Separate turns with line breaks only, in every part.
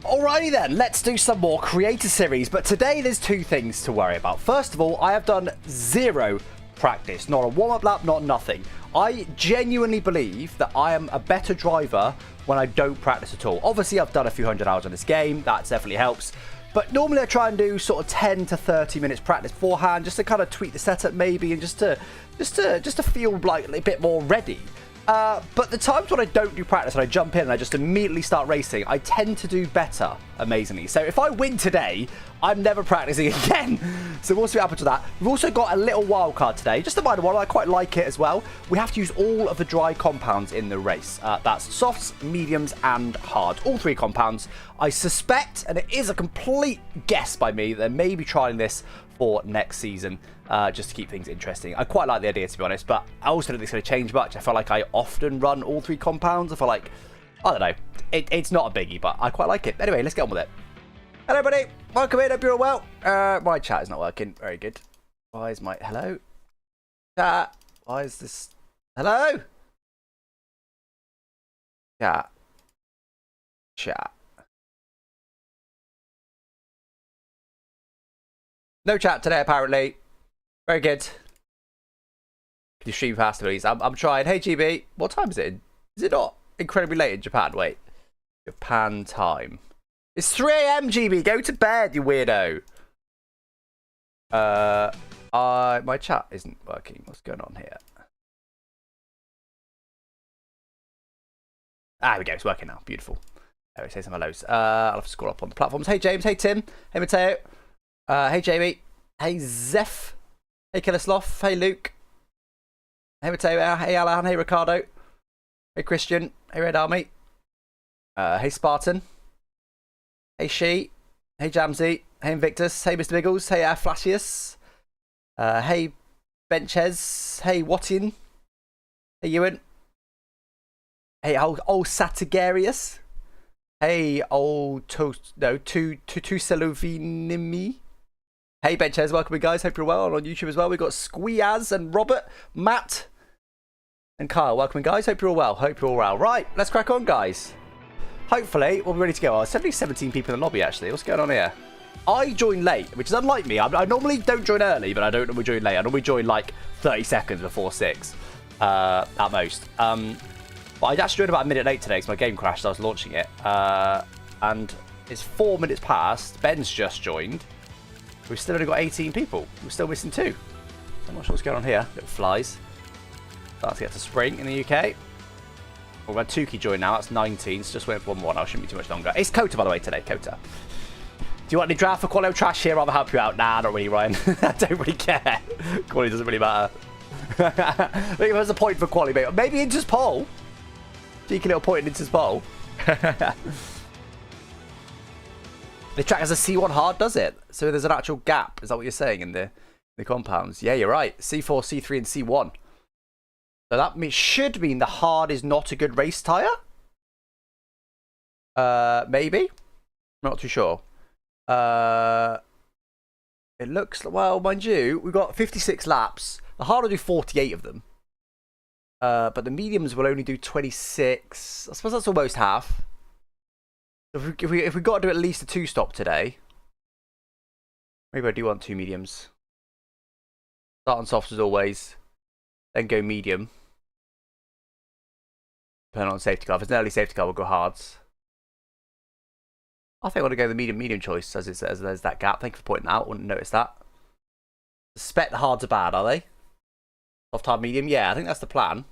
Alrighty then, let's do some more creator series, but today there's two things to worry about. First of all, I have done zero practice, not a warm-up lap, not nothing. I genuinely believe that I am a better driver when I don't practice at all. Obviously, I've done a few hundred hours on this game, that definitely helps. But normally I try and do sort of 10 to 30 minutes practice beforehand, just to kind of tweak the setup maybe, and just to feel like a bit more ready. But the times when I don't do practice and I jump in and I just immediately start racing, I tend to do better, amazingly. So if I win today, I'm never practicing again. So we'll see what happens to that. We've also got a little wild card today, just a minor one. I quite like it as well. We have to use all of the dry compounds in the race. That's softs, mediums, and hards. All three compounds. I suspect, and it is a complete guess by me, that they may be trying this for next season, just to keep things interesting. I quite like the idea, to be honest, but I also don't think it's going to change much. I feel like I often run all three compounds. I feel like, I don't know, it's not a biggie, but I quite like it. Anyway, let's get on with it. Hello, buddy. Welcome in. Hope you're all well. My chat is not working. Very good. Why is my... Hello? Chat. Why is this... Hello? Chat. Chat. No chat today, apparently. Very good. Can you stream faster, please? I'm trying. Hey, GB. What time is it? Is it not incredibly late in Japan? Wait. Japan time. It's 3 AM, GB. Go to bed, you weirdo. My chat isn't working. What's going on here? Ah, here we go. It's working now. Beautiful. There we say some hellos. I'll have to scroll up on the platforms. Hey, James. Hey, Tim. Hey, Mateo. Hey, Jamie. Hey, Zeph. Hey, Killer Sloth. Hey, Luke. Hey, Mateo. Hey, Alan. Hey, Ricardo. Hey, Christian. Hey, Red Army. Hey, Spartan. Hey, She. Hey, Jamsy. Hey, Invictus. Hey, Mr. Biggles. Hey, Flashius. Hey, Benchez. Hey, Wattian. Hey, Ewan. Hey, old Satigarius. Hey, old Tuselovinimi. Hey, Benchez, welcome in, guys. Hope you're well. On YouTube as well, we've got Squeaz and Robert, Matt, and Kyle. Welcome in, guys. Hope you're all well. Hope you're all well. Right, let's crack on, guys. Hopefully, we'll be ready to go. There's only 17 people in the lobby, actually. What's going on here? I joined late, which is unlike me. I normally don't join early, but I don't normally join late. I normally join like 30 seconds before 6 at most. But I actually joined about a minute late today because my game crashed as I was launching it. And it's 4 minutes past. Ben's just joined. We've still only got 18 people. We're still missing 2. So I'm not sure what's going on here. Little flies. Starting to get to spring in the UK. We've had Tuki join now. That's 19. So just waiting for one more. I shouldn't be too much longer. It's Kota, by the way, today. Kota. Do you want any draft for quality trash here? I'll rather help you out. Nah, not really, Ryan. I don't really care. Quality doesn't really matter. I think there's a point for quality. Maybe Inter's poll. Cheeky little point in Inter's poll. The track has a C1 hard, does it? So there's an actual gap. Is that what you're saying in the compounds? Yeah, you're right. C4, C3, and C1. So that should mean the hard is not a good race tyre? Maybe? I'm not too sure. It looks... Well, mind you, we've got 56 laps. The hard will do 48 of them. But the mediums will only do 26. I suppose that's almost half. If we got to do at least a 2-stop today, maybe I do want 2 mediums. Start on softs as always, then go medium. Depending on safety car. If it's an early safety car, we'll go hards. I think I want to go the medium choice as there's that gap. Thank you for pointing that out. I wouldn't notice that. Suspect the hards are bad, are they? Soft, hard, medium? Yeah, I think that's the plan.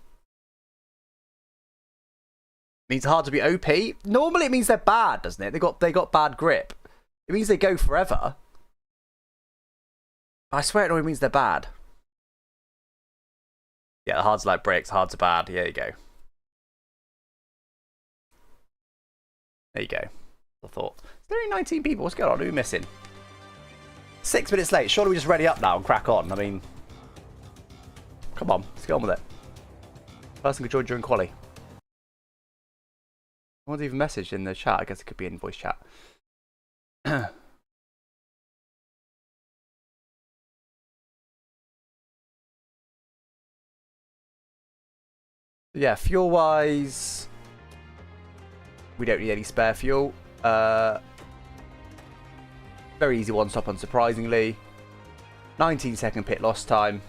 Means hard to be OP. Normally it means they're bad, doesn't it? They got bad grip. It means they go forever. I swear it normally means they're bad. Yeah, the hards are like bricks, hards are bad. There you go. There you go. I thought. There's only 19 people. What's going on? Who are we missing? 6 minutes late. Surely we just ready up now and crack on. I mean, come on. Let's get on with it. Person could join during quali. I want to even message in the chat. I guess it could be in voice chat. Yeah, fuel-wise, we don't need any spare fuel. Very easy one-stop, unsurprisingly. 19-second pit loss time.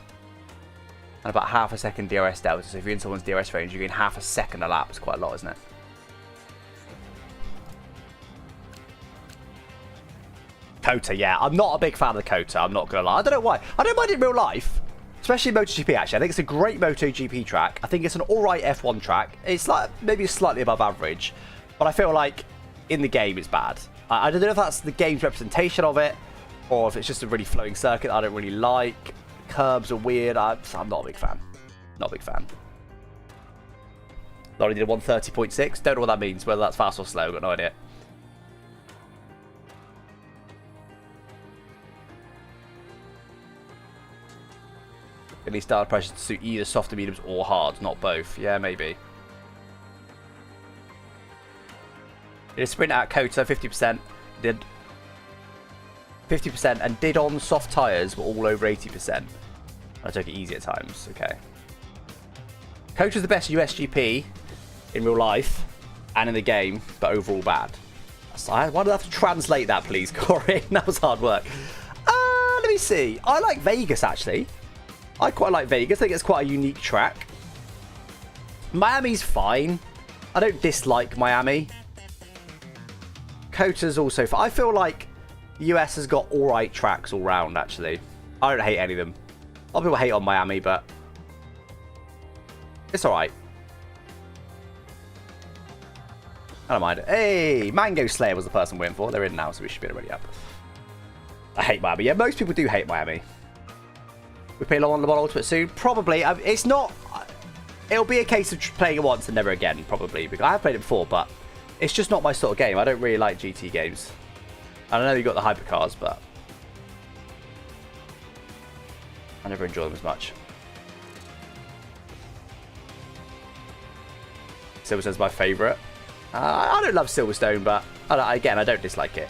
And about half a second DRS delta. So if you're in someone's DRS range, you're getting half a second a lap. It's quite a lot, isn't it? Kota, yeah. I'm not a big fan of the Kota, I'm not going to lie. I don't know why. I don't mind it in real life. Especially in MotoGP, actually. I think it's a great MotoGP track. I think it's an alright F1 track. It's like maybe slightly above average. But I feel like in the game it's bad. I don't know if that's the game's representation of it, or if it's just a really flowing circuit I don't really like. Curbs are weird. I'm not a big fan. Not a big fan. Lorry did a 130.6. Don't know what that means. Whether that's fast or slow. Got no idea. At least starter pressure to suit either softer mediums or hard, not both. Yeah, maybe. Did a sprint at Kota, 50%. Did 50% and did on soft tyres were all over 80%. I took it easy at times. Okay. Kota's the best USGP in real life and in the game, but overall bad. So why do I have to translate that, please, Corey? That was hard work. Let me see. I like Vegas, actually. I quite like Vegas. I think it's quite a unique track. Miami's fine. I don't dislike Miami. Kota's also fine. I feel like the US has got alright tracks all round, actually. I don't hate any of them. A lot of people hate on Miami, but it's alright. I don't mind it. Hey, Mango Slayer was the person we're in for. They're in now, so we should be ready up. I hate Miami. Yeah, most people do hate Miami. We play on Le Mans Ultimate soon? Probably. It's not... It'll be a case of playing it once and never again, probably. Because I have played it before, but it's just not my sort of game. I don't really like GT games. I know you got the hypercars, but I never enjoy them as much. Silverstone's my favourite. I don't love Silverstone, but again, I don't dislike it.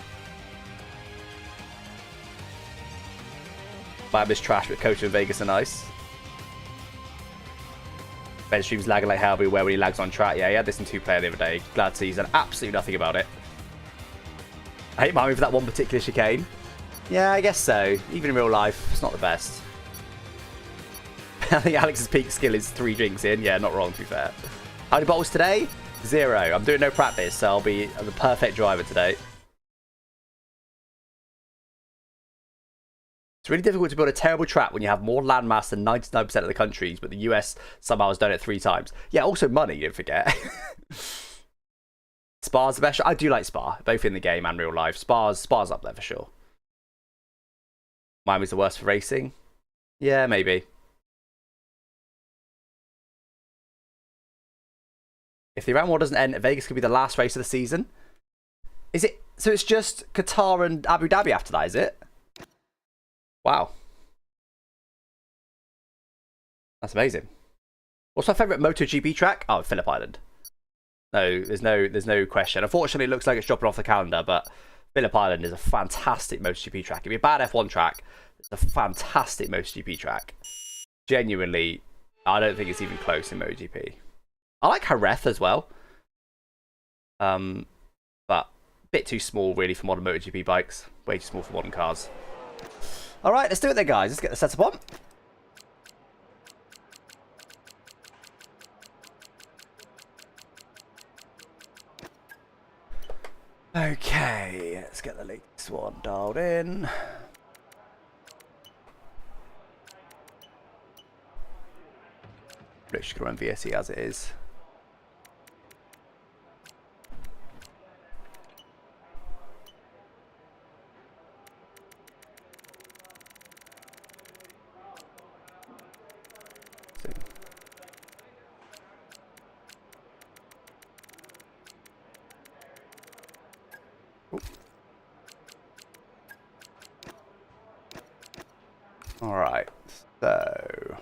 Miami's trash, but Kota and Vegas are nice. Ben streams lagging like hell everywhere when he lags on track. Yeah, he had this in 2-player the other day. Glad to see he's done absolutely nothing about it. I hate Miami for that one particular chicane. Yeah, I guess so. Even in real life, it's not the best. I think Alex's peak skill is 3 drinks in. Yeah, not wrong, to be fair. How many bottles today? 0. I'm doing no practice, so I'll be the perfect driver today. It's really difficult to build a terrible track when you have more landmass than 99% of the countries, but the US somehow has done it 3 times. Yeah, also money, don't forget. Spa's the best. I do like Spa, both in the game and real life. Spa's up there for sure. Miami's the worst for racing. Yeah, maybe. If the Iran War doesn't end, Vegas could be the last race of the season. Is it? So it's just Qatar and Abu Dhabi after that, is it? Wow. That's amazing. What's my favourite MotoGP track? Oh, Phillip Island. No, there's no question. Unfortunately, it looks like it's dropping off the calendar, but Phillip Island is a fantastic MotoGP track. It'd be a bad F1 track. It's a fantastic MotoGP track. Genuinely, I don't think it's even close in MotoGP. I like Jerez as well. But a bit too small, really, for modern MotoGP bikes. Way too small for modern cars. All right, let's do it then, guys. Let's get the setup on. Okay, let's get the latest one dialed in. Literally just gonna run VSE as it is. Alright, so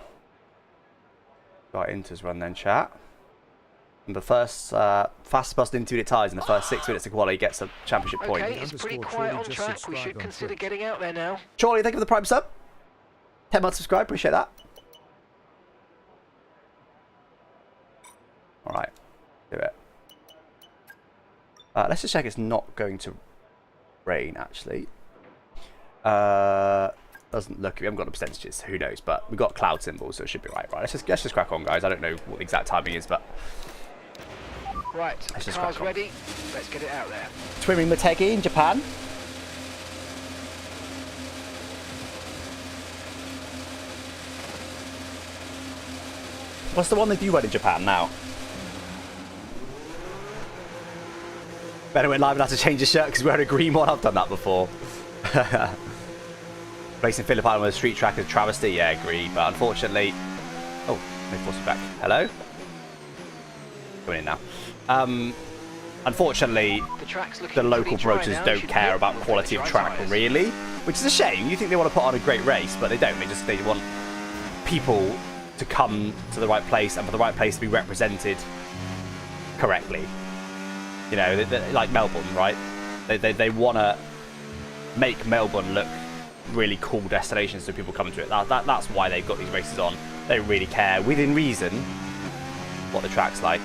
got Inter's run then, chat. And the first fastest bus in 2-minute tyres in the first 6 minutes of quality gets a championship point.
Okay, it's pretty quiet on track. We should consider getting out there now.
Charlie, thank you for the prime sub. 10 months subscribe, appreciate that. Alright, do it. Let's just check it's not going to rain, actually. Doesn't look, we haven't got the percentages, so who knows, but we've got cloud symbols, so it should be right. Right, let's just crack on, guys. I don't know what the exact timing is, but
right, the car's ready. Let's get it out there.
Swimming Motegi in Japan. What's the one they do run in Japan now? Better went live and had to change his shirt because we're wearing a green one. I've done that before. Racing Philippine with a street track is travesty. Yeah, agreed. But unfortunately... Oh, they forced me back. Hello? Going in now. Unfortunately, the local promoters don't care about quality of track, really. Which is a shame. You think they want to put on a great race, but they don't. They want people to come to the right place and for the right place to be represented correctly. You know, like Melbourne, right? They want to make Melbourne look really cool destination so people come to it. That's why they've got these races on. They don't really care, within reason, what the track's like.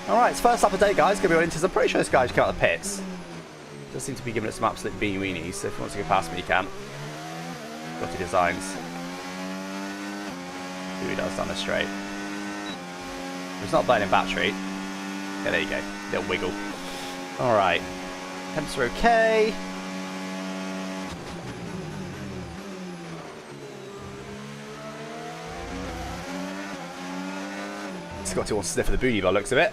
Alright, it's first lap of the day, guys. Gonna be on Inters. I'm pretty sure this guy's come out of the pits. Does seem to be giving it some absolute beanie weenies, so if he wants to go past me, he can. Got the designs. See what he does down the straight. It's not burning battery. Yeah, there you go. Little wiggle. Alright. Temps are okay. Scotty wants to sniff of the booty by the looks of it.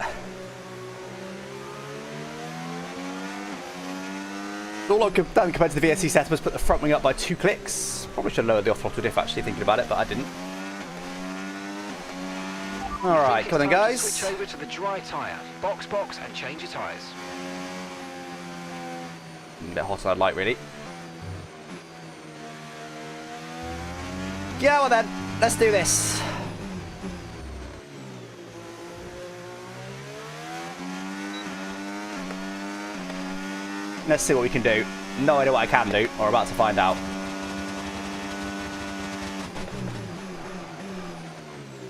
All I've done compared to the VSC setup is put the front wing up by 2 clicks. Probably should have lowered the off-throttle diff actually, thinking about it, but I didn't. Alright, come on then, guys.
Switch over to the dry tyre. Box, and change your tyres.
A bit hotter than I'd like, really. Yeah, well then, let's do this. Let's see what we can do. No idea what I can do. We're about to find out.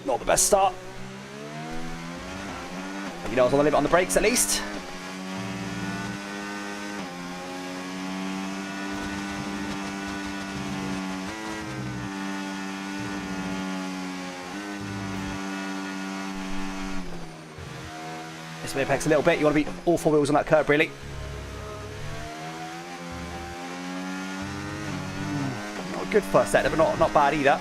Not the best start. You know, I was on the limit on the brakes at least. This apex a little bit. You want to be all 4 wheels on that curb, really. Not a good first set, but not bad either.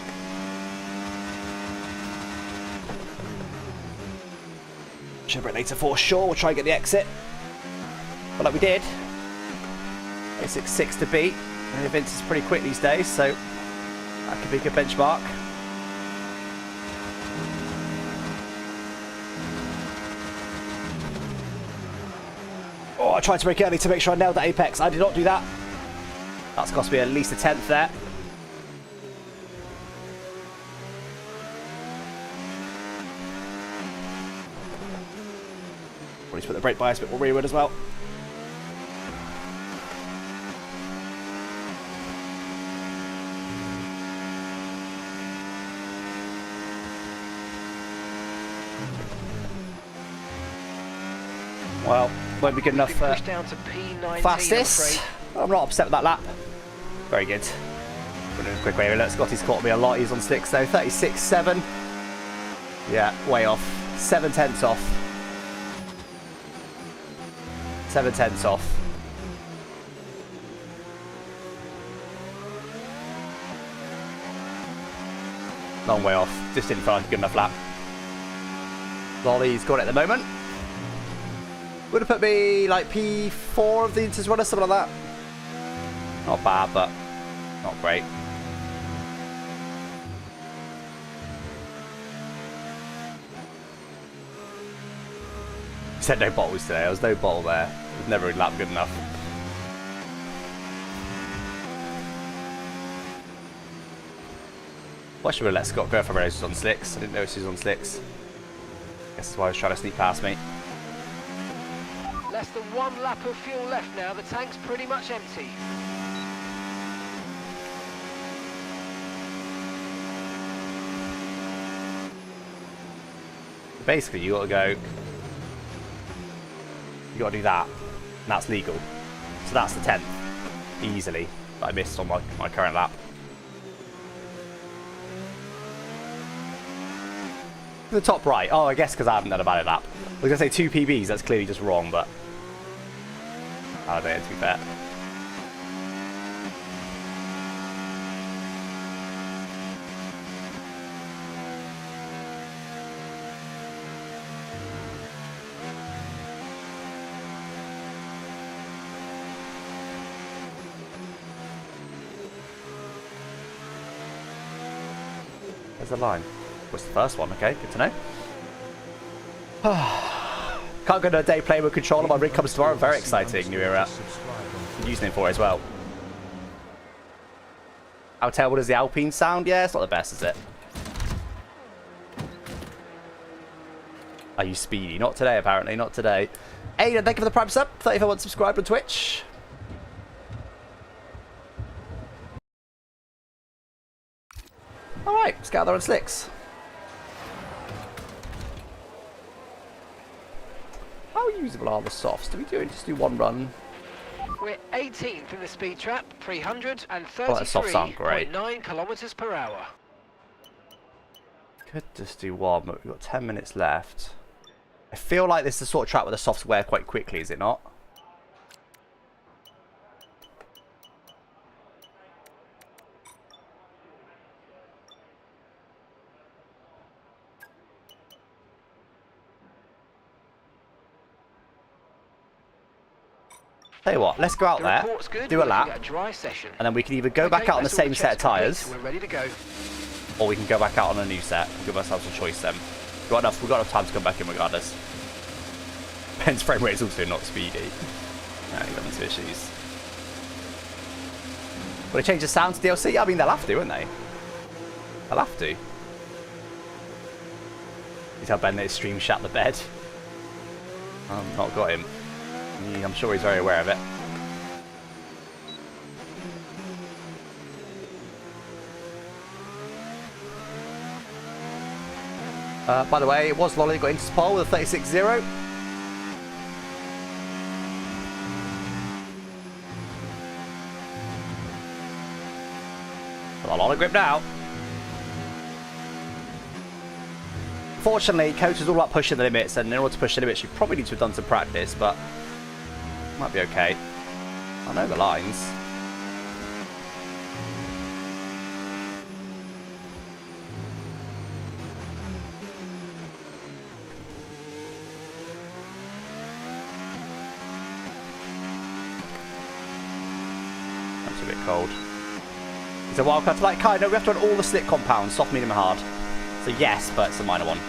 Should have later for sure. We'll try and get the exit. But like we did. Basic 6 to beat. And the events is pretty quick these days, so that could be a good benchmark. Oh, I tried to brake early to make sure I nailed that apex. I did not do that. That's cost me at least a 10th there. Need to put the brake bias a bit more rearward as well. Well, won't be good enough for fastest. I'm not upset with that lap. Very good. We're doing a quick way. Look, Scotty's caught me a lot. He's on 6 though. 36.7. Yeah, way off. 7/10 off. 7/10 off. Long way off. Just didn't feel like a good enough lap. Lolly's got it at the moment. Would have put me like P4 of the Inters runner, something like that. Not bad, but not great. Said no bottles today. There was no bottle there. It was never a lap good enough. Why should we let Scott go if I realised he was on slicks? I didn't notice he was on slicks. Guess that's why he was trying to sneak past me.
Less than 1 lap of fuel left now. The tank's pretty much empty.
Basically, you got to go You got to do that. And that's legal. So that's the 10th. Easily. That I missed on my current lap. The top right. Oh, I guess because I haven't done a valid lap. I was going to say 2 PBs. That's clearly just wrong, but... I don't know, to be fair. There's the line. What's the first one? Okay, good to know. Can't go to a day playing with controller. My rig comes tomorrow. Very exciting. New era. Username for it as well. How terrible does the Alpine sound? Yeah, it's not the best, is it? Are you speedy? Not today, apparently. Not today. Aiden, thank you for the prime sub. 35 subscriber on Twitch. Alright, let's get out there on slicks. How usable are the softs? Do we just do one run?
We're 18th in the speed trap, 333.9 kilometers per hour.
Could just do one, but we've got 10 minutes left. I feel like this is the sort of track where the softs wear quite quickly, is it not? Tell you what, let's go out there, do a lap, and then we can either go back out on the same set of tyres, or we can go back out on a new set and give ourselves a choice then. We've got enough time to come back in regardless. Ben's frame rate is also not speedy. No, you've got into issues. Will they change the sound to DLC? I mean, they'll have to, won't they? They'll have to. You tell Ben that his stream shat the bed. I've not got him. I'm sure he's very aware of it. By the way, it was Lolly that got into pole with a 36.0. Got a lot of grip now. Fortunately, coach is all about pushing the limits, and in order to push the limits, you probably need to have done some practice, but might be okay. I know the lines. That's a bit cold. It's a wildcard. Like, Kai, no, we have to run all the slick compounds, soft, medium, and hard. So yes, but it's a minor one.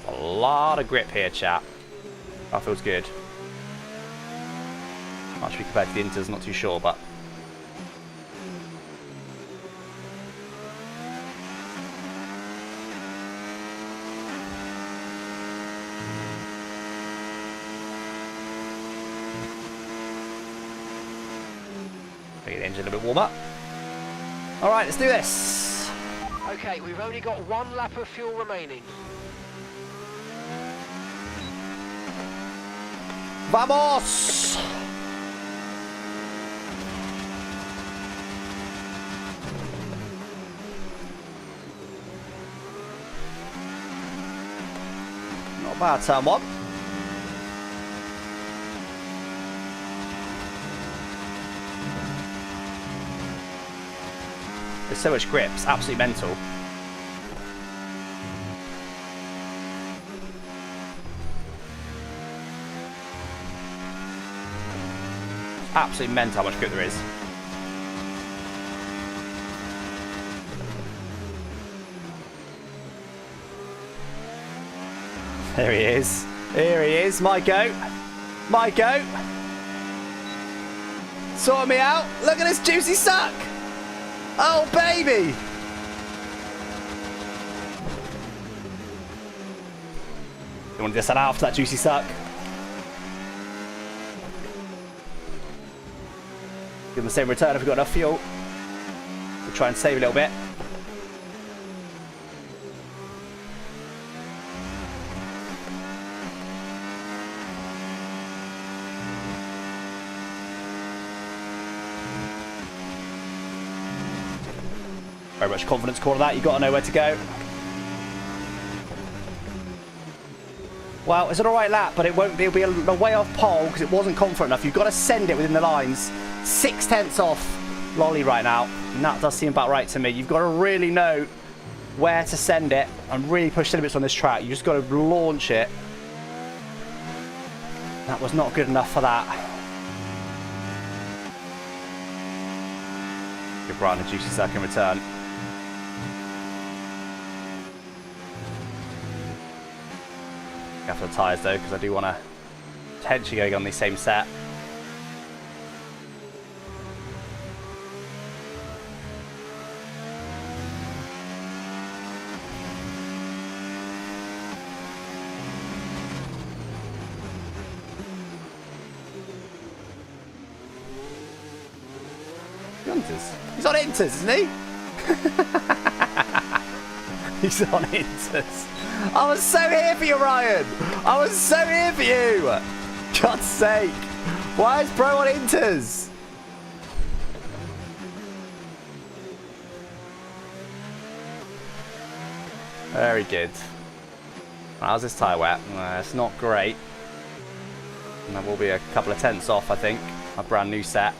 A lot of grip here, chat. That feels good. How much we compared to the Inters, not too sure, but... Get the engine a little bit warmer. Alright, let's do this.
Okay, we've only got 1 lap of fuel remaining.
Vamos! Not bad, turn one. There's so much grip, it's absolutely mental. Absolutely mental how much grip there is. There he is. Here he is, my goat. My goat. Sort me out. Look at this juicy suck. Oh, baby! You want to just set out after that juicy suck? Give him the same return if we've got enough fuel. The try and save a little bit. Very much confidence call of that. You've got to know where to go. Well, it's an alright lap, but it'll be a way off pole because it wasn't confident enough. You've got to send it within the lines. 6/10 off Lolly right now. And that does seem about right to me. You've got to really know where to send it and really push the limits on this track. You just got to launch it. That was not good enough for that. Give Brian a juicy second return. After the tyres though, because I do want to potentially go on the same set. He's on Inters, isn't he? He's on Inters. I was so here for you, Ryan. I was so here for you. God's sake. Why is Pro on Inters? Very good. How's this tyre wet? It's not great. And that will be a couple of tenths off, I think. A brand new set.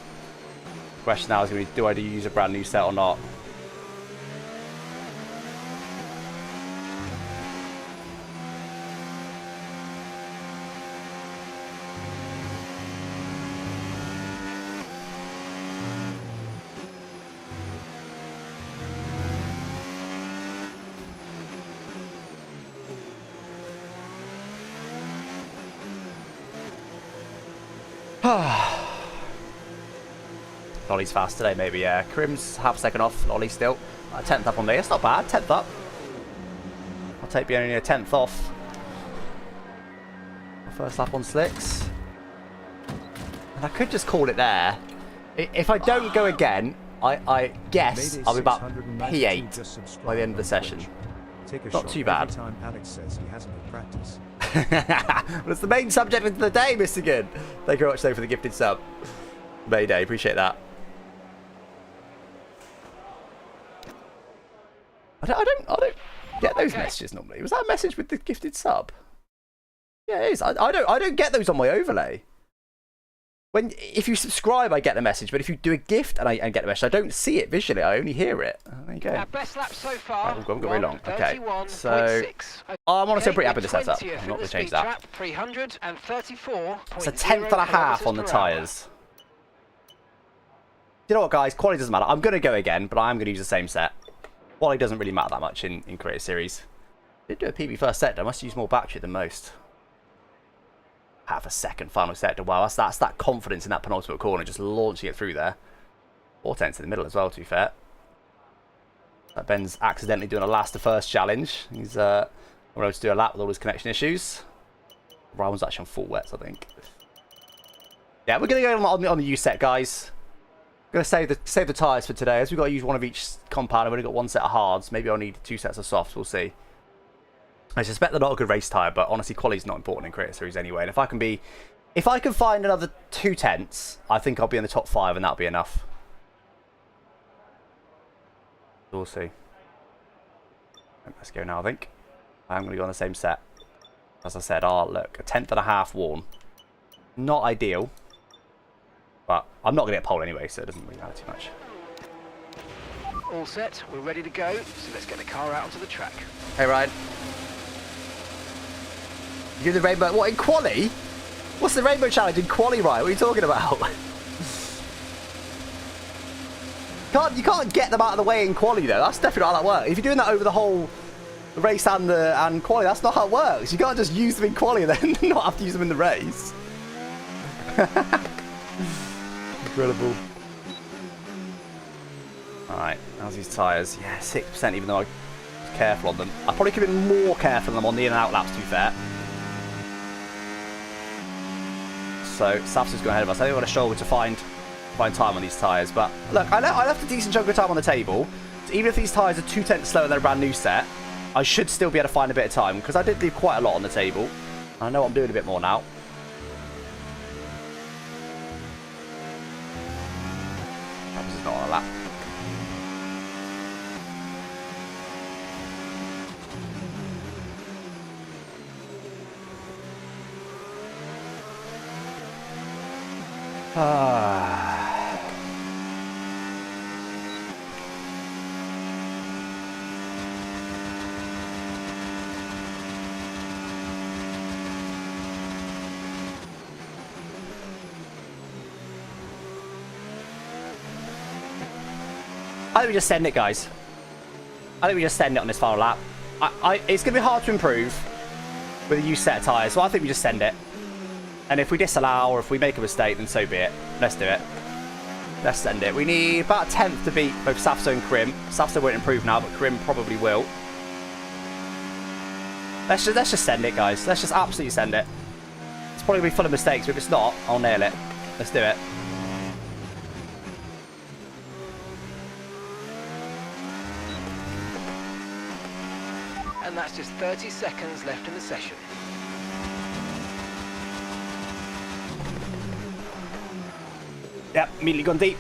Question now is going to be, do I use a brand new set or not? Lolly's fast today, maybe, yeah. Krim's half a second off, Lolly still. 10th up on me, that's not bad, 10th up. I'll take being only a 10th off. First lap on slicks. And I could just call it there. If I don't go again, I guess I'll be about P8 by the end of the session. Not too bad.
Time Alex says he hasn't had practice.
Well, it's the main subject of the day, Mr. Good. Thank you very much, though, for the gifted sub. Mayday, appreciate that. I don't get those messages normally. Was that a message with the gifted sub? Yeah, it is. I don't get those on my overlay. If you subscribe, I get the message, but if you do a gift and I get the message, I don't see it visually. I only hear it. There you go.
Our best lap so far.
Right, we've got very long. Okay, so I'm honestly pretty happy with the setup. I'm not going to change that.
334.
It's a 10th and a half on the tyres. You know what, guys? Quality doesn't matter. I'm going to go again, but I'm going to use the same set. Quality doesn't really matter that much in Creator Series. Did do a PB first sector. I must use more battery than most. Half a second final sector. Wow, that's that confidence in that penultimate corner, just launching it through there. 4 tenths in the middle as well, to be fair. Ben's accidentally doing a last to first challenge. He's not able to do a lap with all his connection issues. Ryan's actually on full wets, I think. Yeah, we're going to go on the U set, guys. Going to save the tyres for today, as we've got to use one of each compound. I've only got one set of hards. Maybe I'll need 2 sets of softs. We'll see. I suspect they're not a good race tyre, but honestly, quality's not important in Creator Series anyway. And if I can find another 2 tenths, I think I'll be in the top 5, and that'll be enough. We'll see. Let's go now, I think. I'm going to go on the same set. As I said, look, a 10th and a half worn. Not ideal. But I'm not going to get pole anyway, so it doesn't really matter too much.
All set, we're ready to go, so let's get the car out onto the track.
Hey, Ryan. You do the rainbow... What, in quali? What's the rainbow challenge in quali, Ryan? What are you talking about? You can't get them out of the way in quali, though. That's definitely not how that works. If you're doing that over the whole race and quali, that's not how it works. You can't just use them in quali and then not have to use them in the race. Incredible. Alright, how's these tyres? Yeah, 6%, even though I was careful on them. I probably could have been more careful on them on the in and out laps, to be fair. So, Safs is going ahead of us. I think we've got a shoulder to find find time on these tyres. But look, I left a decent chunk of time on the table. So even if these tyres are 2/10 slower than a brand new set, I should still be able to find a bit of time because I did leave quite a lot on the table. I know I'm doing a bit more now. This is not on a lap. I think we just send it, guys. I think we just send it on this final lap. It's going to be hard to improve with a used set of tyres, so I think we just send it. And if we disallow or if we make a mistake, then so be it. Let's do it. Let's send it. We need about a 10th to beat both Safso and Krim. Safso won't improve now, but Krim probably will. Let's just send it, guys. Let's just absolutely send it. It's probably going to be full of mistakes, but if it's not, I'll nail it. Let's do it.
And that's just 30 seconds left in the session.
Yep, immediately gone deep.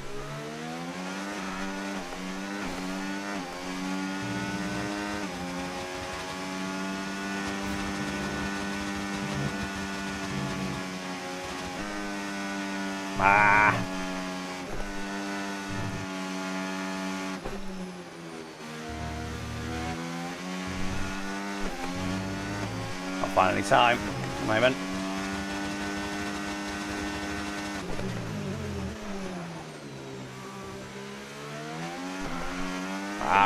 Not finding any time at the moment.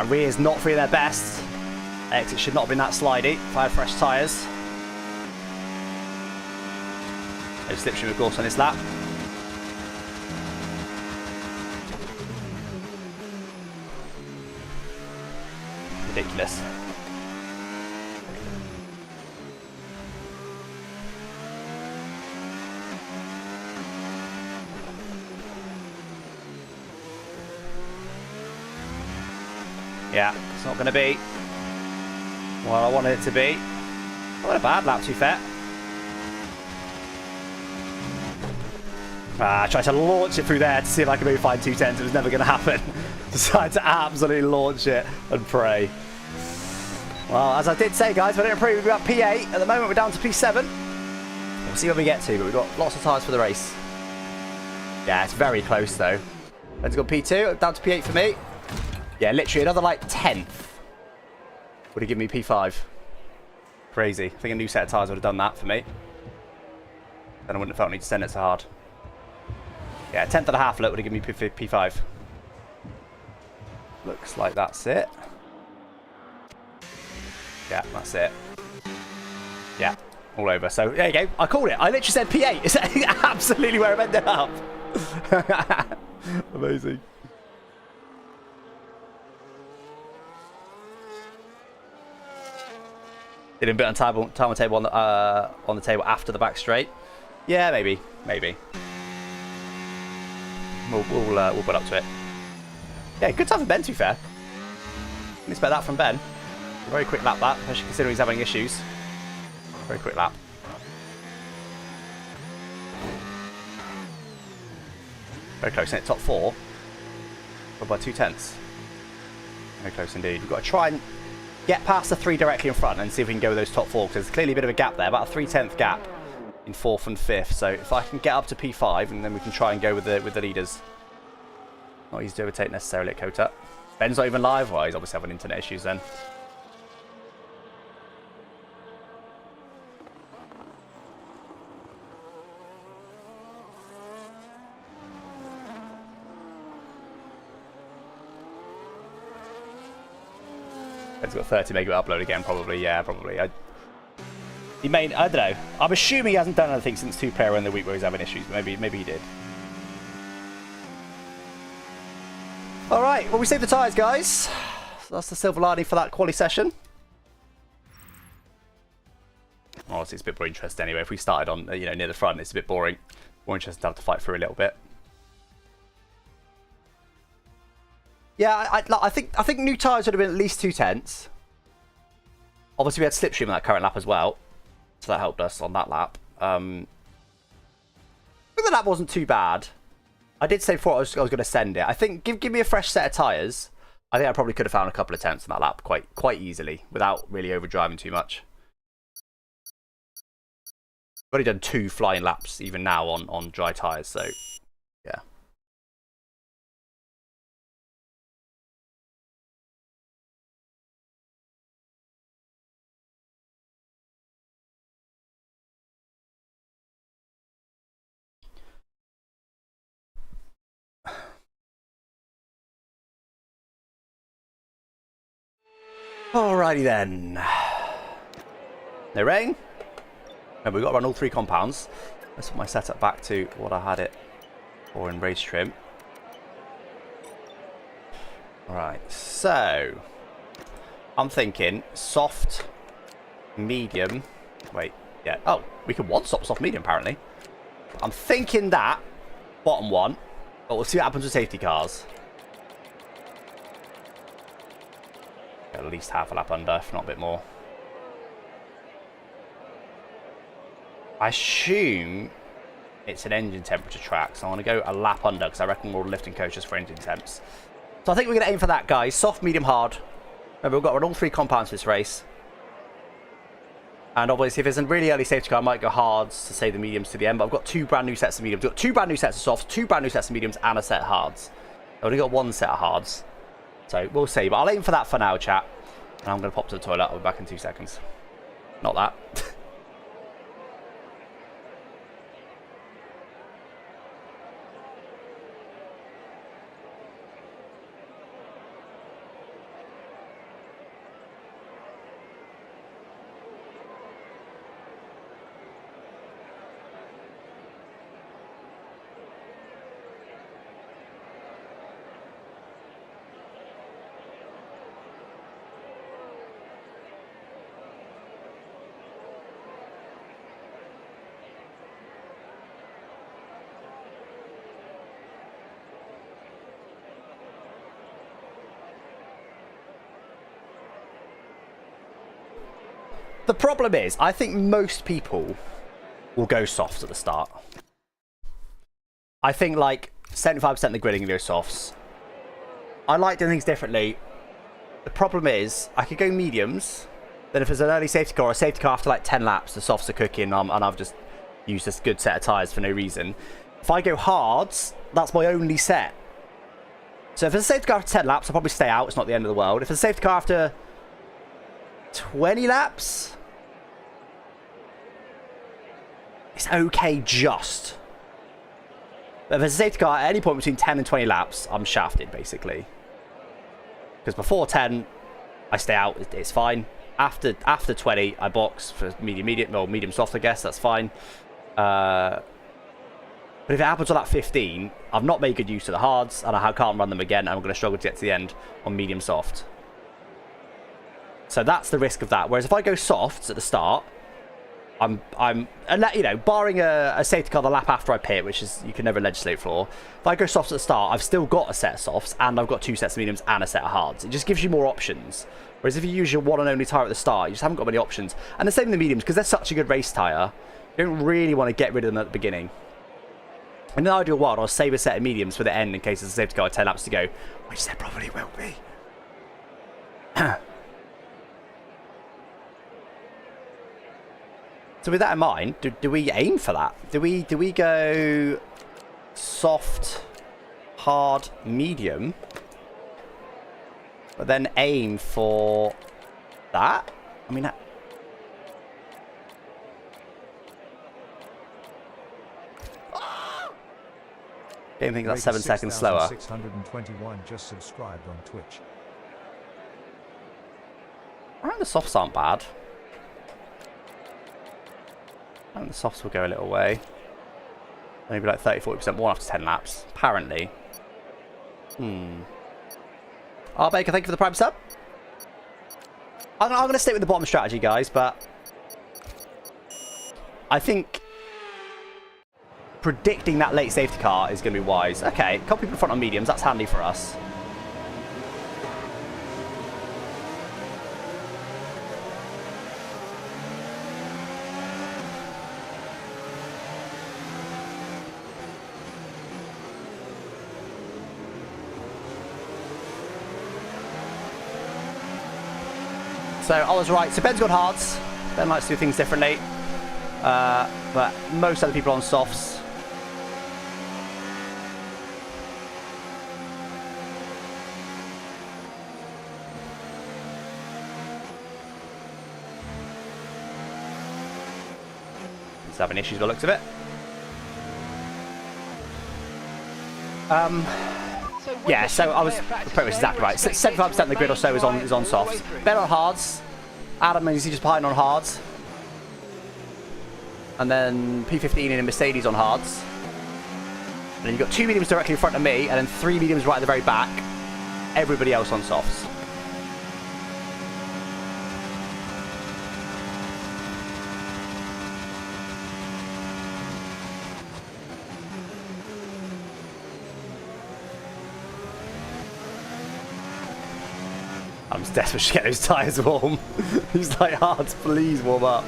Rear's not feeling their best. Exit should not have been that slidey if I had fresh tyres. No slipstream, of course, on this lap. Ridiculous. Yeah, it's not going to be what I wanted it to be. Not a bad lap, to be fair. I tried to launch it through there to see if I could maybe find 210s. It was never going to happen. Decided to absolutely launch it and pray. Well, as I did say, guys, if I don't improve, we're at P8. At the moment, we're down to P7. We'll see where we get to, but we've got lots of tyres for the race. Yeah, it's very close, though. Let's go P2, down to P8 for me. Yeah, literally another, like, 10th would have given me P5. Crazy. I think a new set of tyres would have done that for me. Then I wouldn't have felt need to send it so hard. Yeah, 10th and a half look would have given me P5. Looks like that's it. Yeah, that's it. Yeah, all over. So, there you go. I called it. I literally said P8. It's absolutely where I've ended up. Amazing. Did a bit on time on table on the table after the back straight. Yeah, maybe. We'll put up to it. Yeah, good time for Ben, to be fair. Didn't expect that from Ben. A very quick lap that, especially considering he's having issues. Very quick lap. Very close, isn't it? Top 4. But by 2/10. Very close indeed. We've got to try and get past the 3 directly in front and see if we can go with those top 4, because there's clearly a bit of a gap there, about a 3/10 gap in 4th and 5th. So if I can get up to P5, and then we can try and go with the leaders. Not easy to overtake necessarily at Kota. Ben's not even live. Well, he's obviously having internet issues then. Ben's got 30 megabit upload again, probably. Yeah, probably. He may, I don't know. I'm assuming he hasn't done anything since 2-player in the week where he's having issues. Maybe he did. All right, well, we saved the tyres, guys. So that's the silver lining for that quali session. Honestly, it's a bit more interesting anyway. If we started on, near the front, it's a bit boring. More interesting to have to fight through a little bit. Yeah, I think new tyres would have been at least 2/10. Obviously, we had slipstream on that current lap as well, so that helped us on that lap. But the lap wasn't too bad. I did say before I was going to send it. I think give me a fresh set of tyres. I think I probably could have found a couple of tenths on that lap quite easily without really overdriving too much. I've already done 2 flying laps even now on dry tyres, so yeah. Alrighty then. No rain. And we've got to run all 3 compounds. Let's put my setup back to what I had it for in race trim. Alright, so I'm thinking soft, medium. Wait, yeah. Oh, we can one stop soft medium apparently. I'm thinking that bottom one, but we'll see what happens with safety cars. At least half a lap under, if not a bit more. I assume it's an engine temperature track, so I'm going to go a lap under because I reckon we're lifting coaches for engine temps. So I think we're going to aim for that, guys. Soft, medium, hard. Remember, we've got to run all 3 compounds for this race. And obviously, if it's a really early safety car, I might go hards to save the mediums to the end. But I've got 2 brand new sets of mediums. I've got 2 brand new sets of softs, 2 brand new sets of mediums, and a set of hards. I've only got 1 set of hards. So we'll see. But I'll aim for that for now, chat. And I'm going to pop to the toilet. I'll be back in 2 seconds. Not that. The problem is, I think most people will go softs at the start. I think like 75% of the grilling go softs. I like doing things differently. The problem is, I could go mediums. Then if there's an early safety car or a safety car after like 10 laps, the softs are cooking and I've just used this good set of tyres for no reason. If I go hards, that's my only set. So if there's a safety car after 10 laps, I'll probably stay out. It's not the end of the world. If there's a safety car after 20 laps, it's okay just. But if there's a safety car at any point between 10 and 20 laps, I'm shafted basically. Because before 10, I stay out, it's fine. After 20, I box for medium soft, I guess, that's fine. But if it happens on that 15, I've not made good use of the hards, and I can't run them again, and I'm going to struggle to get to the end on medium soft. So that's the risk of that. Whereas if I go softs at the start, I'm you know, barring a safety car the lap after I pit, which is you can never legislate for. If I go softs at the start, I've still got a set of softs, and I've got 2 sets of mediums and a set of hards. It just gives you more options. Whereas if you use your one and only tyre at the start, you just haven't got many options. And the same with the mediums, because they're such a good race tyre, you don't really want to get rid of them at the beginning. In the ideal world, I'll save a set of mediums for the end in case there's a safety car with 10 laps to go, which there probably will be. So with that in mind, do we aim for that? Do we go soft, hard, medium, but then aim for that? I mean, game think that's 7 seconds slower.
621 just subscribed on Twitch.
I think the softs aren't bad. I think the softs will go a little way. Maybe like 30-40% more after 10 laps, apparently. Baker, thank you for the prime sub. I'm going to stick with the bottom strategy, guys, but I think predicting that late safety car is going to be wise. Okay, a couple people in front on mediums, that's handy for us. So I was right. So Ben's got hards. Ben likes to do things differently. But most other people on softs. He's having issues by the looks of it. Yeah, so I was pretty much exactly right. 75% of the grid or so is on softs. Ben on hards. Adam is just behind on hards. And then P15 in a Mercedes on hards. And then you've got 2 mediums directly in front of me, and then 3 mediums right at the very back. Everybody else on softs. I'm just desperate to get those tyres warm. He's like, Hards, please warm up.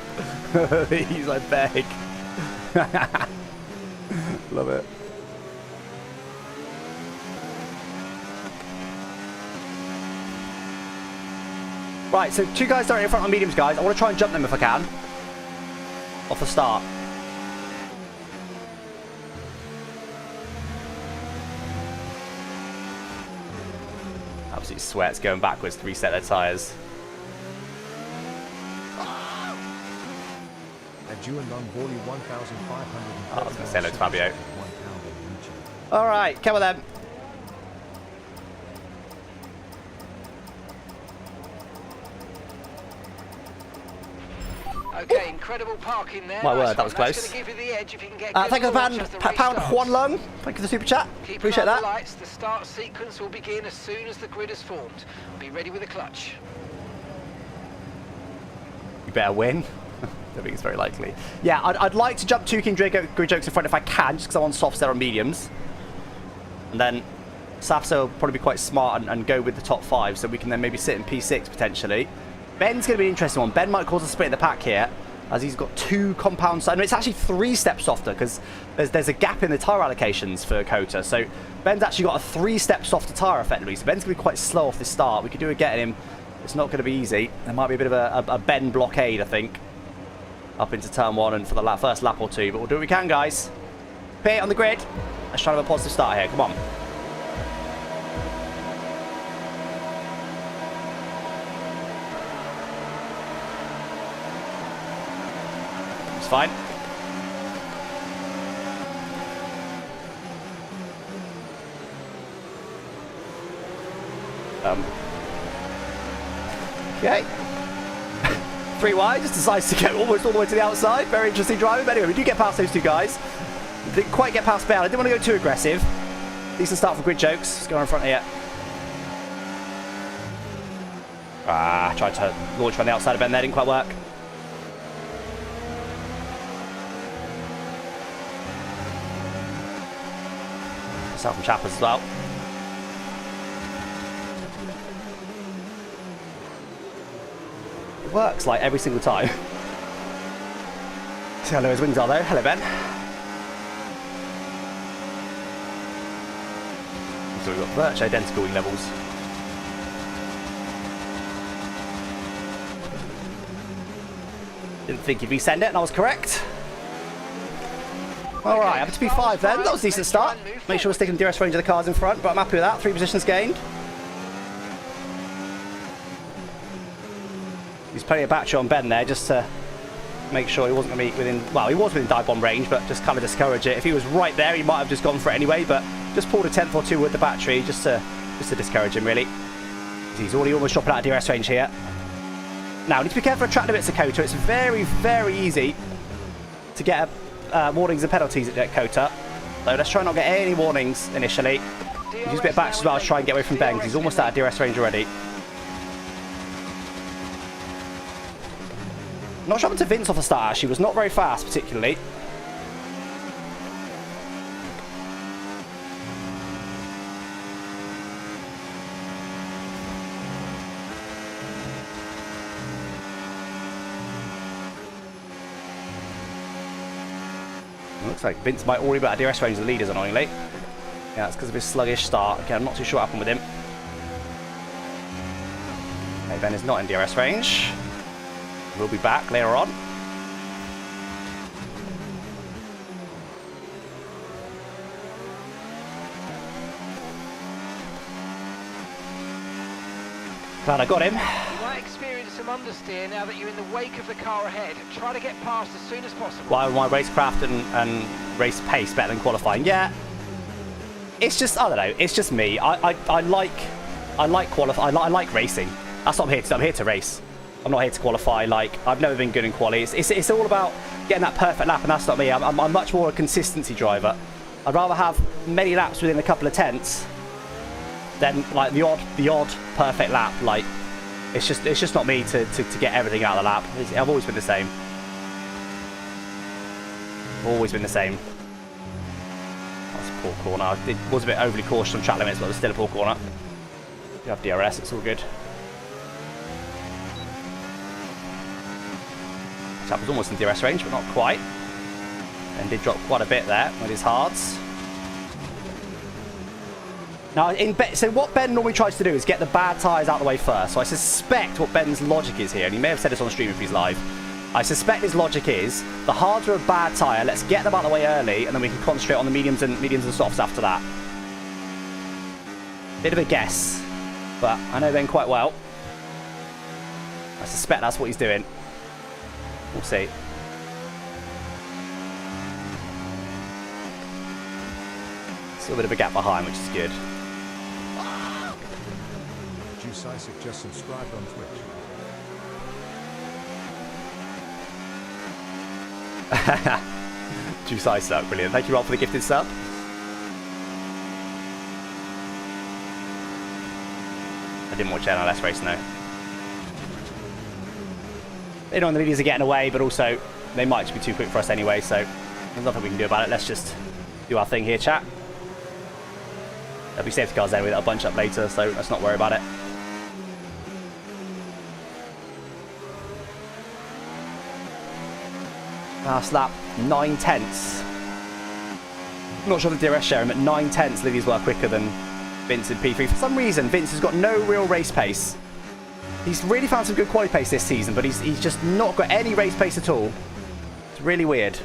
He's like, beg. Love it. Right, so 2 guys directly in front of mediums, guys. I want to try and jump them if I can. Off the start. Absolute sweats going backwards to reset their tyres.
At Gillon, Volley 1,500.
I was going to say hello to Fabio. Alright, come on then.
Okay, incredible parking there.
My
Nice
word, that
one.
was close.
That's gonna give you the edge if you can get
Thank you for
Gillon
the
watch as the race
pound
starts.
Juan Lung. Thank you for the super chat.
Keep
Appreciate
an eye on
that.
the lights. The start sequence will begin as soon as the grid is formed. Be ready with the clutch.
You better win. I think it's very likely. Yeah, I'd like to jump 2 King grid jokes in front if I can, just because I'm on softs there on mediums. And then Safso will probably be quite smart and go with the top 5, so we can then maybe sit in P6 potentially. Ben's going to be an interesting one. Ben might cause a split in the pack here, as he's got 2 compounds. No, it's actually 3 steps softer, because there's a gap in the tyre allocations for Kota. So Ben's actually got a 3-step softer tyre effectively. So Ben's going to be quite slow off the start. We could do a getting him. It's not going to be easy. There might be a bit of a Ben blockade, I think, up into turn 1 and for the first lap or 2. But we'll do what we can, guys. P8 on the grid. Let's try to have a positive start here. Come on. It's fine. Okay. 3 wide, just decides to go almost all the way to the outside. Very interesting driving. But anyway, we do get past those 2 guys. Didn't quite get past Bale. I didn't want to go too aggressive. Decent start for grid jokes. Let's go in front here. Tried to launch from the outside of Ben there. Didn't quite work. Myself from Chappers as well. It works like every single time. See how low his wings are though. Hello, Ben. So we've got virtually identical wing levels. Didn't think you'd resend it, and I was correct. Alright, up to P5 then. That was a decent start. Make sure we're sticking the DRS range of the cars in front, but I'm happy with that. 3 positions gained. There's plenty of battery on Ben there just to make sure he wasn't going to be within... Well, he was within dive bomb range, but just kind of discourage it. If he was right there, he might have just gone for it anyway, but just pulled a 10th or 2 with the battery just to discourage him, really. He's already almost dropping out of DRS range here. Now, we need to be careful of track limits at Kota. It's very, very easy to get warnings and penalties at Kota. So let's try not to get any warnings initially. Use a bit of back as well to try and get away from Ben, because he's almost out of DRS range already. Not sure what happened to Vince off the start, actually. Was not very fast, particularly. Looks like Vince might already be out of DRS range of the leaders, annoyingly. Yeah, that's because of his sluggish start. Okay, I'm not too sure what happened with him. Okay, Ben is not in DRS range. We'll be back later on. Glad I got him.
You might experience some understeer now that you're in the wake of the car ahead. Try to get past as soon as possible.
Why my racecraft and race pace better than qualifying? Yeah, it's just, I don't know. It's just me. I like racing. That's what I'm here to do. I'm here to race. I'm not here to qualify. Like, I've never been good in quali. It's all about getting that perfect lap, and that's not me. I'm much more a consistency driver. I'd rather have many laps within a couple of tenths than like the odd perfect lap. Like, it's just not me to get everything out of the lap. I've always been the same. Always been the same. That's a poor corner. It was a bit overly cautious on track limits, but it was still a poor corner. You have DRS, it's all good. Chap was almost in DRS range, but not quite. And did drop quite a bit there with his hards. Now, so what Ben normally tries to do is get the bad tyres out of the way first. So I suspect what Ben's logic is here, and he may have said this on stream if he's live. I suspect his logic is the hards are a bad tyre. Let's get them out of the way early, and then we can concentrate on the mediums and softs after that. Bit of a guess, but I know Ben quite well. I suspect that's what he's doing. We'll see. Still a bit of a gap behind, which is good.
Juicisic just subscribed on Twitch.
Juicisic, brilliant. Thank you all for the gifted sub. I didn't watch NLS race, no. They know the leaders are getting away, but also they might just be too quick for us anyway, so there's nothing we can do about it. Let's just do our thing here, chat. There'll be safety cars anyway that'll bunch up later, so let's not worry about it. Last lap, 9 tenths. Not sure the DRS sharing, but 9 tenths Lily's were quicker than Vince in P3. For some reason, Vince has got no real race pace. He's really found some good quality pace this season, but he's just not got any race pace at all. It's really weird.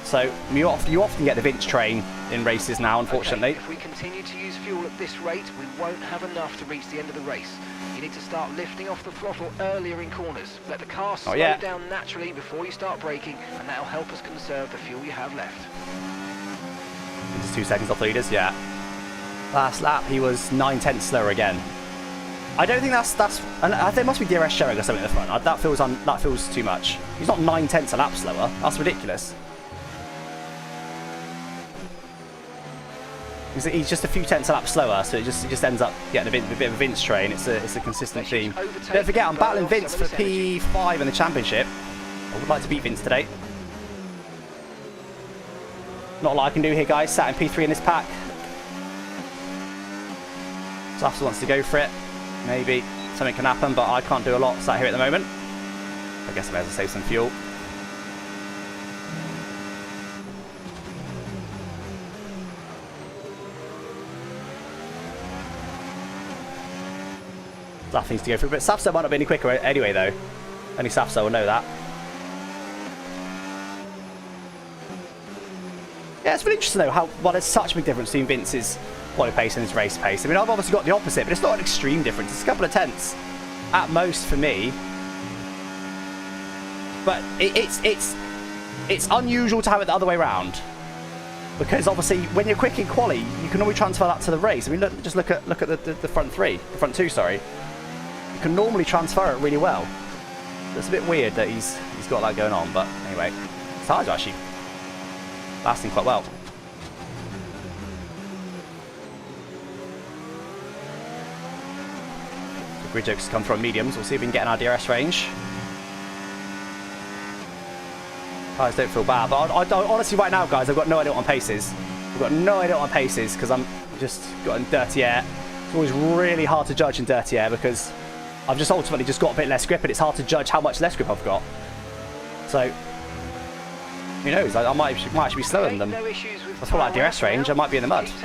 So you often get the Vince train in races now, unfortunately.
Okay, if we continue to use fuel at this rate, we won't have enough to reach the end of the race. You need to start lifting off the throttle earlier in corners. Let the car slow down naturally before you start braking, and that'll help us conserve the fuel you have left.
Just 2 seconds off the leaders, yeah. Last lap, he was 9 tenths slower again. I don't think that's and there must be DRS sharing or something at the front. That feels too much. He's not 9 tenths a lap slower. That's ridiculous. He's just a few tenths a lap slower, so it just ends up getting a bit of a Vince train. It's a consistent theme. Don't forget, I'm battling Vince for P5 in the championship. I would like to beat Vince today. Not a lot I can do here, guys. Sat in P3 in this pack. Safs wants to go for it. Maybe something can happen, but I can't do a lot sat here at the moment. I guess I may as well save some fuel. Saf needs to go through, but Safso might not be any quicker anyway, though. Only Safso will know that. Yeah, it's really interesting, though, why there's such a big difference between Vince's quality pace and his race pace. I mean, I've obviously got the opposite, but it's not an extreme difference. It's a couple of tenths at most for me. But it's unusual to have it the other way around, because obviously when you're quick in quali, you can normally transfer that to the race. I mean, just look at the front two. Sorry, you can normally transfer it really well. So it's a bit weird that he's got that going on. But anyway, his tires are actually lasting quite well. The grid jokes come from mediums. We'll see if we can get in our DRS range. Tires don't feel bad, but I honestly right now, guys, I've got no idea what my pace is. I've got no idea what my pace is because I'm just got in dirty air. It's always really hard to judge in dirty air because I've just ultimately just got a bit less grip, and it's hard to judge how much less grip I've got. So who knows? I might actually be slower than them. That's what that DRS range. I might be in the mud. Use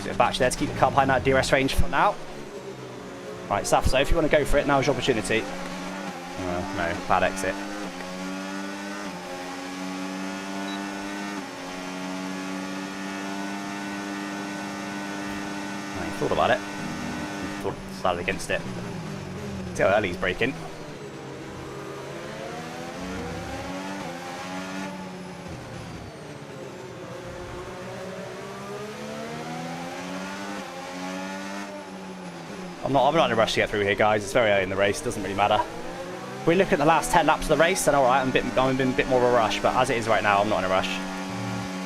a batch there to keep the car behind that DRS range for now. Right, Saf, so if you want to go for it, now's your opportunity. No, bad exit. No, he thought about it. Thought started against it. See how early he's braking. I'm not in a rush to get through here, guys. It's very early in the race. Doesn't really matter. If we look at the last 10 laps of the race, then all right, I'm in a bit more of a rush. But as it is right now, I'm not in a rush.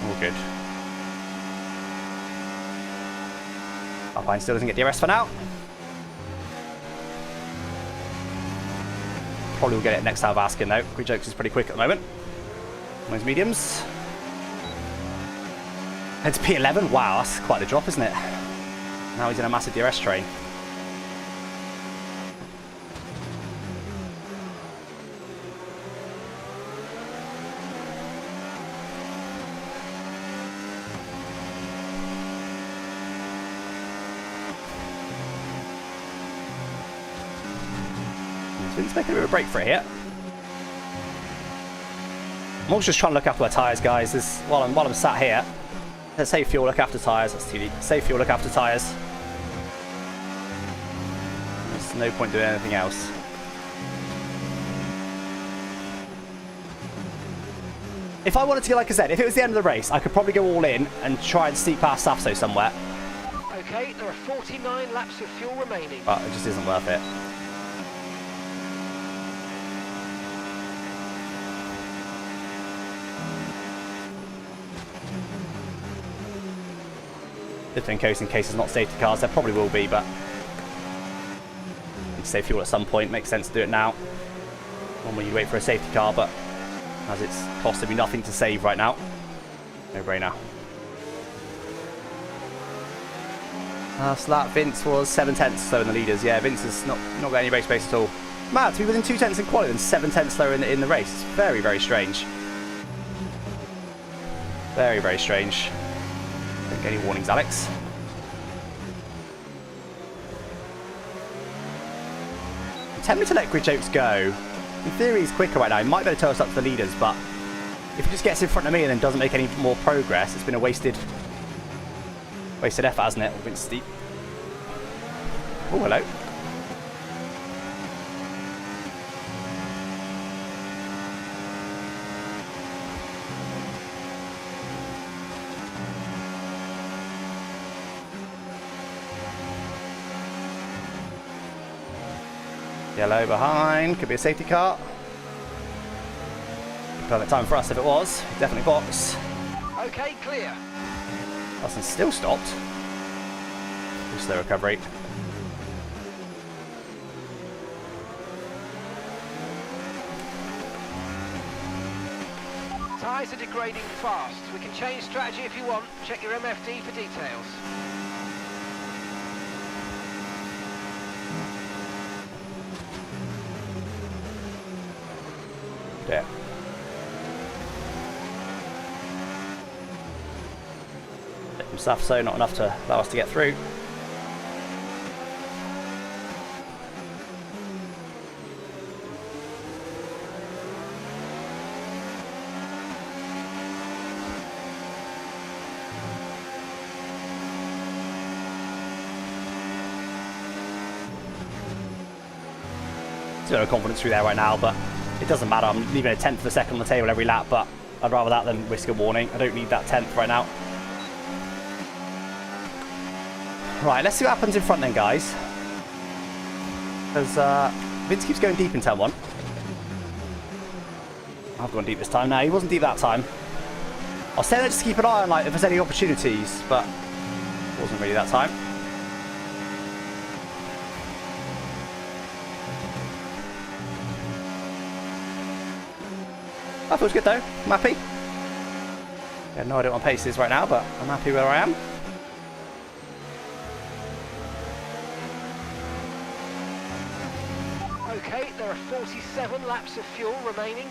All good. Alpine still doesn't get DRS for now. Probably will get it next time of asking though. Quick Jokes is pretty quick at the moment. Those mediums. Head to P11. Wow, that's quite the drop, isn't it? Now he's in a massive DRS train. Vin's making a bit of a break for it here. I'm also just trying to look after my tyres, guys. While I'm sat here. Let's save fuel, look after tyres. That's too deep. Save fuel, look after tyres. There's no point doing anything else. If I wanted to, like I said, if it was the end of the race, I could probably go all in and try and sneak past Safso somewhere.
Okay, there are 49 laps of fuel remaining.
But it just isn't worth it. Lifting coast in case there's not safety cars. There probably will be, but need to save fuel at some point. Makes sense to do it now. Normally you wait for a safety car, but as it's costing me nothing to save right now, no brainer. Last lap, Vince was 7/10 slower in the leaders. Yeah, Vince has not got any race pace at all. Mad to be within 2 tenths in quality and 7/10 slower in the race. It's very, very strange. Very, very strange. Don't get any warnings, Alex. Tell me to let Quick Jokes go. In theory, he's quicker right now. He might be able to tow us up to the leaders, but if he just gets in front of me and then doesn't make any more progress, it's been a wasted effort, hasn't it? A bit steep. Oh, hello. Yellow behind, could be a safety car. Perfect time for us if it was. Definitely box.
Okay, clear.
Austin still stopped. Slow recovery.
Tyres are degrading fast. We can change strategy if you want. Check your MFD for details.
Yeah. Some stuff, so not enough to allow us to get through. Zero confidence through there right now, but it doesn't matter. I'm leaving a tenth of a second on the table every lap, but I'd rather that than risk a warning. I don't need that tenth right now. Right, let's see what happens in front then, guys. Because Vince keeps going deep in turn 1. I've gone deep this time. No, he wasn't deep that time. I'll say that just to keep an eye on like if there's any opportunities, but it wasn't really that time. That feels good though. I'm happy. Yeah, no idea what my pace is right now, but I'm happy where I am.
Okay, there are 47 laps of fuel remaining.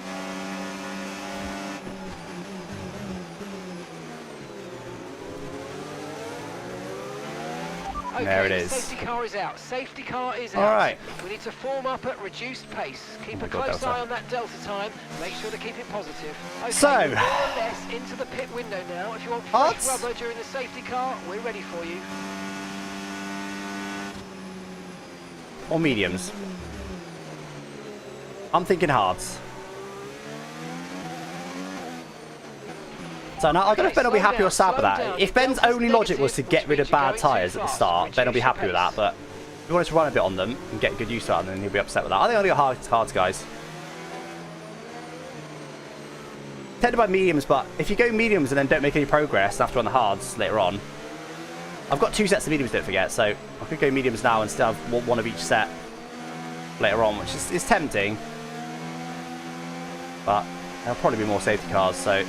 Okay,
there it
the
is.
safety car is out. Safety car is out.
All right.
We need to form up at reduced pace. Keep a
God,
close
Delta.
eye on that delta time. Make sure to keep it positive. Okay,
So-
more or less into the pit window now. If you want fresh
Hards?
rubber during the safety car, we're ready for you.
Or mediums? I'm thinking hards. So now, I don't know if Ben will be happy or sad with that. If Ben's only logic was to get rid of bad tyres at the start, Ben will be happy with that, but if he wanted to run a bit on them and get good use out of them, then he'll be upset with that. I think I'll go hards, guys. Tempted by mediums, but if you go mediums and then don't make any progress after on the hards later on, I've got 2 sets of mediums, don't forget, so I could go mediums now and still have one of each set later on, which is tempting. But there'll probably be more safety cars, so...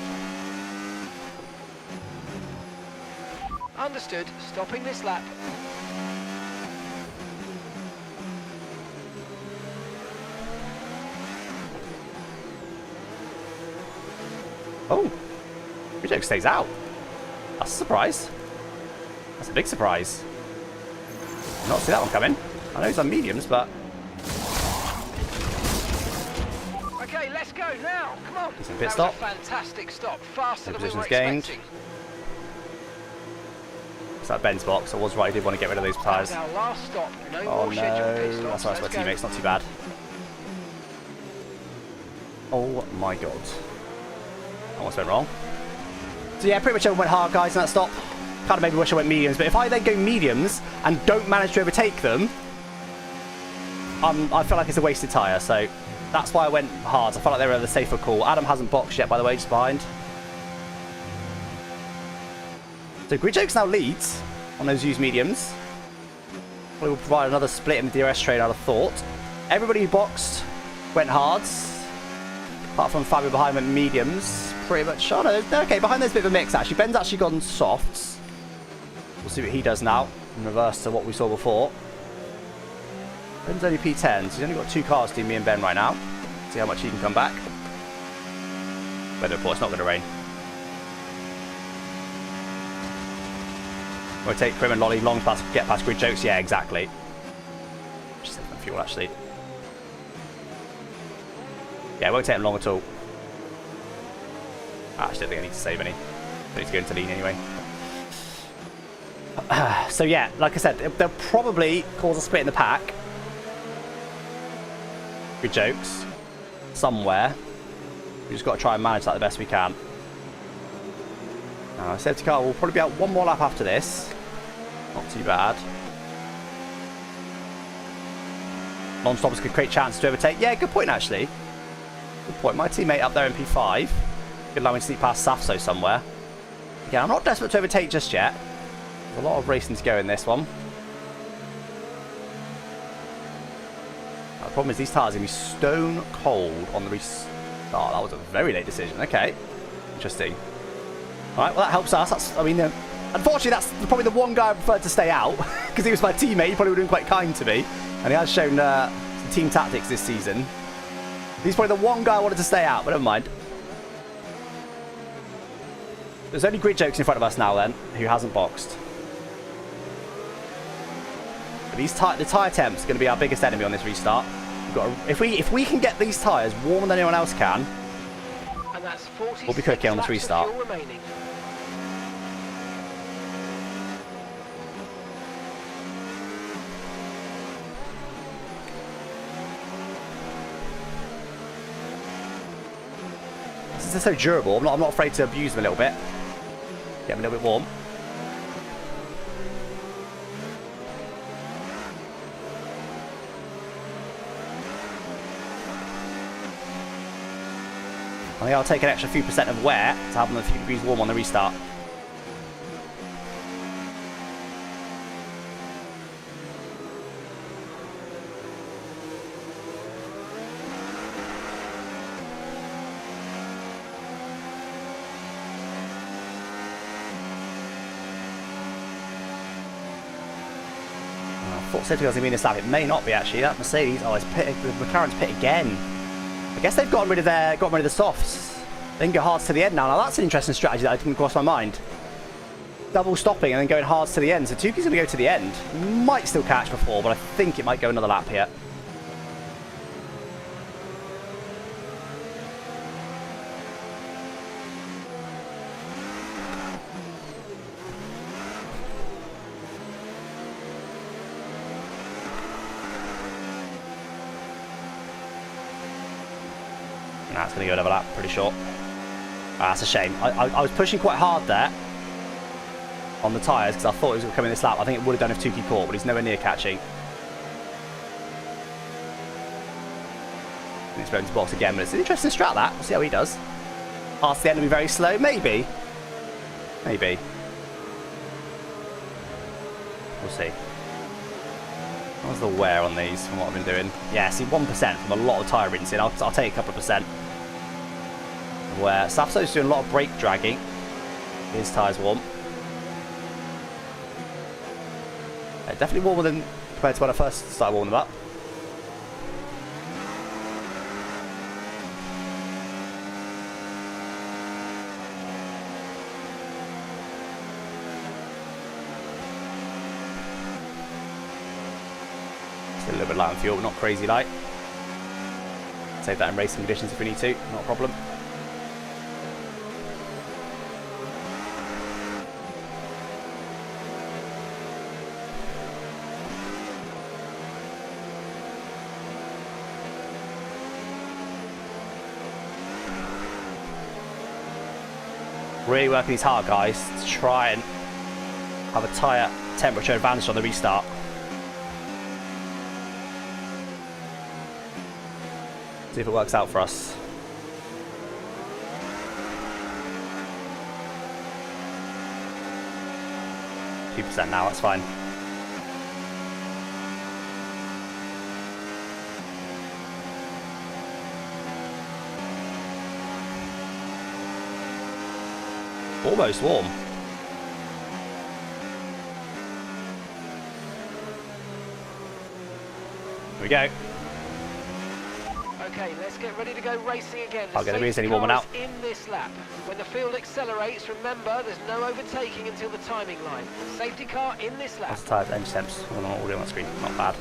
Understood. Stopping this lap.
Oh! Ridgeoak stays out. That's a surprise. That's a big surprise. Did not see that one coming. I know he's on mediums, but...
Okay, let's go now. Come on.
It's a pit
That
stop.
was a fantastic stop. Faster than we were
Positions gained.
expecting.
It's that Ben's box. I was right, I did want to get rid of those tyres.
That's our last stop. No
Oh
more scheduled pit
no,
stops.
that's nice, my
Let's go.
teammates, not too bad. Oh my god. I almost went wrong. So yeah, pretty much everyone went hard, guys, in that stop. Kind of maybe wish I went mediums, but if I then go mediums and don't manage to overtake them, I feel like it's a wasted tyre, so that's why I went hards. I felt like they were the safer call. Adam hasn't boxed yet, by the way, just behind. So Gridjokes now leads on those used mediums. We will provide another split in the DRS train, I'd have thought. Everybody who boxed went hards. Apart from Fabio behind went mediums. Pretty much. Oh no, okay, behind there's a bit of a mix actually. Ben's actually gone softs. We'll see what he does now, in reverse to what we saw before. Ben's only P10s. He's only got 2 cars between me and Ben right now. See how much he can come back. Weather report, it's not going to rain. We'll take Prim and Lolly long past, get past Gridjokes. Yeah, exactly. Just save them fuel actually. Yeah, it won't take them long at all. I actually don't think I need to save any. I need to go into lean anyway. So yeah, like I said, they'll probably cause a split in the pack. Gridjokes. Somewhere. We just got to try and manage that the best we can. Safety car will probably be out one more lap after this. Not too bad. Non-stoppers could create chances to overtake. Yeah, good point actually. Good point. My teammate up there in P5 could allow me to sneak past Safso somewhere. Yeah, I'm not desperate to overtake just yet. There's a lot of racing to go in this one. The problem is these tyres are going to be stone cold on the restart. That was a very late decision. Okay. Interesting. Alright, well that helps us. Unfortunately that's probably the one guy I preferred to stay out because he was my teammate. He probably would have been quite kind to me. And he has shown some team tactics this season. He's probably the one guy I wanted to stay out, but never mind. There's only Gridjokes in front of us now then, who hasn't boxed. But the tyre temps are going to be our biggest enemy on this restart. If we can get these tyres warmer than anyone else can,
And that's 46
we'll be cooking on this
laps of
restart.
fuel remaining.
They're so durable. I'm not afraid to abuse them a little bit. Get them a little bit warm. I think I'll take an extra few percent of wear to have them a few degrees warm on the restart. Safety cars in this lap. It may not be actually. That Mercedes. Oh, it's pit. The McLaren's pit again. I guess they've gotten rid of the softs. They can go hards to the end now. Now that's an interesting strategy that didn't cross my mind. double stopping and then going hard to the end. So Tuki's going to go to the end. Might still catch before, but I think it might go another lap here. Nah, it's going to go another lap, pretty sure. That's a shame. I was pushing quite hard there on the tyres because I thought he was going to come in this lap. I think it would have done if Tuki caught, but he's nowhere near catching. He's thrown his box again, but it's an interesting strat that. We'll see how he does. Past the end will be very slow. Maybe. Maybe. We'll see. How's the wear on these from what I've been doing? Yeah, see, 1% from a lot of tyre rinsing. I'll take a couple of percent. Where Safso's doing a lot of brake dragging. His tyres warm. Definitely warmer than compared to when I first started warming them up. Still a little bit light on fuel, but not crazy light. Save that in racing conditions if we need to, not a problem. Really working these hard, guys, to try and have a tyre temperature advantage on the restart. See if it works out for us. 2% now, that's fine. Almost warm. Here we go.
Okay, let's get ready to go racing again.
Not going to be any warming out.
In this lap. When the field accelerates, remember there's no overtaking until the timing line. Safety car in this lap.
That's tyres, engine temps, all on audio on the screen. Not bad.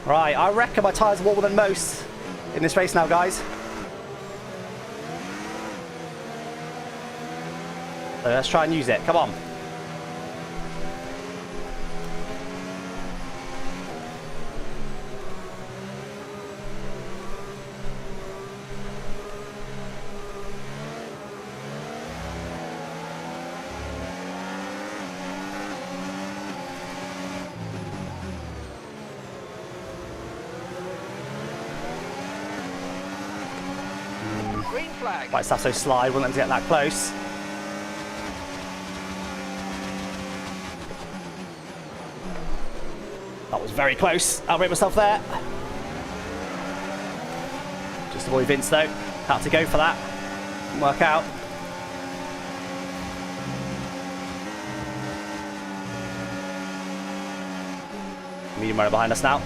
Right, I reckon my tyres are warmer than most in this race now, guys. So let's try and use it. Come on.
Green flag.
Why is that so slide? Wouldn't let them get that close. That was very close. I'll rate myself there. Just avoid Vince though. Had to go for that. Didn't work out. Medium runner behind us now.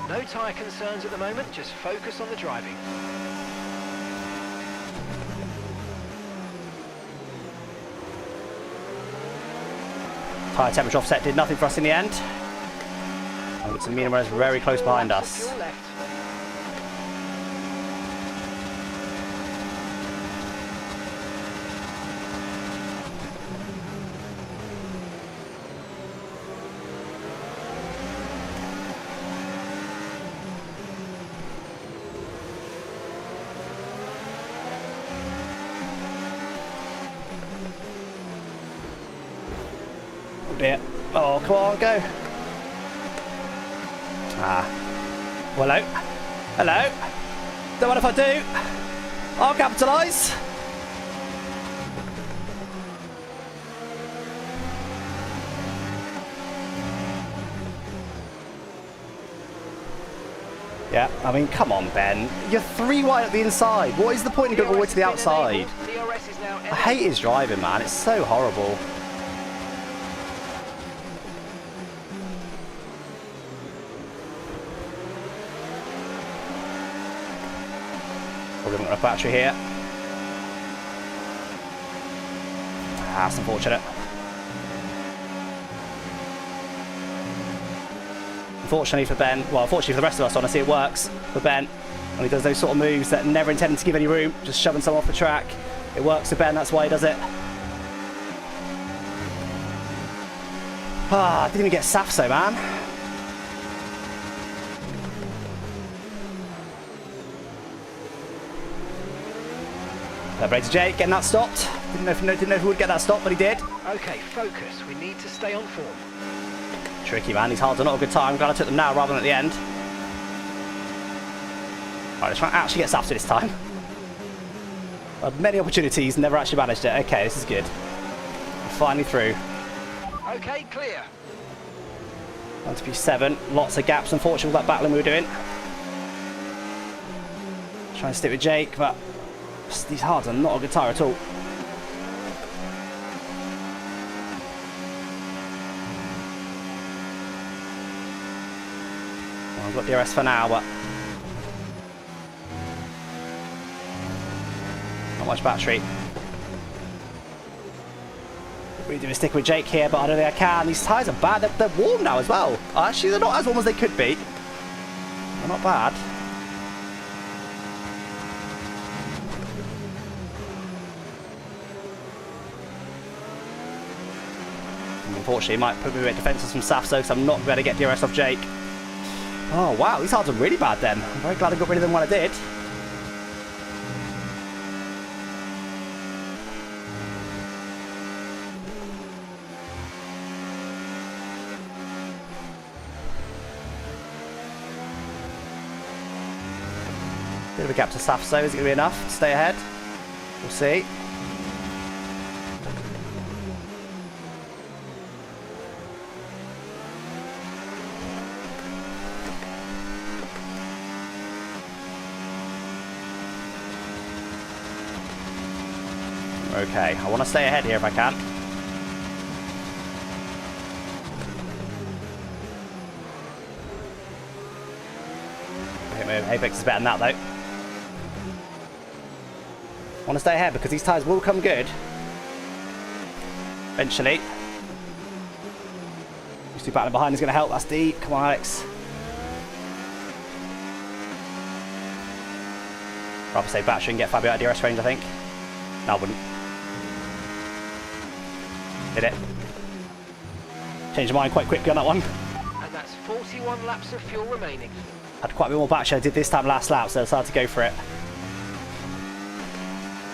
No tyre concerns at the moment, just focus on the driving.
Tyre temperature offset did nothing for us in the end. And some medium runners very close behind us. Oh, come on, go. Ah. Well, hello. Hello. Don't mind if I do. I'll capitalise. Yeah, I mean, come on, Ben. You're 3 wide at the inside. What is the point of going all the way to the outside? I hate his driving, man. It's so horrible. Probably not enough battery here. Ah, that's unfortunate. Unfortunately for Ben, well, unfortunately for the rest of us, honestly, it works for Ben. And he does those sort of moves that never intended to give any room, just shoving someone off the track. It works for Ben, that's why he does it. Ah, didn't even get Safso, man. Celebrated Jake, getting that stopped. Didn't know who would get that stop, but he did.
Okay, focus. We need to stay on form.
Tricky, man. These hards are not a good time. I'm glad I took them now rather than at the end. Right, let's try and actually get Safso this time. I've had many opportunities, never actually managed it. Okay, this is good. We're finally through.
Okay, clear.
On to P7. Lots of gaps, unfortunately, with that battling we were doing. Trying to stick with Jake, but these hards are not a good tire at all. Well, I've got DRS for now, but not much battery. Really doing a stick with Jake here, but I don't think I can. These tyres are bad. They're warm now as well. Actually, they're not as warm as they could be. They're not bad. Unfortunately, it might put me a bit defensive from Safso, because I'm not going to get DRS off Jake. Oh, wow. These hards are really bad then. I'm very glad I got rid of them when I did. Bit of a gap to Safso. Is it going to be enough to stay ahead? We'll see. Okay, I want to stay ahead here if I can. Okay, Apex is better than that though. I want to stay ahead because these tyres will come good. Eventually. These two battling behind is going to help. That's deep. Come on, Alex. Rather save battery and get Fabio out of DRS range, I think. No, I wouldn't. Did it. Changed my mind quite quickly on that one.
And that's 41 laps of fuel remaining.
Had quite a bit more battery I did this time last lap, so I decided to go for it.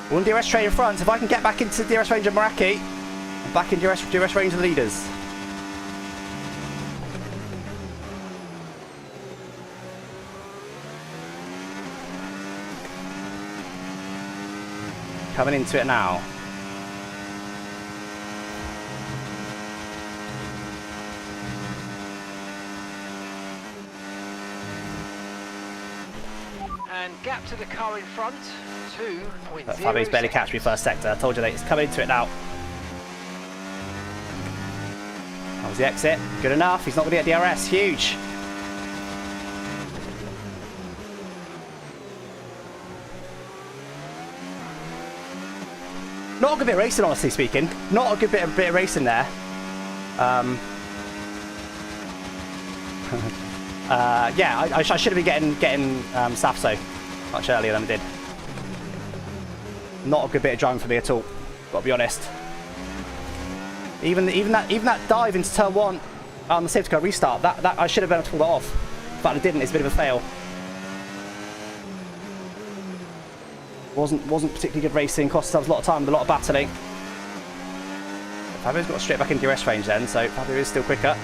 One DRS train in front. If I can get back into the DRS range of Meraki, I'm back in DRS range of the leaders. Coming into it now.
And gap to the car in front, 2.0.
Fabio's barely catch me first sector. I told you that it's coming into it now. That was the exit. Good enough. He's not going to get DRS. Huge. Not a good bit of racing, honestly speaking. Not a good bit of racing there. Yeah, I should have been getting Safso much earlier than I did. Not a good bit of driving for me at all. Got to be honest. Even that dive into turn one on the safety car restart, that I should have been able to pull that off, but I didn't. It's a bit of a fail. Wasn't particularly good racing. Cost us a lot of time, with a lot of battling. Fabio's got straight back into DRS range then, so Fabio is still quicker.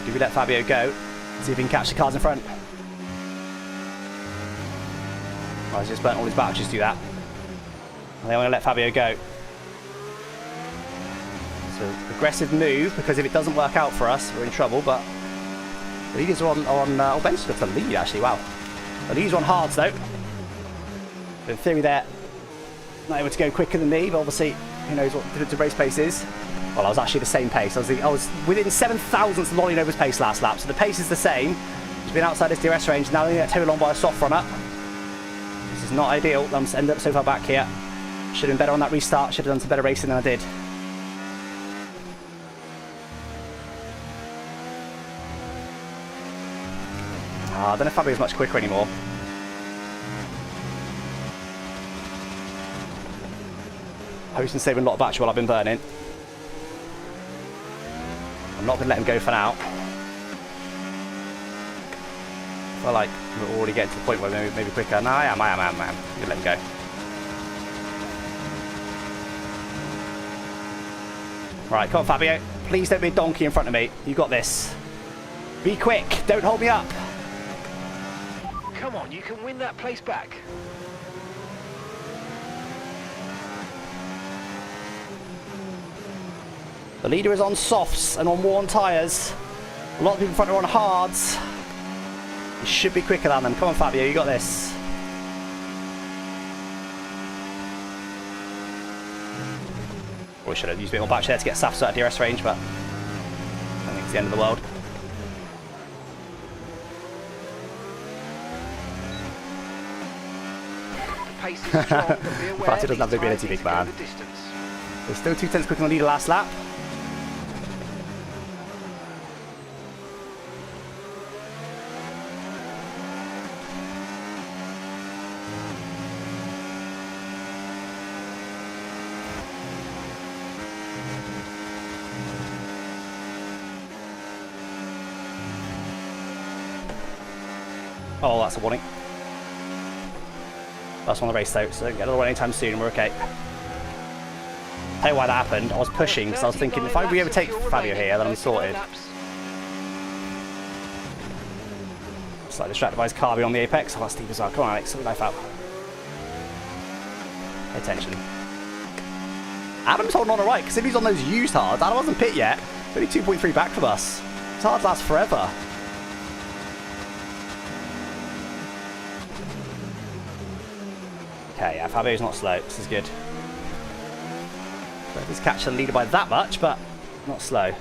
Do we let Fabio go? See if he can catch the cars in front. Well, he's just burnt all his batteries to do that. And they want to let Fabio go. So aggressive move, because if it doesn't work out for us, we're in trouble. But the leaders are on oh, Ben's got to lead actually. Wow. The leaders are on hards though. In theory, they're not able to go quicker than me, but obviously, who knows what the race pace is. Well, I was actually the same pace. I was within 7 thousandths of Lolly Nova's pace last lap, so the pace is the same. It's been outside this DRS range. Now they get towed along by a soft runner. This is not ideal. I'm end up so far back here. Should have been better on that restart. Should have done some better racing than I did. I don't know if Fabio's much quicker anymore. Hosting saving a lot of battery while I've been burning. I'm not going to let him go for now. I feel like we're already getting to the point where maybe quicker. No, I am. I'm going to let him go. Right, come on, Fabio. Please don't be a donkey in front of me. You got this. Be quick. Don't hold me up.
Come on, you can win that place back.
The leader is on softs and on worn tyres. A lot of people in front are on hards. You should be quicker than them. Come on, Fabio, you got this. Probably should have used a bit more battery there to get Safs out of DRS range, but I think it's the end of the world.
The pace is strong, but be aware
But it doesn't have the ability, big man. There's still 2 tenths quicker on the leader last lap. Oh, that's a warning. That's on the race though, so don't get another one anytime soon and we're okay. Tell you why that happened. I was pushing because I was thinking if I overtake Fabio here, then I'm sorted. Slightly distracted by his car being on the apex. Oh, that's steep as well. Come on, Alex, sort your life out. Pay attention. Adam's holding on alright because if he's on those used hards, Adam wasn't pit yet. Only 2.3 back from us. His hard lasts forever. Okay, yeah, Fabio's not slow. This is good. He's catching the leader by that much, but not slow.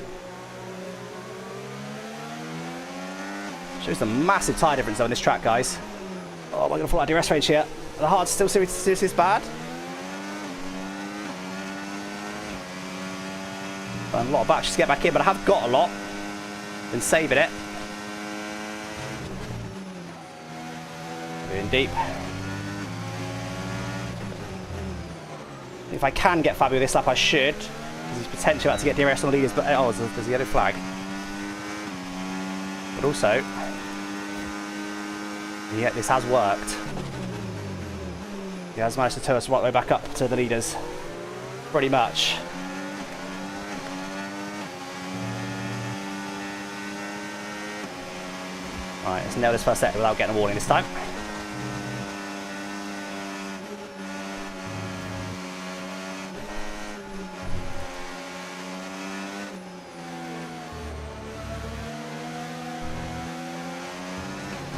Shows the massive tyre difference though on this track, guys. Oh, am I going to fall out of DRS range here? The hard's still seriously bad. And a lot of batteries to get back in, but I have got a lot. Been saving it. Going deep. If I can get Fabio this lap, I should. Because he's potentially about to get DRS on the leaders, but oh, there's a yellow flag. But also, yeah, this has worked. He has managed to tow us right the way back up to the leaders. Pretty much. Right, let's nail this first sector without getting a warning this time.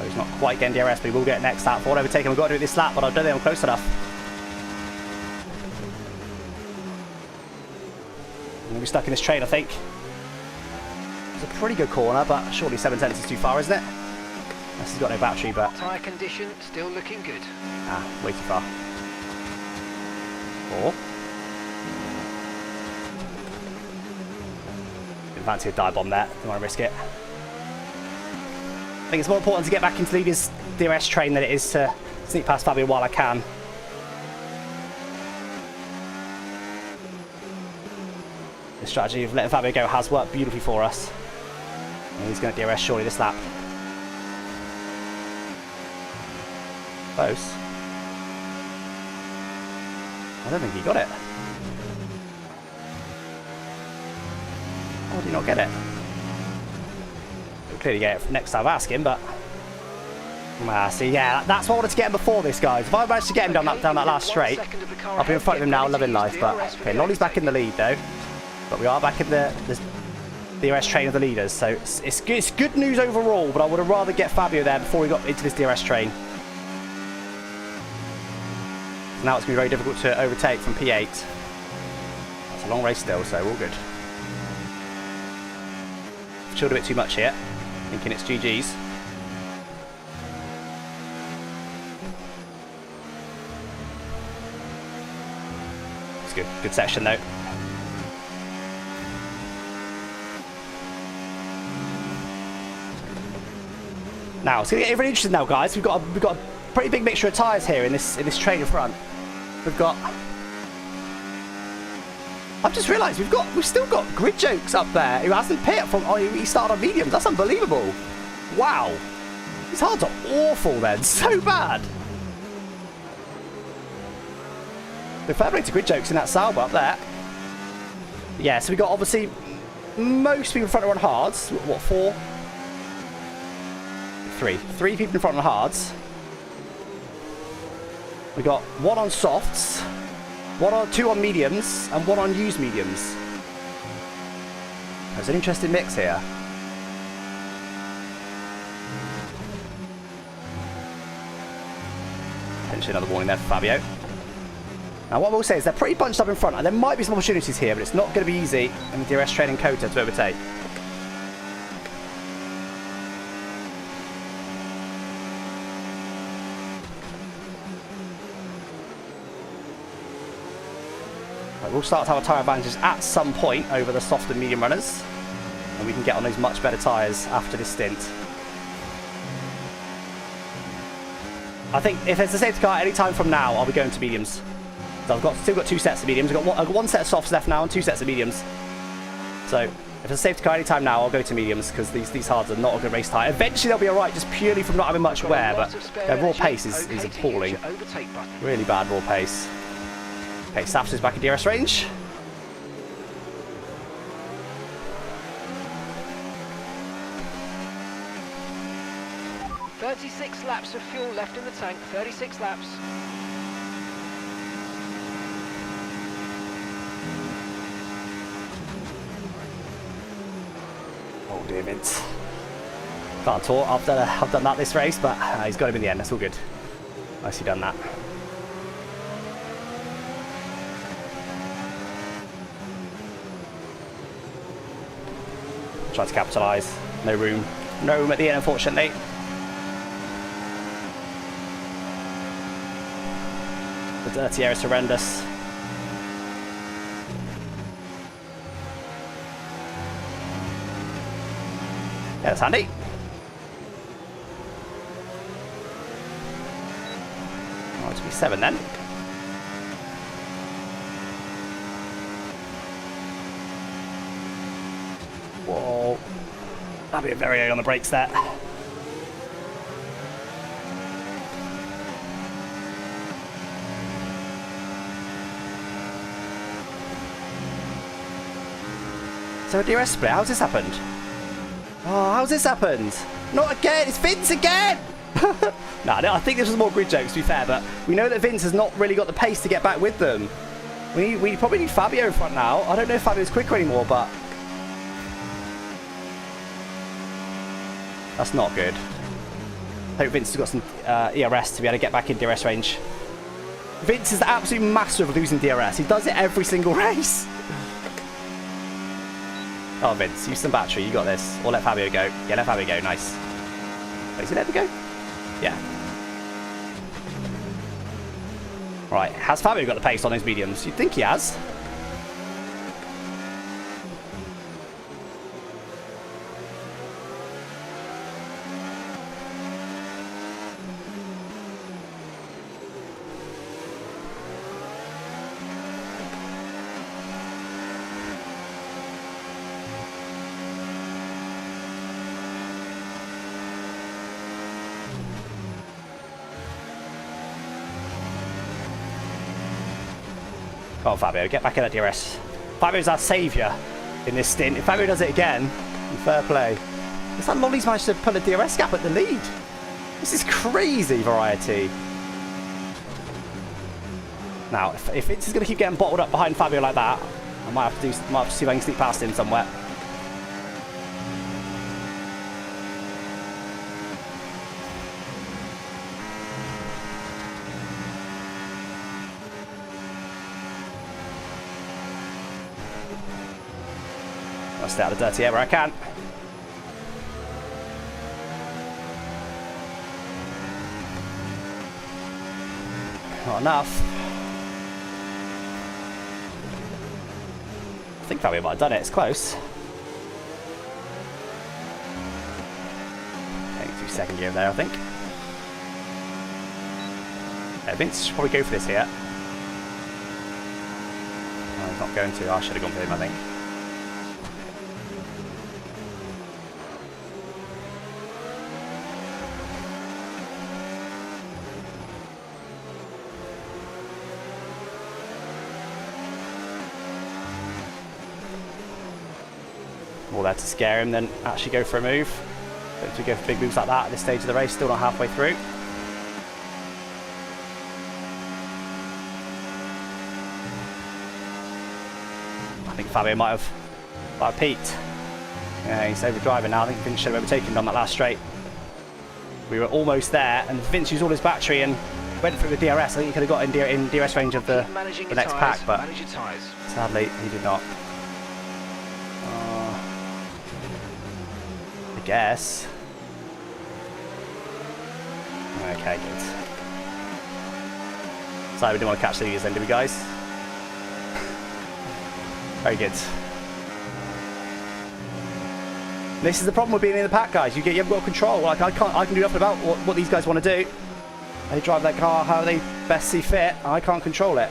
He's not quite getting DRS, but he will get next lap. For what overtaking, we've got to do it this lap, but I don't think I'm close enough. I'm going to be stuck in this train, I think. It's a pretty good corner, but surely 7 tenths is too far, isn't it? Unless he's got no battery, but...
Tyre condition still looking good.
Ah, way too far. 4. Didn't fancy a dive bomb there. Don't want to risk it. I think it's more important to get back into leader's DRS train than it is to sneak past Fabio while I can. The strategy of letting Fabio go has worked beautifully for us. And he's going to DRS surely this lap. Close. I don't think he got it. How did he not get it? He'll clearly get it next time I ask him, but... see, yeah, that's what I wanted to get him before this, guys. If I managed to get him down that last straight, I'll be in front of him now, loving life. But okay, Lolly's back in the lead though. But we are back in the DRS train of the leaders, so it's good news overall. But I would have rather get Fabio there before we got into this DRS train. Now it's going to be very difficult to overtake from P8. That's a long race still, so all good. Chilled a bit too much here, thinking it's GG's. good. Good section though. Now it's gonna get really interesting now, guys. We've got a pretty big mixture of tyres here in this train in front. We've got. I've just realised we've still got Grid Jokes up there who hasn't pit from. Oh, he started on mediums. That's unbelievable. Wow. These hards are awful then. So bad. The fair play to Grid Jokes in that Sauber up there. Yeah, so we got obviously most people in front are on hards. What, 4? 3. 3 people in front on hards. We got 1 on softs, 2 on mediums, and 1 on used mediums. There's an interesting mix here. Potentially another warning there for Fabio. Now what I will say is they're pretty bunched up in front, and there might be some opportunities here, but it's not going to be easy in the DRS training Kota to overtake. We'll start to have a tyre advantage at some point over the soft and medium runners, and we can get on those much better tyres after this stint. I think if it's a safety car any time from now, I'll be going to mediums. So I've still got 2 sets of mediums. I've got one set of softs left now and 2 sets of mediums. So if it's a safety car any time now, I'll go to mediums because these hards are not a good race tyre. Eventually they'll be alright just purely from not having much wear, but their raw pace is appalling. Really bad raw pace. Okay, Safs is back in DRS range.
"36 laps of fuel left in the tank, 36 laps.
Oh dear, Vince. Can't talk. I've done that this race, but he's got him in the end. That's all good. Nicely done that. Trying to capitalise. No room. No room at the end, unfortunately. The dirty air is horrendous. Yeah, that's handy. Oh, it's be 7 then. Whoa. That'd be very early on the brakes there. So a DRS split, how's this happened? Oh, how's this happened? Not again, it's Vince again! No, I think this was more Grid Jokes to be fair, but we know that Vince has not really got the pace to get back with them. We probably need Fabio in front now. I don't know if Fabio's quicker anymore, but that's not good. Hope Vince has got some ERS to be able to get back in DRS range. Vince is the absolute master of losing DRS. He does it every single race. Oh, Vince, use some battery. You got this. Or let Fabio go. Yeah, let Fabio go. Nice. Wait, is he let him go? Yeah. Right. Has Fabio got the pace on those mediums? You'd think he has. Come on, Fabio, get back in that DRS. Fabio's our saviour in this stint. If Fabio does it again, fair play. Looks like Lolly's managed to pull a DRS gap at the lead. This is crazy variety. Now, if it's going to keep getting bottled up behind Fabio like that, I might have to see if I can sneak past him somewhere. I'll stay out of the dirty air where I can. Not enough. I think Fabio might have done it. It's close. Getting through second gear there, I think. Yeah, Vince should probably go for this here. No, he's not going to. I should have gone for him, I think. More there to scare him than actually go for a move. Don't we go for big moves like that at this stage of the race, still not halfway through. I think Fabio might have peaked. Yeah, he's overdriving now. I think Vince should have overtaken him on that last straight. We were almost there, and Vince used all his battery and went through the DRS. I think he could have got in DRS range of the next pack, but sadly he did not. I guess. Okay, good. Sorry, we didn't want to catch these then, did we, guys? Very good. This is the problem with being in the pack, guys. You haven't got control. Like I can do nothing about what these guys want to do. They drive their car how they best see fit. I can't control it.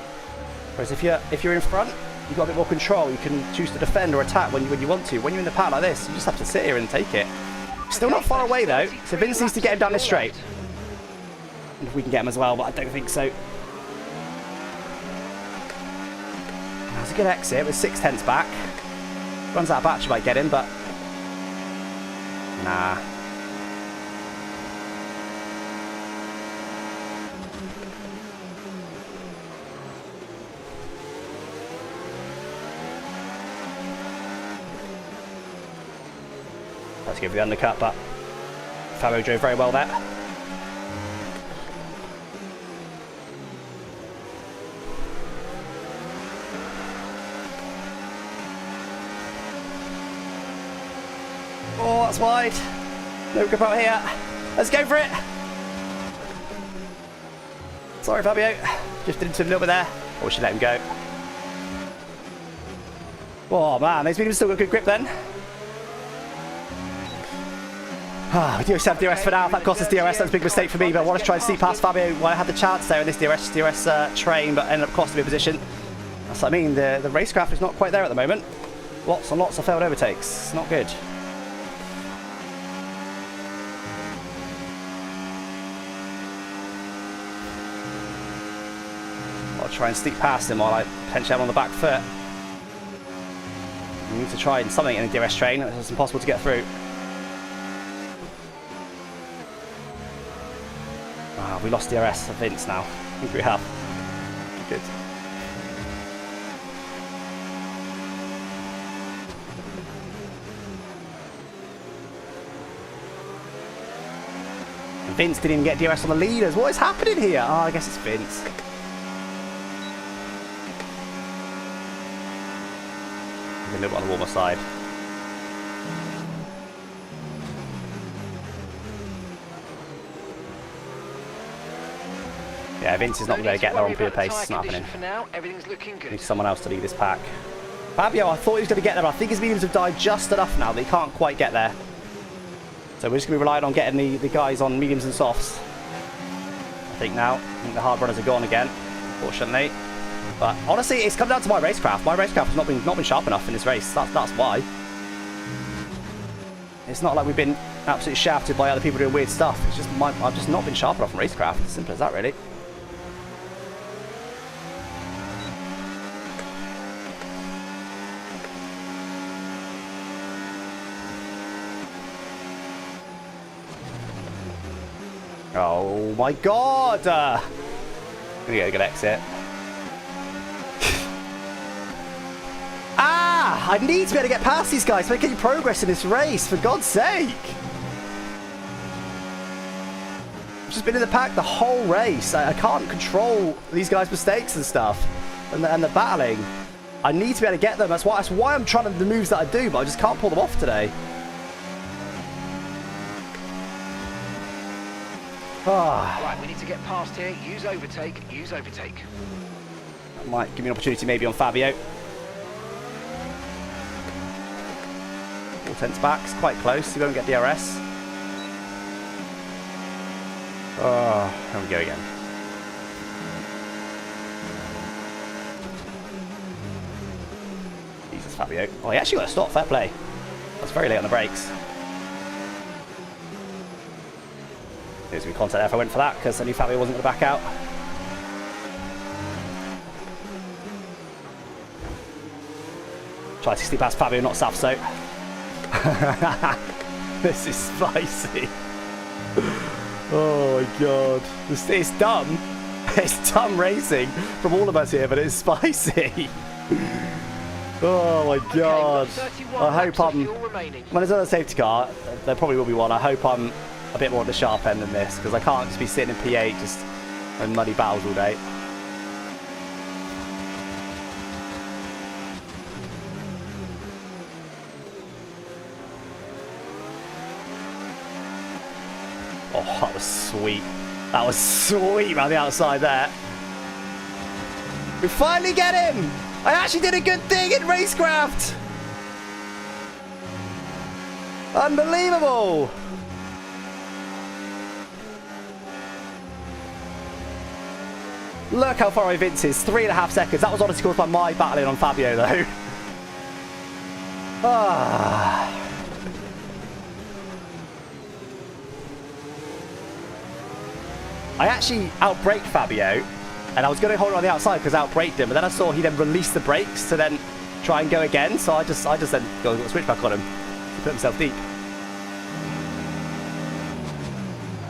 Whereas if you're in front, you've got a bit more control. You can choose to defend or attack when you want to. When you're in the pack like this, you just have to sit here and take it. Still not far away though, so Vince needs to get him down this straight. If we can get him as well, but I don't think so. That's a good exit with 0.6 back. Runs out of battery, might get him, but nah. Let's go for the undercut, but Fabio drove very well there. Oh, that's wide. No grip out here. Let's go for it. Sorry, Fabio. Drifted into him a little bit there. Or we should let him go. Oh man, those mediums still got good grip then. We do have DRS for now. If that cost us DRS, that's a big mistake for me, but I want to try and see past Fabio while I had the chance there in this DRS train, but ended up costing me a position. That's what I mean, the racecraft is not quite there at the moment. Lots and lots of failed overtakes. Not good. I'll try and sneak past him while I potentially have him on the back foot. We need to try something in the DRS train. It's impossible to get through. We lost DRS of Vince now. I think we have. Good. Vince didn't even get DRS on the leaders. What is happening here? Oh, I guess it's Vince. A little bit on the warmer side. Yeah, Vince is not going to get there on pure pace. It's not happening. Need someone else to lead this pack. Fabio, I thought he was going to get there. I think his mediums have died just enough now that he can't quite get there. So we're just going to be relying on getting the guys on mediums and softs. I think now. I think the hard runners are gone again, unfortunately. But honestly, it's come down to my racecraft. My racecraft has not been sharp enough in this race. That's why. It's not like we've been absolutely shafted by other people doing weird stuff. It's just I've just not been sharp enough in racecraft. As simple as that, really. Oh my god! Gonna get a good exit. I need to be able to get past these guys to make any progress in this race, for God's sake! I've just been in the pack the whole race. I can't control these guys' mistakes and stuff. And the battling. I need to be able to get them. That's why I'm trying to do the moves that I do, but I just can't pull them off today.
Right, we need to get past here. Use overtake. Use overtake.
That might give me an opportunity maybe on Fabio. all tenths back. It's quite close. You won't get DRS. Oh, here we go again. Jesus, Fabio. Oh, he actually got a stop. Fair play. That's very late on the brakes. There's going to be contact there if I went for that, because I knew Fabio wasn't going to back out. Try to 60 past Fabio, not Safso. This is spicy. Oh my god. It's dumb. It's dumb racing from all of us here, but it's spicy. Oh my god. I hope I'm... When there's another safety car, there probably will be one. I hope I'm a bit more at the sharp end than this, because I can't just be sitting in P8 just in muddy battles all day. Oh, that was sweet. That was sweet around the outside there. We finally get him! I actually did a good thing in racecraft! Unbelievable! Look how far away Vince is. 3.5 seconds. That was honestly caused by my battling on Fabio, though. Ah. I actually outbraked Fabio, and I was going to hold it on the outside because I outbraked him, but then I saw he then released the brakes to then try and go again, so I just then got a switchback on him to put himself deep.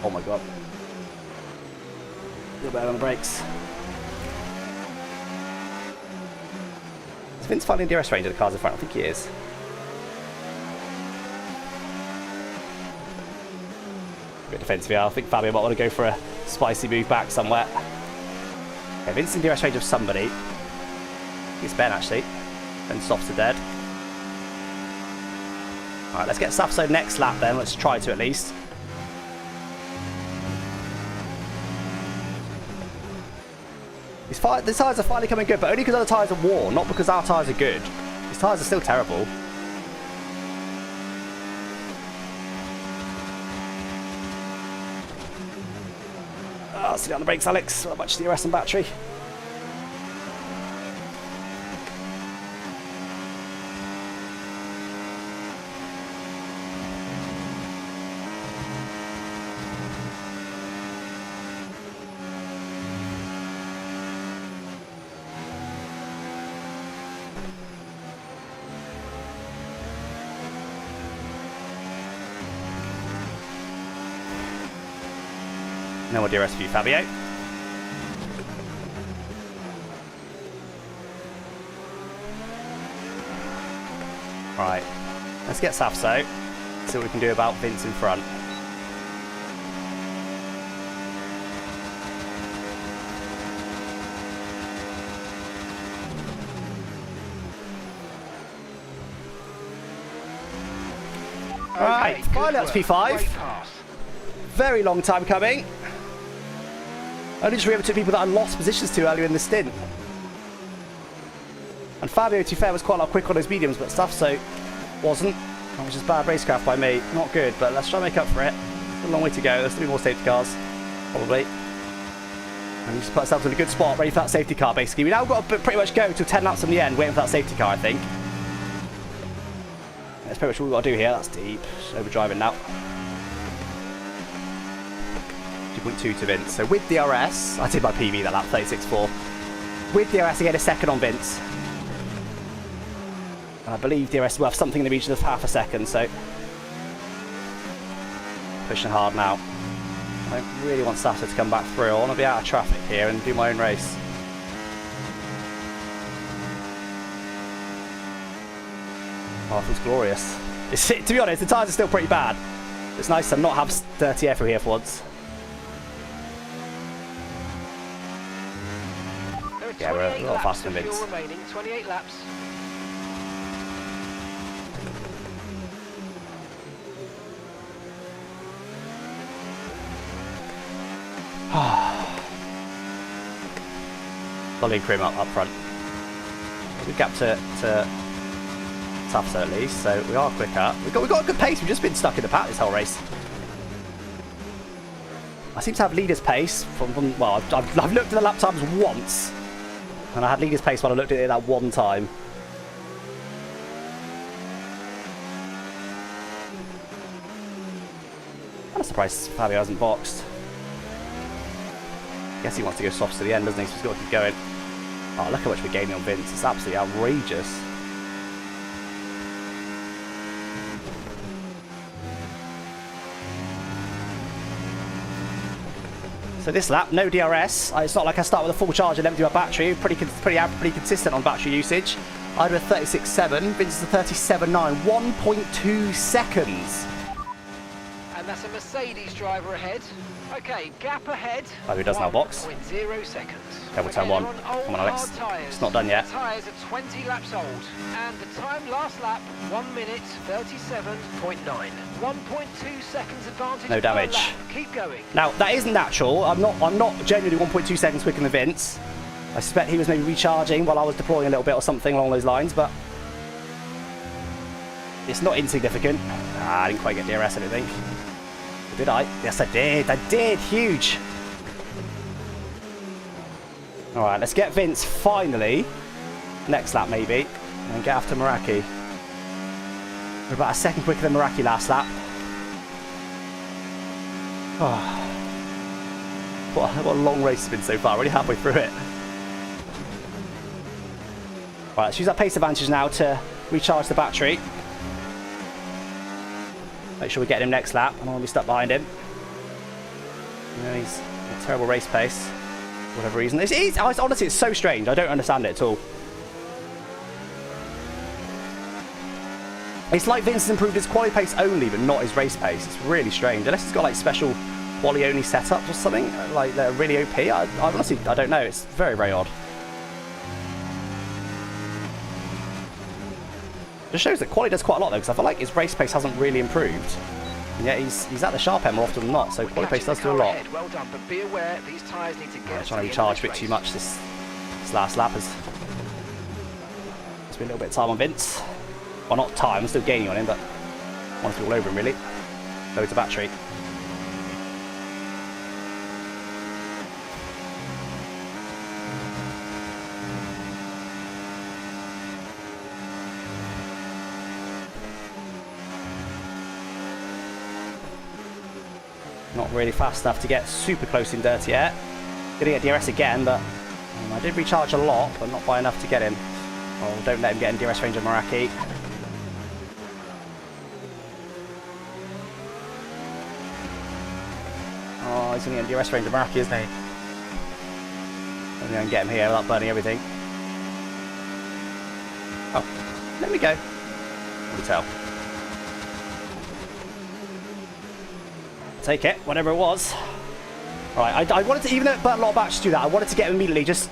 Oh my god. A little better on the brakes. Is Vince finally in DRS range of the cars in front? I think he is. Bit defensive here. I think Fabio might want to go for a spicy move back somewhere. Okay, Vince in DRS range of somebody. I think it's Ben actually. Ben stops to dead. Alright, let's get Safso next lap then. Let's try to at least. The tyres are finally coming good, but only because other tyres are worn, not because our tyres are good. These tyres are still terrible. Sit down the brakes, Alex. How much DRS and battery? No more DRS for you, Fabio. Right, let's get Safso. See what we can do about Vince in front. Right, finally that's P5. Very long time coming. Only just remember two people that I lost positions to earlier in the stint. And Fabio, to be fair, was quite a lot quick on his mediums, but Safso wasn't. That was just bad racecraft by me. Not good, but let's try and make up for it. It's a long way to go. There's still be more safety cars, probably. And just put ourselves in a good spot, ready for that safety car, basically. We now got to pretty much go to 10 laps on the end, waiting for that safety car, I think. That's pretty much all we've got to do here. That's deep. Just overdriving now. 2.2 to Vince. So with DRS, I did my PB that lap, 36.4. With DRS, I get a second on Vince. And I believe DRS is worth something in the region of half a second, so pushing hard now. I don't really want Safso to come back through. I want to be out of traffic here and do my own race. Oh, it feels glorious. To be honest, the tyres are still pretty bad. It's nice to not have dirty air through here for once. Yeah, we're a lot faster than Vince.
28 laps.
Lovely cream up front. Good gap to tough so at least, so we are quicker. We've got a good pace. We've just been stuck in the pack this whole race. I seem to have leader's pace from well, I've looked at the lap times once, and I had leader's pace when I looked at it that one time. I'm surprised Fabio hasn't boxed. Guess he wants to go soft to the end, doesn't he? So he's got to keep going. Oh, look how much we're gaining on Vince. It's absolutely outrageous. So this lap, no DRS. It's not like I start with a full charge and empty my battery. Pretty consistent on battery usage. I do a 36.7. Vince is a 37.9. 1.2 seconds.
And that's a Mercedes driver ahead. Okay, gap ahead.
Oh, who does now box?
0.0 seconds.
Double turn one. Come on, Alex. It's not done yet.
The tyres are 20 laps old. And the time last lap, 1 minute 37.9. 1.2 seconds advantage.
No damage.
Keep going.
Now, that isn't natural. I'm not genuinely 1.2 seconds quicker than Vince. I suspect he was maybe recharging while I was deploying a little bit or something along those lines, but it's not insignificant. I didn't quite get DRS, I don't think. Did I? Yes, I did. I did. Huge. All right, let's get Vince finally. Next lap, maybe. And get after Meraki. We're about a second quicker than Meraki last lap. Oh. What a long race it's been so far. Already halfway through it. Right, let's use that pace advantage now to recharge the battery. Make sure we get him next lap. I don't want to be stuck behind him. You know, he's a terrible race pace. For whatever reason. Honestly, it's so strange. I don't understand it at all. It's like Vince has improved his quali pace only, but not his race pace. It's really strange. Unless he's got like special quali only setups or something, like they're really OP. I honestly, I don't know. It's very, very odd. Just shows that quali does quite a lot though, because I feel like his race pace hasn't really improved. And yet he's at the sharp end more often than not, so quali pace does do a lot.
Well done, but be aware these tyres need to get
I'm trying to recharge a bit too much this last lap has been a little bit of time on Vince. Well, not time, I'm still gaining on him, but I want to be all over him really. Loads of battery. Not really fast enough to get super close in dirt yet. Gonna get DRS again, but I did recharge a lot, but not by enough to get him. Oh, don't let him get in DRS range of Meraki. Oh, he's gonna get in DRS range of Meraki, isn't he? I'm gonna get him here without burning everything. Oh, let me go. Let me tell. Take it, whatever it was. Right, I wanted to, even though it burnt a lot of batteries to do that, I wanted to get him immediately, just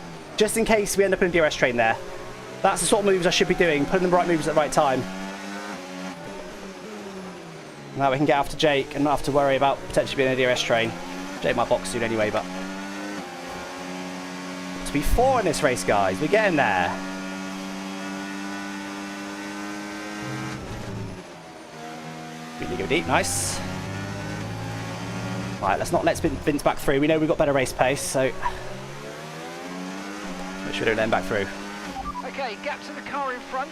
in case we end up in a DRS train there. That's the sort of moves I should be doing, putting the right moves at the right time. Now we can get after Jake and not have to worry about potentially being in a DRS train. Jake might box soon anyway, but... To be 4 in this race, guys. We're getting there. Really go deep, nice. Right, let's not let Vince back through. We know we've got better race pace, so make sure we don't let him back through.
Okay, gap to the car in front,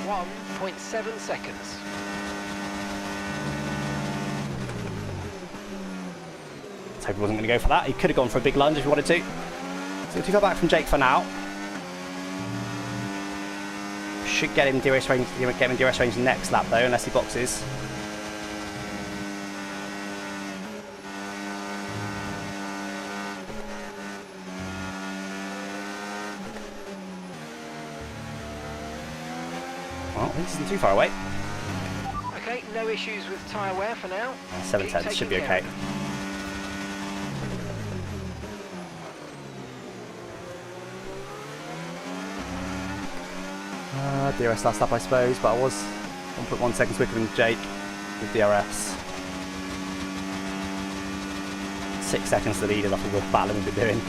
1.7 seconds.
Let's hope he wasn't going to go for that. He could have gone for a big lunge if he wanted to. So too far back from Jake for now. Should get him DRS range, next lap though, unless he boxes. Well, this isn't too far away.
Okay, no issues with tyre wear for now.
7/10 should be okay. DRS last lap, I suppose, but I was 1.1 seconds quicker than Jake with DRS. 6 seconds to lead is off of the battle we've been doing.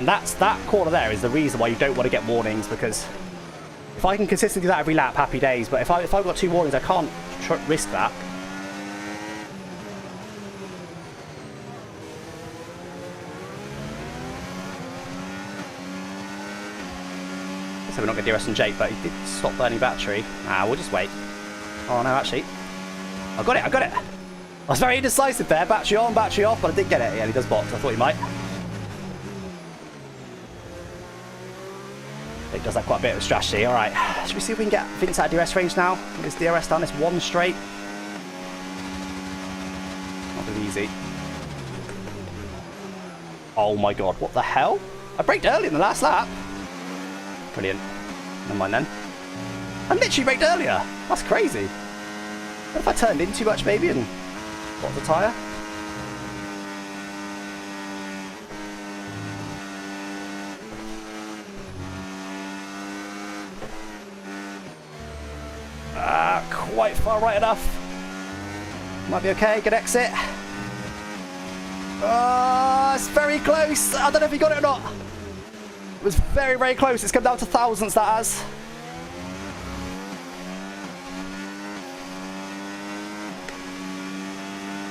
And that corner there is the reason why you don't want to get warnings, because if I can consistently do that every lap, happy days. But if I've got 2 warnings, I can't risk that. So we're not going to DRS on Jake, but he did stop burning battery. We'll just wait. Oh no, actually, I got it. I was very indecisive there. Battery on, battery off, but I did get it. Yeah, he does box. I thought he might. He does that quite a bit of a strategy. All right, should we see if we can get Vince out of DRS range now? Get this DRS done. It's 1 straight. Not really easy. Oh my god, what the hell? I braked early in the last lap. Brilliant. Never mind then. I literally braked earlier. That's crazy. What if I turned in too much maybe and got the tyre? Quite far right enough. Might be okay. Good exit. It's very close. I don't know if he got it or not. It was very, very close. It's come down to thousandths, that has.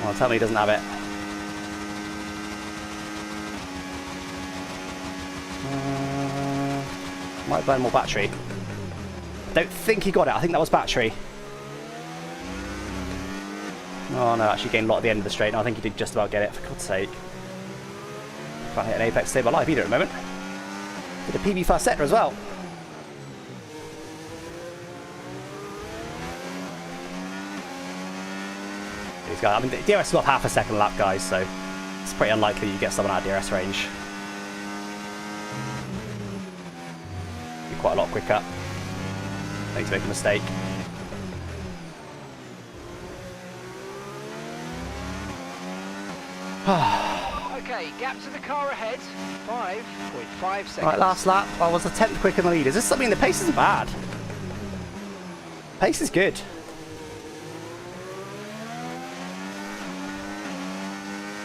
Well, tell me he doesn't have it. Might burn more battery. Don't think he got it. I think that was battery. Oh no, actually gained a lot at the end of the straight. No, I think he did just about get it, for God's sake. Can't hit an apex to save my life either at the moment. Did a PB first sector as well. These guys, I mean, the DRS is off half a second lap, guys, so it's pretty unlikely you get someone out of DRS range. Be quite a lot quicker. Need to make a mistake.
Okay, gap to the car ahead, 5.5 seconds.
Right, last lap, I was a 10th quicker than the lead. Is this something? The pace isn't bad. Pace is good.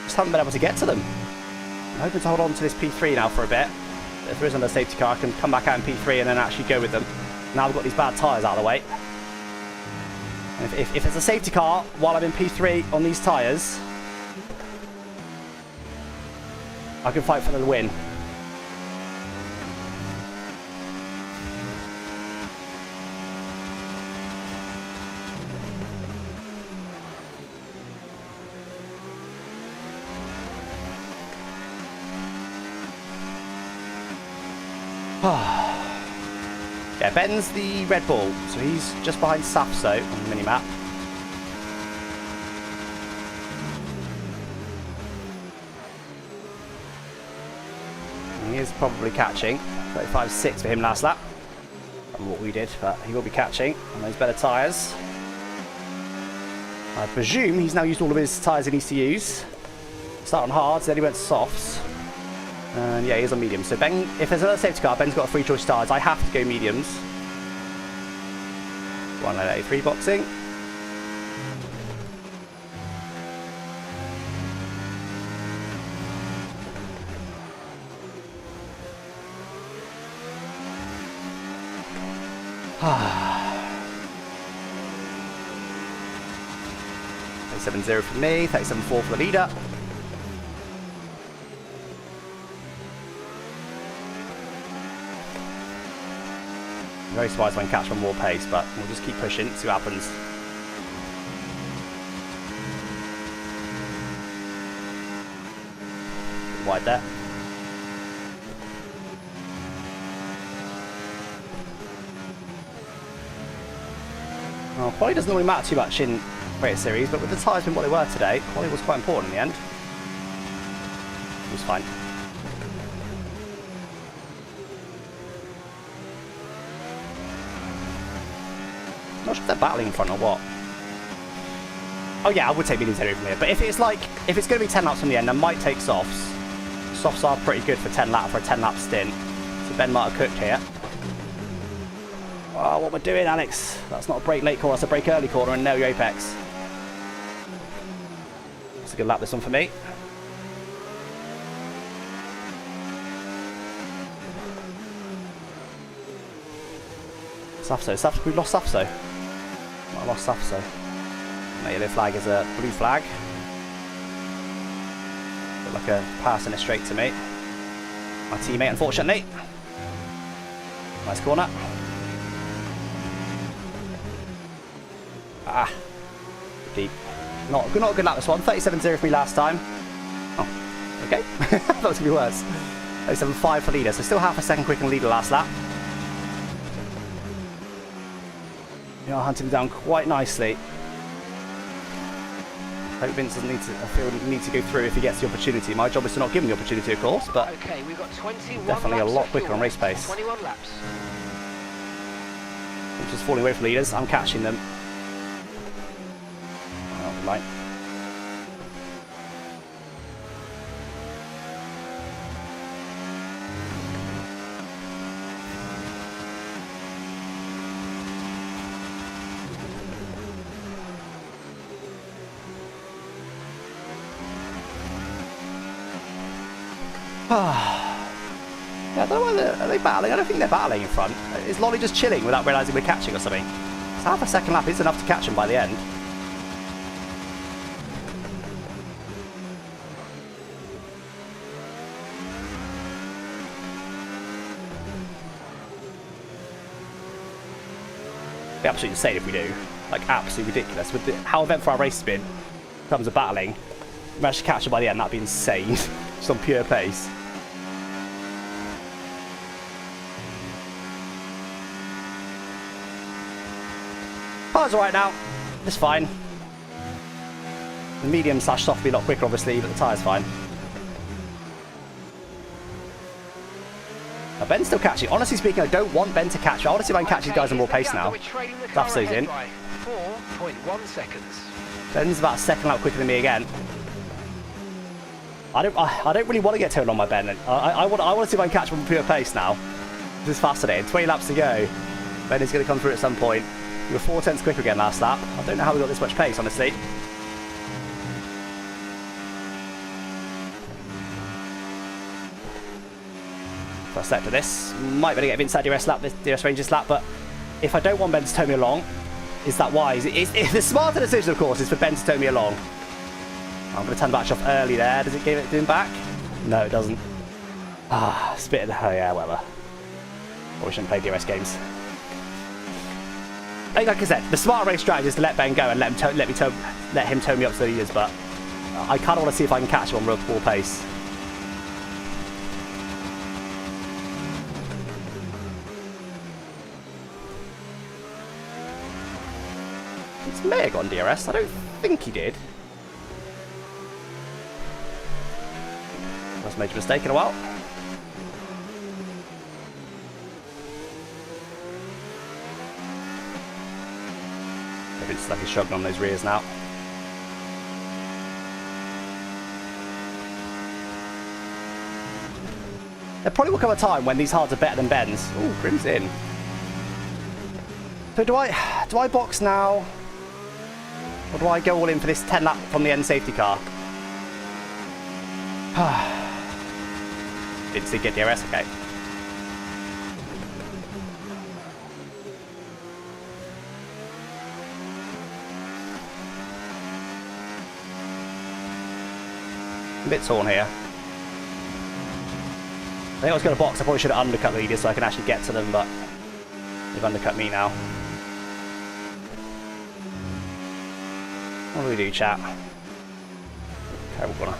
Just haven't been able to get to them. I'm hoping to hold on to this P3 now for a bit. If there is another safety car, I can come back out in P3 and then actually go with them. Now we've got these bad tyres out of the way. And if there's a safety car while I'm in P3 on these tyres, I can fight for the win. Yeah, Ben's the Red Bull, so he's just behind Safso on the mini-map. He is probably catching. 35.6 for him last lap. I don't know what we did, but he will be catching on those better tyres. I presume he's now used all of his tyres he needs to use. Start on hards, then he went to softs. And yeah, he is on mediums. So Ben, if there's another safety car, Ben's got a free choice tyres. I have to go mediums. 183 boxing. $37.0 for me, $37.4 for the leader. I'm very surprised when catch on more pace, but we'll just keep pushing, see what happens. Bit wide there. Well, quality doesn't normally matter too much in Race Series, but with the tyres being what they were today, quality was quite important in the end. It was fine. I'm not sure if they're battling in front or what. Oh yeah, I would take mediums anyway from here, but if it's going to be 10 laps from the end, I might take softs. Softs are pretty good for a 10 lap stint, so Ben might have cooked here. Oh, what we're doing, Alex? That's not a brake late corner, that's a brake early corner, and nail your apex. That's a good lap, this one for me. Safso. We've lost Safso. I lost Safso. My yellow flag is a blue flag. Look like a pass in a straight to me. My teammate, unfortunately. Nice corner. Ah. Deep. Not a good lap this one. 37.0 for me last time. Oh, okay. That was going to be worse. 37.5 for leader, so still half a second quicker than leader last lap. We are hunting him down quite nicely. Hope Vince doesn't need to go through if he gets the opportunity. My job is to not give him the opportunity, of course, but
okay, we've got 21
definitely a lot quicker on race pace.
21 laps.
I'm just falling away from leaders. I'm catching them. Oh, right. Yeah, I don't know whether are they battling. I don't think they're battling in front. Is Lolly just chilling without realising we're catching or something? So half a second lap is enough to catch him by the end. It'd be absolutely insane if we do. Like, absolutely ridiculous. With how eventful our race has been in terms of battling, we managed to catch him by the end. That'd be insane. Just on pure pace. Car's alright now. It's fine. The medium / soft will be a lot quicker, obviously, but the tyre's fine. Now, Ben's still catching. Honestly speaking, I don't want Ben to catch. I want to see if I can catch these guys on more pace now. Safso's in.
4.1 seconds.
Ben's about a second lap quicker than me again. I don't really want to get turned on by Ben. I want to see if I can catch him on pure pace now. This is fascinating. 20 laps to go. Ben is going to come through at some point. We were 4/10 quicker again last lap. I don't know how we got this much pace, honestly. First sector this. Might be able to get inside DRS lap, this DRS Rangers lap, but if I don't want Ben to tow me along, is that wise? The smarter decision, of course, is for Ben to tow me along. I'm going to turn the batch off early there. Does it give it him back? No, it doesn't. Ah, spit of the... Oh, yeah, whatever. Or we shouldn't play DRS games. Like I said, the smart race strategy is to let Ben go and let him tow me up to the leaders, but I kind of want to see if I can catch him on real full pace. It's may have got on DRS. I don't think he did. That's a major mistake in a while. It's like he's shrugging on those rears now. There probably will come a time when these hards are better than Ben's. Oh, Grim's in. So do I box now? Or do I go all in for this 10 lap from the end safety car? Didn't see get DRS, okay. A bit torn here. I think I was going to box. I probably should have undercut the leaders so I can actually get to them, but they've undercut me now. What do we do, chat? Terrible corner.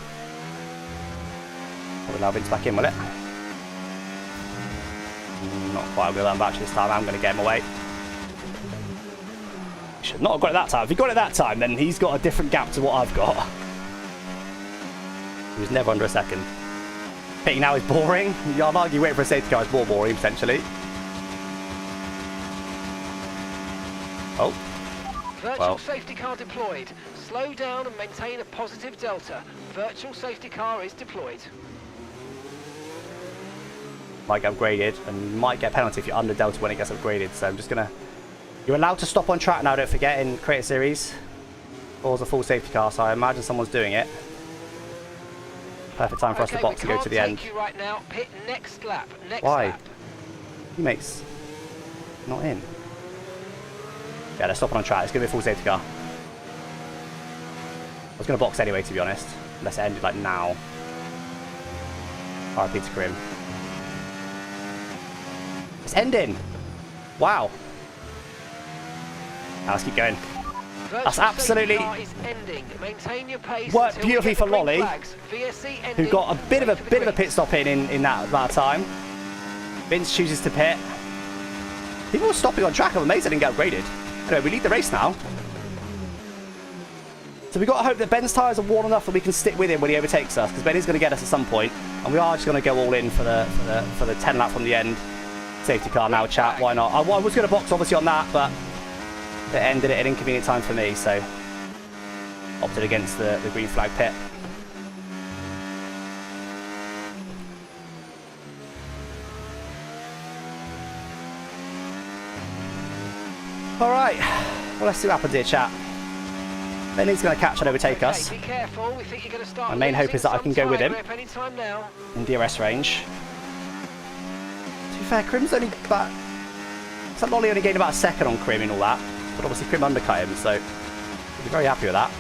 Will allow Vince back in, will it? Not quite. We'll let him back this time. I'm going to get him away. Should not have got it that time. If he got it that time, then he's got a different gap to what I've got. He was never under a second. Pitting now is boring. I'd argue waiting for a safety car is more boring, potentially. Oh.
Virtual safety car deployed. Slow down and maintain a positive delta. Virtual safety car is deployed.
Might get upgraded, and you might get a penalty if you're under delta when it gets upgraded. So I'm just going to... You're allowed to stop on track now, don't forget, in Create a Series. Or a full safety car, so I imagine someone's doing it. Perfect time for us to box and go to the end.
You right now. Pit next lap.
Why? Teammates not in. Yeah, they're stopping on track. It's going to be a full safety car. I was going to box anyway, to be honest. Unless it ended like now. RP to Grim. It's ending. Wow. Now let's keep going. That's absolutely worked beautifully for Lolly, who got a bit of a pit stop in that time. Vince chooses to pit. People were stopping on track. I'm amazed they didn't get upgraded. Anyway, we lead the race now. So we've got to hope that Ben's tyres are worn enough that we can stick with him when he overtakes us, because Ben is going to get us at some point, and we are just going to go all in for the 10 lap from the end. Safety car now, chat. Why not? I was going to box obviously on that, but it ended at an inconvenient time for me, so opted against the green flag pit. All right, well, let's see what happens here, chat. Benny's going to catch and overtake us.
Be careful. We think you're going to start.
My main hope is that I can go with him
now.
in DRS range. To be fair, Crim's only about... So Lolly only gained about a second on Crim and all that, but obviously Crim undercut him, so we'll be very happy with that.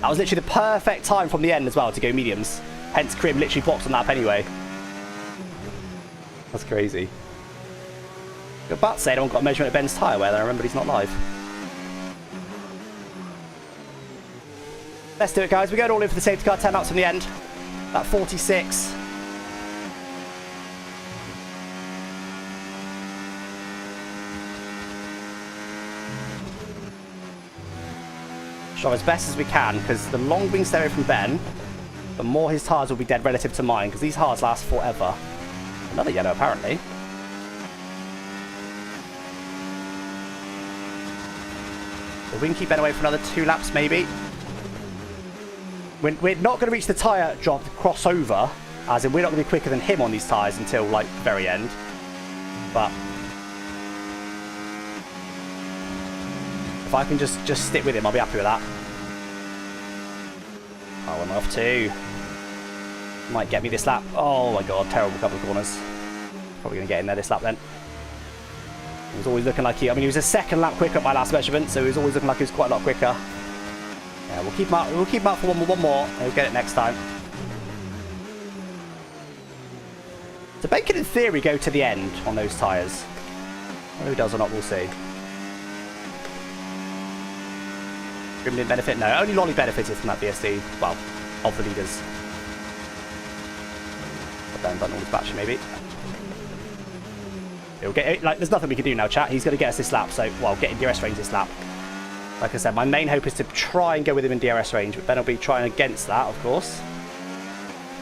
That was literally the perfect time from the end as well to go mediums. Hence Crim literally boxed on that anyway. That's crazy. You're about to say I haven't got a measurement of Ben's tyre wear, then I remember he's not live. Let's do it, guys. We're going all in for the safety car, 10 laps from the end. At 46. Drive as best as we can, because the long wing stereo from Ben, the more his tyres will be dead relative to mine, because these hards last forever. Another yellow, apparently. So we can keep Ben away for another 2 laps, maybe. We're not going to reach the tyre drop crossover, as in we're not going to be quicker than him on these tyres until, like, the very end. But if I can just stick with him, I'll be happy with that. Oh, I'm off too. Might get me this lap. Oh my god, terrible couple of corners. Probably going to get in there this lap then. He was always looking like he was a second lap quicker at my last measurement, so he was always looking like he was quite a lot quicker. Yeah, we'll keep him up for one more, and we'll get it next time. So Ben can in theory go to the end on those tyres. Whether he does or not, we'll see. Grim didn't benefit? No, only Lolly benefited from that VSD. Well, of the leaders. But then done all his battery, maybe. He'll get, like, there's nothing we can do now, chat. He's going to get us this lap, so, well, get in DRS range this lap. Like I said, my main hope is to try and go with him in DRS range, but Ben will be trying against that, of course.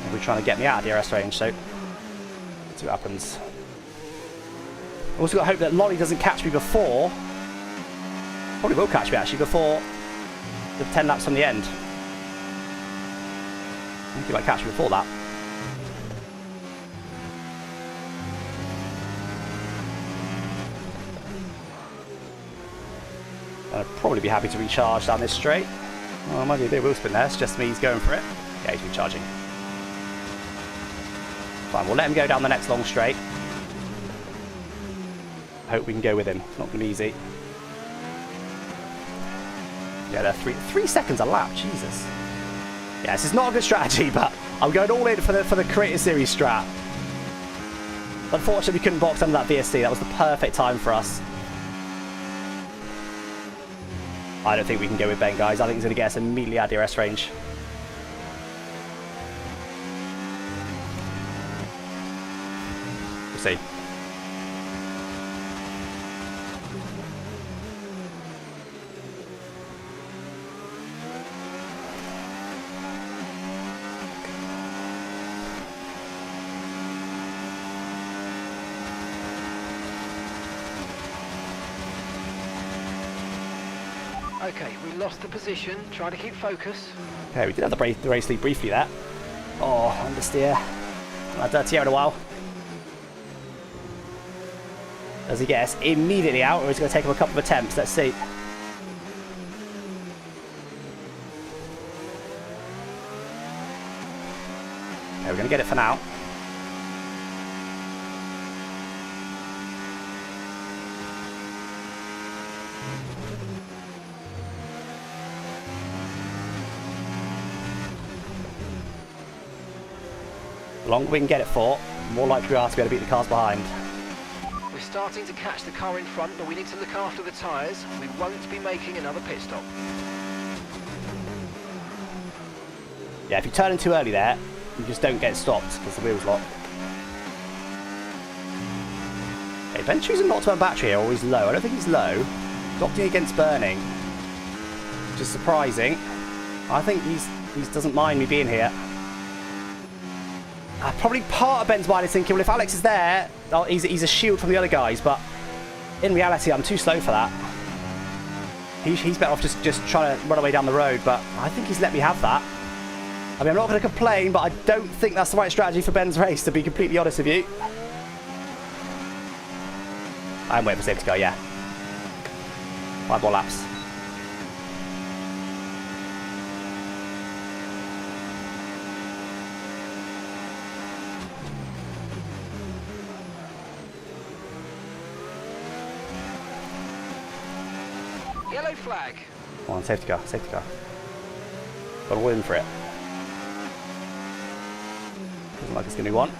He'll be trying to get me out of DRS range, so let's see what happens. I've also got to hope that Lolly doesn't catch me before. Probably will catch me, actually, before the 10 laps from the end. I think he might catch me before that. I'd probably be happy to recharge down this straight. Well, might be a bit of wheel spin there. It's just me. He's going for it. Yeah, he's recharging. Fine, we'll let him go down the next long straight. Hope we can go with him. It's not going to be easy. Yeah, they're 3 seconds a lap. Jesus. Yeah, this is not a good strategy, but I'm going all in for the Creator Series strat. Unfortunately, we couldn't box under that VSD. That was the perfect time for us. I don't think we can go with Ben, guys. I think he's going to get us immediately out of DRS range. We'll see.
Okay, we lost the position. Try to keep focus.
Okay, we did have the race lead briefly there. Oh, understeer. Not dirty out in a while. Does he get us immediately out, or is it going to take him a couple of attempts? Let's see. Okay, we're going to get it for now. The longer we can get it for, the more likely we are to be able to beat the cars behind.
We're starting to catch the car in front, but we need to look after the tyres. We won't be making another pit stop.
Yeah, if you turn in too early there, you just don't get stopped because the wheel's locked. Okay, Ben's choosing not to run battery here, or he's low. I don't think he's low. He's opting against burning, which is surprising. I think he doesn't mind me being here. Probably part of Ben's mind is thinking, well, if Alex is there, oh, he's a shield from the other guys, but in reality, I'm too slow for that. He's better off just trying to run away down the road, but I think he's let me have that. I mean, I'm not going to complain, but I don't think that's the right strategy for Ben's race, to be completely honest with you. I'm waiting for safety car, yeah. 5 more laps.
Yellow flag.
Come on, safety car, safety car. Got to win for it. Doesn't like it's going to be one.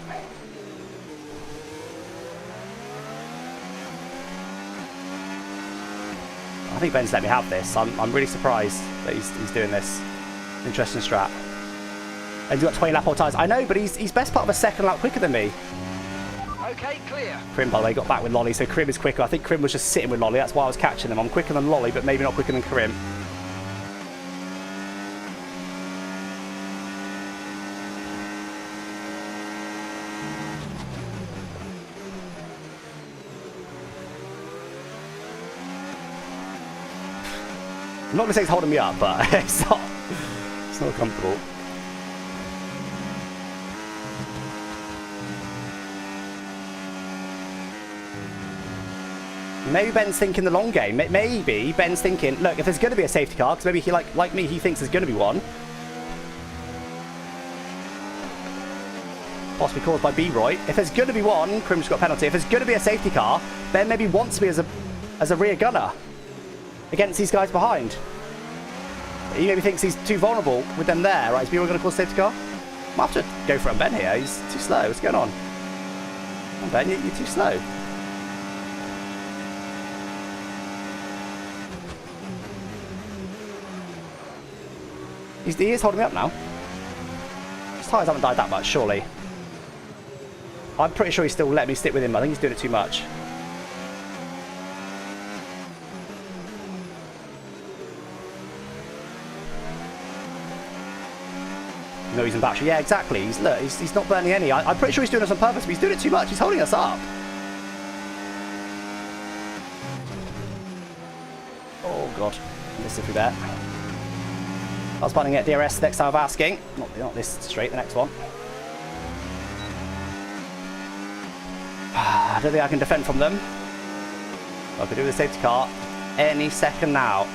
I think Ben's let me have this. I'm really surprised that he's doing this. Interesting strat. And he's got 20 lap tyres. I know, but he's best part of a second lap quicker than me.
Okay, clear.
Krim, by the way, got back with Lolly, so Krim is quicker. I think Krim was just sitting with Lolly. That's why I was catching him. I'm quicker than Lolly, but maybe not quicker than Krim. I'm not going to say it's holding me up, but it's not comfortable. Maybe Ben's thinking the long game. Maybe Ben's thinking, look, if there's going to be a safety car, because maybe he, like me, he thinks there's going to be one. Possibly caused by B-Roy. If there's going to be one, Krim's got a penalty. If there's going to be a safety car, Ben maybe wants me as a rear gunner against these guys behind. He maybe thinks he's too vulnerable with them there. Right, is B-Roy going to cause a safety car? I might have to go for it on Ben here. He's too slow. What's going on? Come on, Ben, you're too slow. He is holding me up now. His tyres haven't died that much, surely. I'm pretty sure he's still letting me stick with him. I think he's doing it too much. No, he's in battery. Yeah, exactly. He's not burning any. I'm pretty sure he's doing this on purpose, but he's doing it too much. He's holding us up. Oh, God. Missed it through there. I was planning to get DRS next time of asking. Not this straight, the next one. I don't think I can defend from them. I could do with a safety car any second now.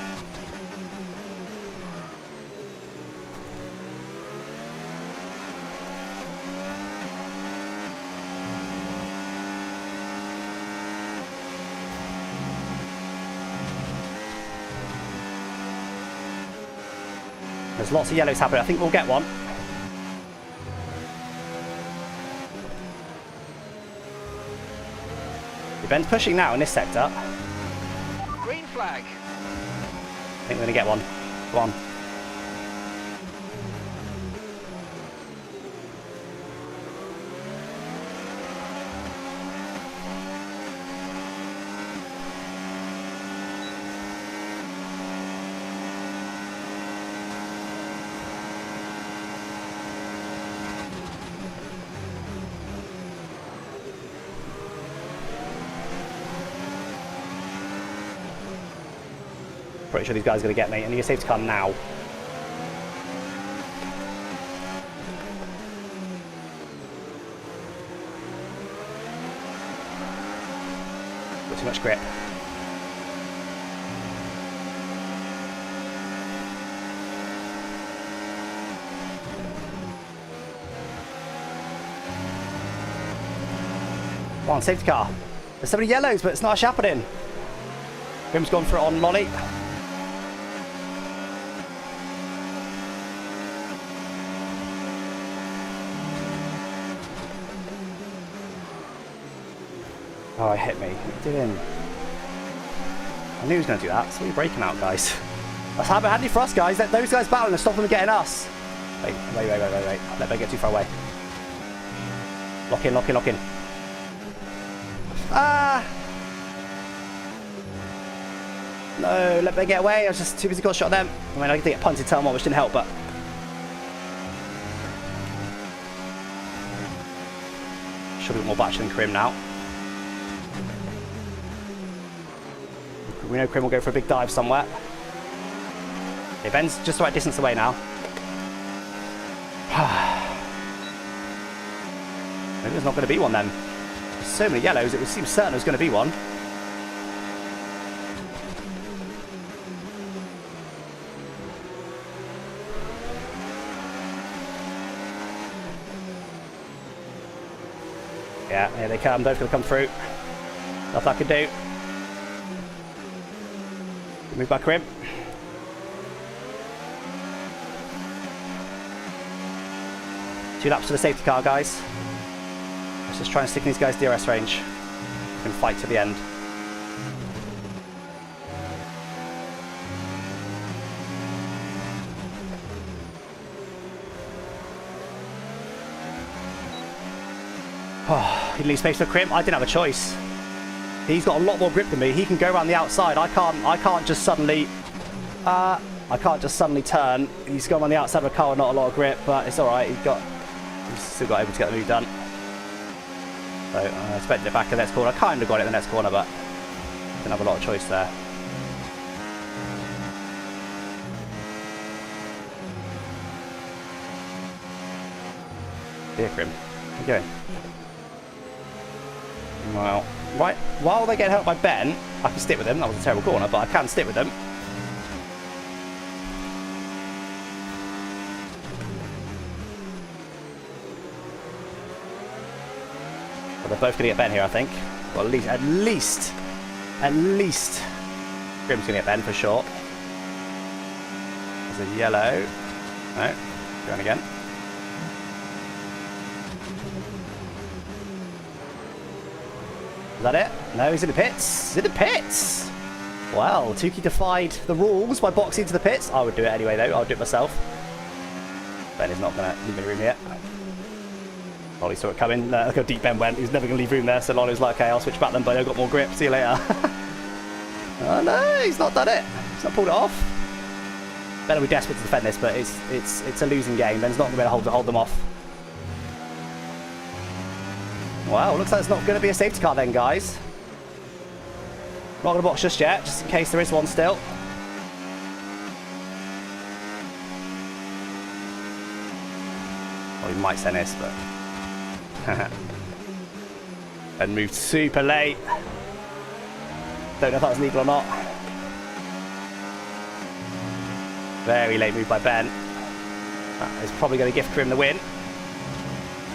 There's lots of yellows happening. I think we'll get one. Ben's pushing now in this sector.
Green flag.
I think we're going to get one. Go on. Pretty sure these guys are going to get me. I need a safety car now. Got too much grip. Come on, safety car. There's so many yellows, but it's not happening. Grim's gone for it on Lolly. Oh, it hit me. What are you doing? I knew he was going to do that. So what are you braking out, guys? That's handy for us, guys. Let those guys battling and stop them getting us. Wait. Let me get too far away. Lock in. Ah! No, let me get away. I was just too busy got a shot at them. I mean, I did get punted tail which didn't help, but... Should be more batch than Crim now. We know Crim will go for a big dive somewhere. Okay, Ben's just the right distance away now. Maybe there's not going to be one then. There's so many yellows, it would seem certain there's going to be one. Yeah, here they come. Both going to come through. Nothing I can do. Move back, Crim. Two laps to the safety car, guys. Let's just try and stick in these guys' DRS range. We can fight to the end. Oh, he leaves space for Crim. I didn't have a choice. He's got a lot more grip than me. He can go around the outside. I can't just suddenly turn. He's gone on the outside of a car with not a lot of grip, but it's all right. He's still got able to get the move done. So I expected it back in the next corner. I kind of got it in the next corner, but didn't have a lot of choice there. Dear Crim, where are you going? Well, right, while they get helped by Ben, I can stick with them. That was a terrible corner, but I can stick with them. But they're both going to get Ben here, I think. Well, at least, Grim's going to get Ben for sure. There's a yellow. No, going again. Is that it? No, he's in the pits. He's in the pits! Well, Tukey defied the rules by boxing into the pits. I would do it anyway, though. I would do it myself. Ben is not going to leave any room here. Lolly saw it coming. Look how deep Ben went. He was never going to leave room there, so Lolly was like, okay, I'll switch back then, but I've got more grip. See you later. Oh, no, he's not done it. He's not pulled it off. Ben will be desperate to defend this, but it's a losing game. Ben's not going to be able to hold them off. Wow, looks like it's not going to be a safety car then, guys. Not going to box just yet, just in case there is one still. Well, he might send this, but... and moved super late. Don't know if that was legal or not. Very late move by Ben. That is probably going to give Crim the win.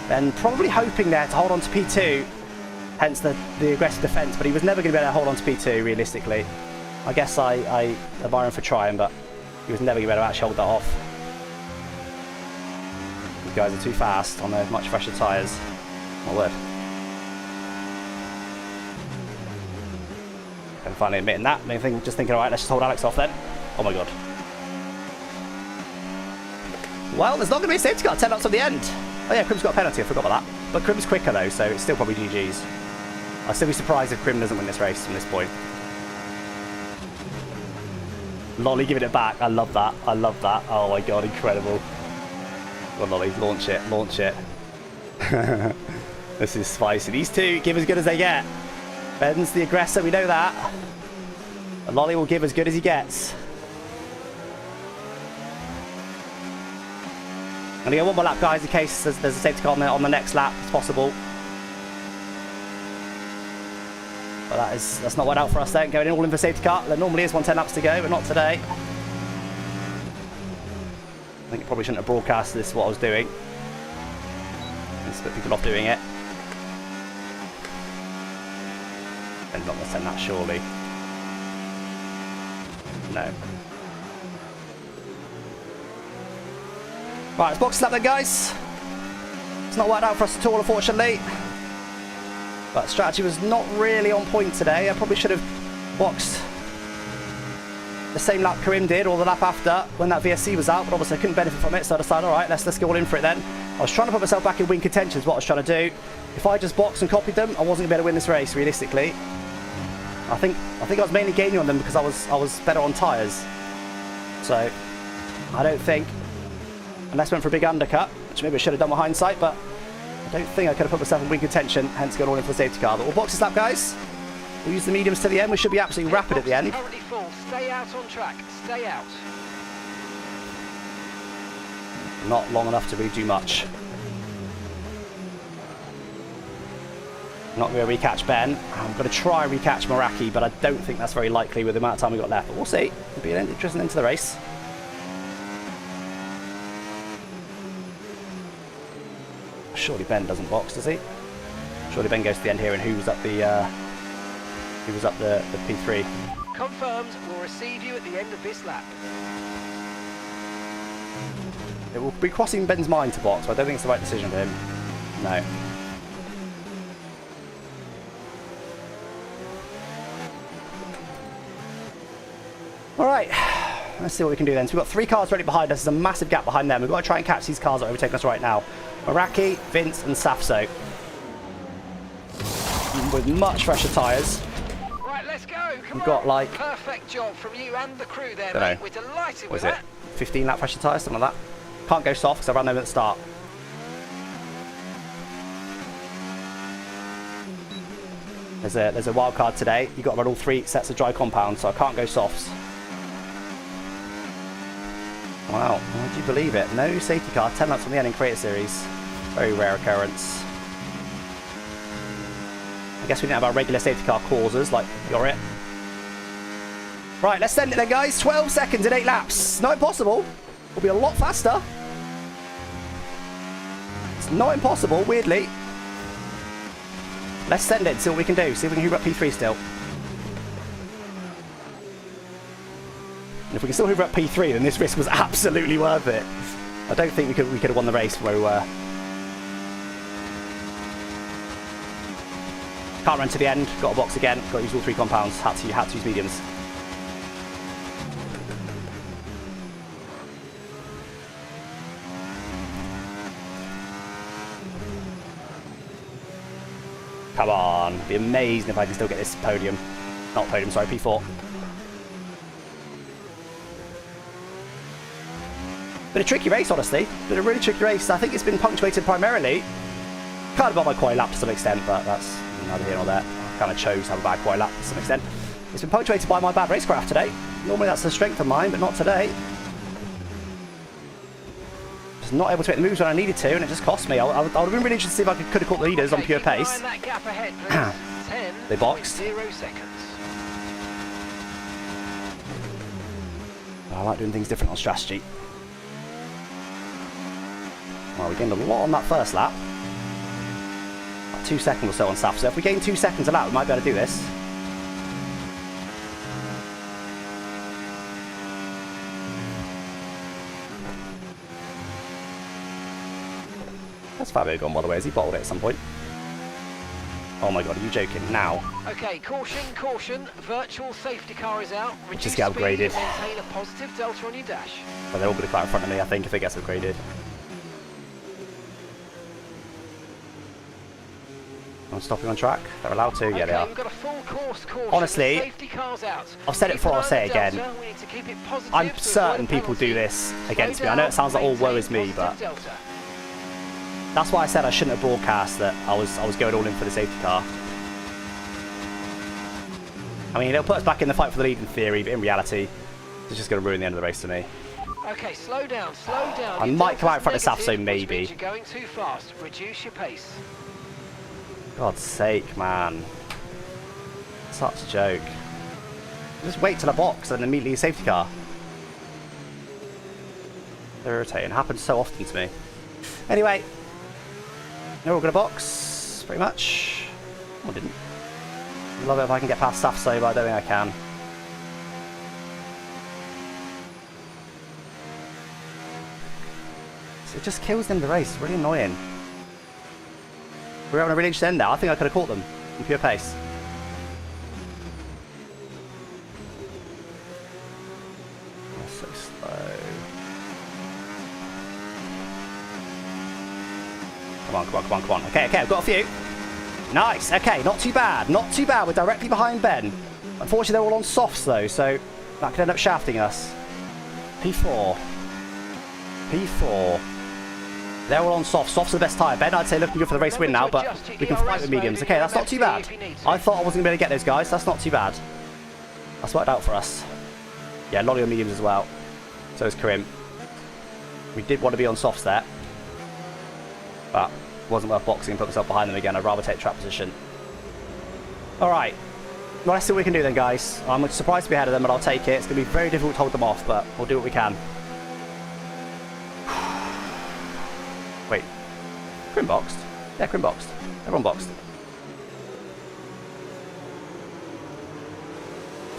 Ben probably hoping there to hold on to P2, hence the aggressive defence, but he was never going to be able to hold on to P2 realistically. I guess I admire him for trying, but he was never going to be able to actually hold that off. These guys are too fast on their much fresher tyres. My word. And finally admitting that, just thinking, alright, let's just hold Alex off then. Oh my god. Well, there's not going to be a safety car 10 laps at the end. Oh yeah, Crim's got a penalty, I forgot about that. But Crim's quicker though, so it's still probably GG's. I'll still be surprised if Crim doesn't win this race from this point. Lolly giving it back, I love that, I love that. Oh my god, incredible. Go on Lolly, launch it, launch it. This is spicy. These two give as good as they get. Ben's the aggressor, we know that. And Lolly will give as good as he gets. I'm going to get one more lap, guys, in case there's a safety car on the next lap, if possible. But that's not worked out for us then. Going all in for safety car. There normally is 10 laps to go, but not today. I think I probably shouldn't have broadcasted this, what I was doing. Let's put people off doing it. And not going to send that, surely. No. Right, it's box lap then, guys. It's not worked out for us at all, unfortunately. But strategy was not really on point today. I probably should have boxed the same lap Karim did, or the lap after, when that VSC was out, but obviously I couldn't benefit from it, so I decided, alright, let's go all in for it then. I was trying to put myself back in win contention is what I was trying to do. If I just boxed and copied them, I wasn't going to be able to win this race, realistically. I think I was mainly gaining on them because I was better on tyres. So, I don't think, unless I went for a big undercut, which maybe I should have done with hindsight, but I don't think I could have put myself in win contention, hence going all in for the safety car. But we'll box this lap, guys. We'll use the mediums to the end. We should be absolutely rapid at the end.
Currently full. Stay out on track. Stay out.
Not long enough to really do much. Not going to recatch Ben. I'm going to try and recatch Meraki, but I don't think that's very likely with the amount of time we've got left. But we'll see. It'll be an interesting end to the race. Surely Ben doesn't box, does he? Surely Ben goes to the end here and hoovers up the P3.
Confirmed. We'll receive you at the end of this lap.
It will be crossing Ben's mind to box, but I don't think it's the right decision for him. No. Alright, let's see what we can do then. So we've got 3 cars ready behind us. There's a massive gap behind them. We've got to try and catch these cars that are overtaking us right now. Meraki, Vince and Safso. With much fresher tyres.
Right, let's go. Come
We've got
on.
like...
Perfect job from you and the crew there,
Dunno.
mate. We're delighted
What
with
is it?
that.
15 lap fresher tyres, something like that. Can't go soft because I ran them at the start. There's a wild card today. You've got to run all 3 sets of dry compounds, so I can't go softs. Wow, would you believe it? No safety car, 10 laps from the end in Creator Series. Very rare occurrence. I guess we didn't have our regular safety car causes, like you're it. Right, let's send it then, guys. 12 seconds in 8 laps. Not impossible. We'll be a lot faster. It's not impossible, weirdly. Let's send it and see what we can do. See if we can hoover up P3 still. And if we can still hoover up P3, then this risk was absolutely worth it. I don't think we could have won the race from where we were. Can't run to the end. Got a box again. Got to use all 3 compounds. Had to use mediums. Come on. Be amazing if I can still get this podium. Not podium, sorry, P4. Been a tricky race, honestly. Been a really tricky race. I think it's been punctuated primarily. Kind of got my quali lap to some extent, but that's neither here nor there. I kind of chose to have a bad quali lap to some extent. It's been punctuated by my bad racecraft today. Normally that's a strength of mine, but not today. Just not able to make the moves when I needed to, and it just cost me. I would have been really interested to see if I could have caught the leaders on pure pace.
That gap ahead, 10,
They boxed.
0 seconds.
I like doing things different on strategy. Well, we gained a lot on that first lap. About 2 seconds or so on Saf. So if we gain 2 seconds a lap, we might be able to do this. That's Fabio gone, by the way. Has he bottled it at some point? Oh my god, are you joking? Now.
Okay, caution, caution. Virtual safety car is out.
Just get upgraded.
Maintain a positive delta on your dash.
But they're all going to come out in front of me, I think, if it gets upgraded. I'm stopping on track. They're allowed to. Yeah, they are.
We've got a full course caution.
Honestly,
Safety car's out.
I've said it before, I'll say it again. I'm certain people do this against me. I know it sounds like all woe is me, but that's why I said I shouldn't have broadcast that I was going all in for the safety car. I mean, it'll put us back in the fight for the lead in theory, but in reality, it's just going to ruin the end of the race to me.
Okay, slow down, slow down.
I might come out in front of Safso, maybe.
You're going too fast. Reduce your pace.
God's sake, man. Such a joke. Just wait till I box and immediately a safety car. They're irritating. It happens so often to me. Anyway. Now we're going to box, pretty much. I didn't. I'd love it if I can get past Safso, but I don't think I can. So it just kills them the race. It's really annoying. We're having a really interesting end now. I think I could have caught them. Keep your pace. That's so slow. Come on, come on, come on, come on. Okay, okay, I've got a few. Nice, okay, not too bad. Not too bad. We're directly behind Ben. Unfortunately, they're all on softs, though, so that could end up shafting us. P4. P4. They're all on softs. Softs are the best tyre. Ben, I'd say looking good for the race win now, but we can fight with mediums. Okay, that's not too bad. I thought I wasn't going to be able to get those guys. That's not too bad. That's worked out for us. Yeah, Lolly on mediums as well. So is Karim. We did want to be on softs there, but it wasn't worth boxing and put myself behind them again. I'd rather take trap position. Alright. Well, let's see what we can do then, guys. I'm surprised to be ahead of them, but I'll take it. It's going to be very difficult to hold them off, but we'll do what we can. Wait. Crim boxed? Yeah, Crim boxed. Everyone boxed.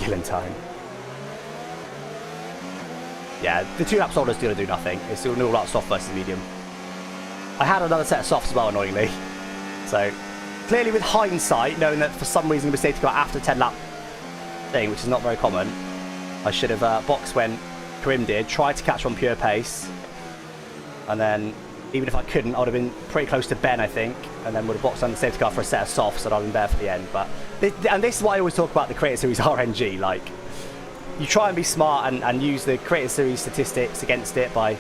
Gillon time. Yeah, the 2 lap solder's going to do nothing. It's still all about soft versus medium. I had another set of softs as well, annoyingly. So, clearly with hindsight, knowing that for some reason the safety car after 10 lap thing, which is not very common, I should have boxed when Karim did, tried to catch on pure pace, and then even if I couldn't, I would have been pretty close to Ben, I think, and then would have boxed on the safety car for a set of softs, and I'd been there for the end. But and this is why I always talk about the Creator Series RNG. Like, you try and be smart and use the Creator Series statistics against it by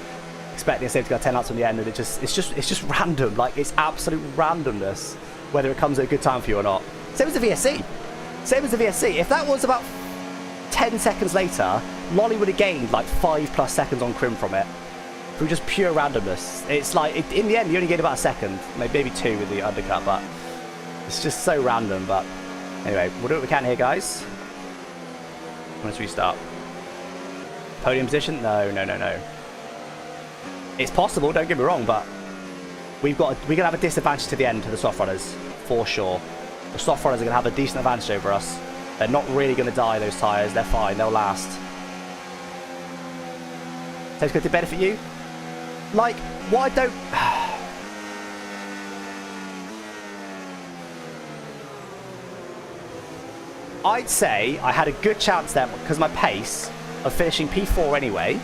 expecting a safety car 10 laps on the end, and it's just random. Like, it's absolute randomness whether it comes at a good time for you or not. Same as the VSC. Same as the VSC. If that was about 10 seconds later, Lolly would have gained like 5+ seconds on Crim from it. Through just pure randomness. It's like, in the end, you only gain about a second. Maybe 2 with the undercut, but it's just so random. But anyway, we'll do what we can here, guys. Let's restart. Podium position? No, no, no, no. It's possible, don't get me wrong, but we're going to have a disadvantage to the end to the soft runners, for sure. The soft runners are going to have a decent advantage over us. They're not really going to die, those tyres. They're fine. They'll last. So it's going to benefit you. Like, why don't... I'd say I had a good chance there because my pace of finishing P4 anyway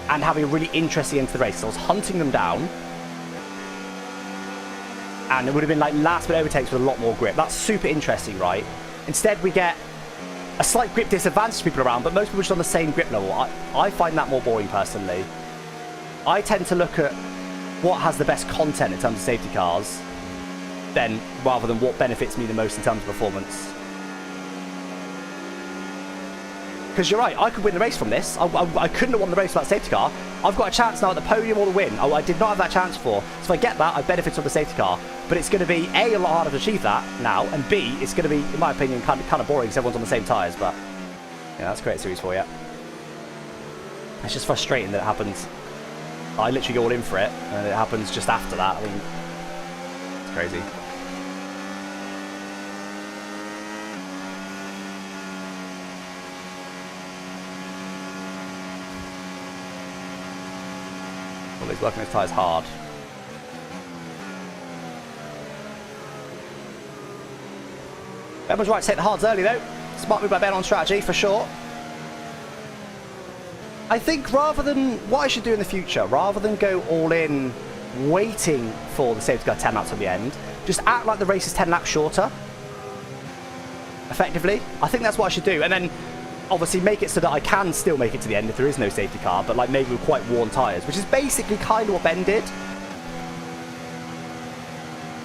and having a really interesting end to the race. So I was hunting them down. And it would have been like last minute overtakes with a lot more grip. That's super interesting, right? Instead, we get a slight grip disadvantage to people around, but most people are just on the same grip level. I find that more boring, personally. I tend to look at what has the best content in terms of safety cars, then rather than what benefits me the most in terms of performance. Because you're right, I could win the race from this. I couldn't have won the race without safety car. I've got a chance now at the podium or the win. I did not have that chance before. So if I get that, I benefit from the safety car. But it's going to be A, a lot harder to achieve that now, and B, it's going to be, in my opinion, kind of boring because everyone's on the same tyres. But yeah, that's Creator Series for you. It's just frustrating that it happens. I literally go all in for it, and it happens just after that. I mean, it's crazy. Well, he's working his tyres hard. Ben was right to take the hards early, though. Smart move by Ben on strategy, for sure. I think rather than, what I should do in the future, rather than go all in waiting for the safety car 10 laps on the end, just act like the race is 10 laps shorter. Effectively. I think that's what I should do. And then obviously make it so that I can still make it to the end if there is no safety car, but like maybe with quite worn tyres, which is basically kind of what Ben did.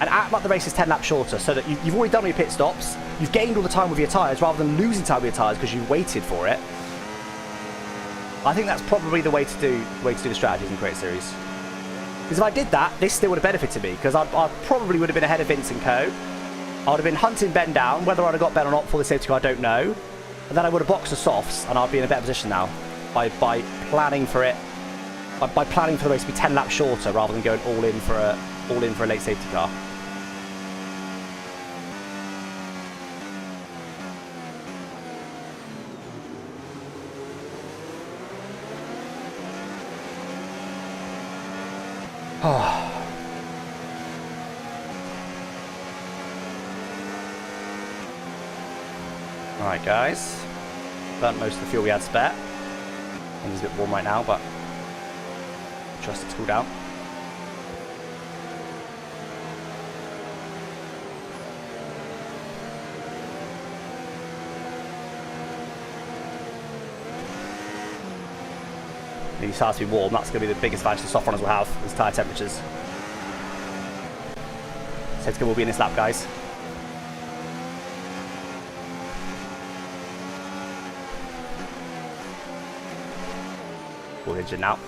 And act like the race is 10 laps shorter, so that you've already done all your pit stops, you've gained all the time with your tyres rather than losing time with your tyres because you waited for it. I think that's probably the way to do the strategies in Creator Series. Because if I did that, this still would have benefited me, because I probably would have been ahead of Vince and co. I would have been hunting Ben down. Whether I'd have got Ben or not for the safety car, I don't know. And then I would have boxed the softs, and I'd be in a better position now by planning for it, by planning for the race to be 10 laps shorter rather than going all in for a late safety car. Alright guys, burnt most of the fuel we had spare. It's a bit warm right now, but trust it to cool down. These tires to be warm, that's going to be the biggest advantage the soft runners will have, is tyre temperatures. Safety car will be in this lap, guys. Full engine now.